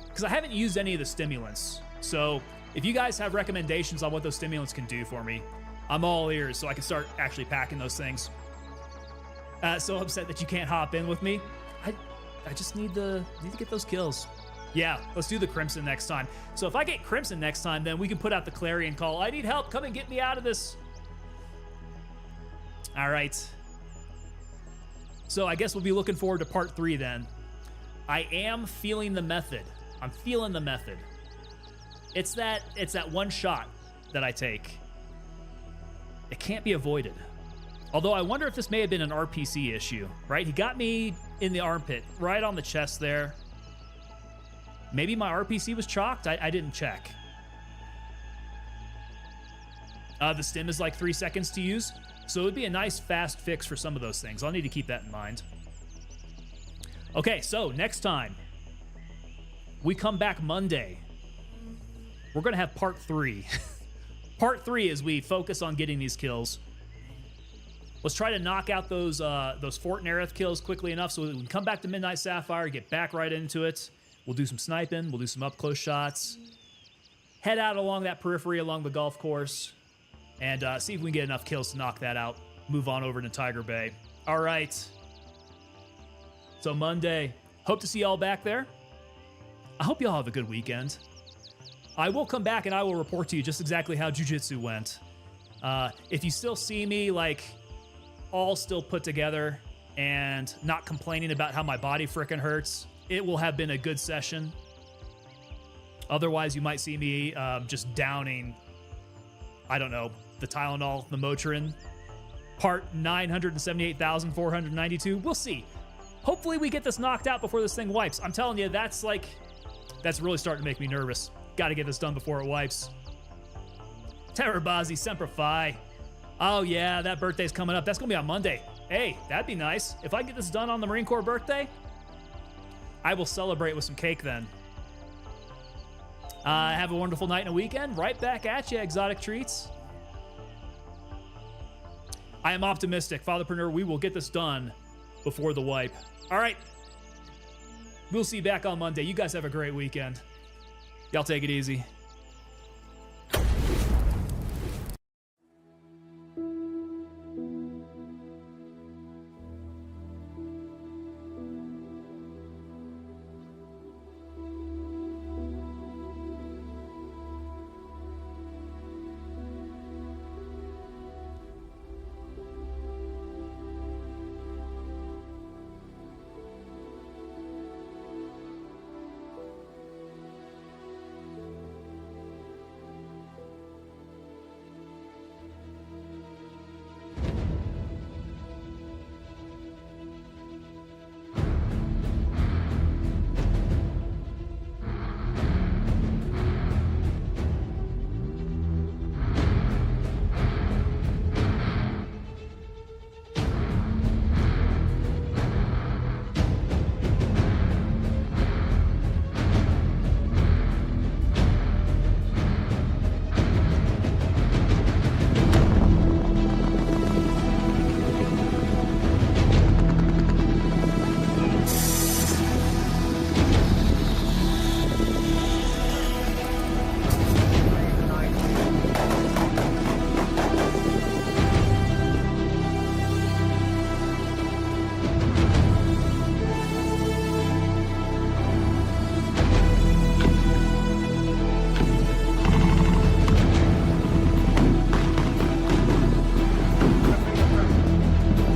Because I haven't used any of the stimulants. So if you guys have recommendations on what those stimulants can do for me, I'm all ears so I can start actually packing those things. So upset that you can't hop in with me. I just need to get those kills. Yeah, let's do the Crimson next time. So if I get Crimson next time, then we can put out the clarion call. I need help. Come and get me out of this. All right. So I guess we'll be looking forward to part 3 then. I am feeling the method. I'm feeling the method. It's that one shot that I take. It can't be avoided. Although I wonder if this may have been an RPC issue, right? He got me in the armpit, right on the chest there. Maybe my RPC was chalked. I didn't check. The stim is like 3 seconds to use. So it would be a nice fast fix for some of those things. I'll need to keep that in mind. Okay, so next time, we come back Monday. We're going to have part 3. Part 3 as we focus on getting these kills. Let's try to knock out those Fort Nereth kills quickly enough so we can come back to Midnight Sapphire, get back right into it. We'll do some sniping. We'll do some up-close shots. Head out along that periphery along the golf course and see if we can get enough kills to knock that out. Move on over to Tiger Bay. All right. So Monday. Hope to see y'all back there. I hope y'all have a good weekend. I will come back and I will report to you just exactly how Jiu-Jitsu went. If you still see me, like, all still put together and not complaining about how my body frickin' hurts, it will have been a good session. Otherwise, you might see me just downing, I don't know, the Tylenol, the Motrin, part 978,492. We'll see. Hopefully we get this knocked out before this thing wipes. I'm telling you, that's really starting to make me nervous. Got to get this done before it wipes. Terrorbazi Semper Fi. Oh yeah, that birthday's coming up. That's gonna be on Monday. Hey, that'd be nice. If I get this done on the Marine Corps birthday, I will celebrate with some cake then. Have a wonderful night and a weekend. Right back at you, Exotic Treats. I am optimistic, Fatherpreneur. We will get this done before the wipe. All right. We'll see you back on Monday. You guys have a great weekend. Y'all take it easy.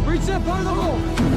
Reach that part of the hole.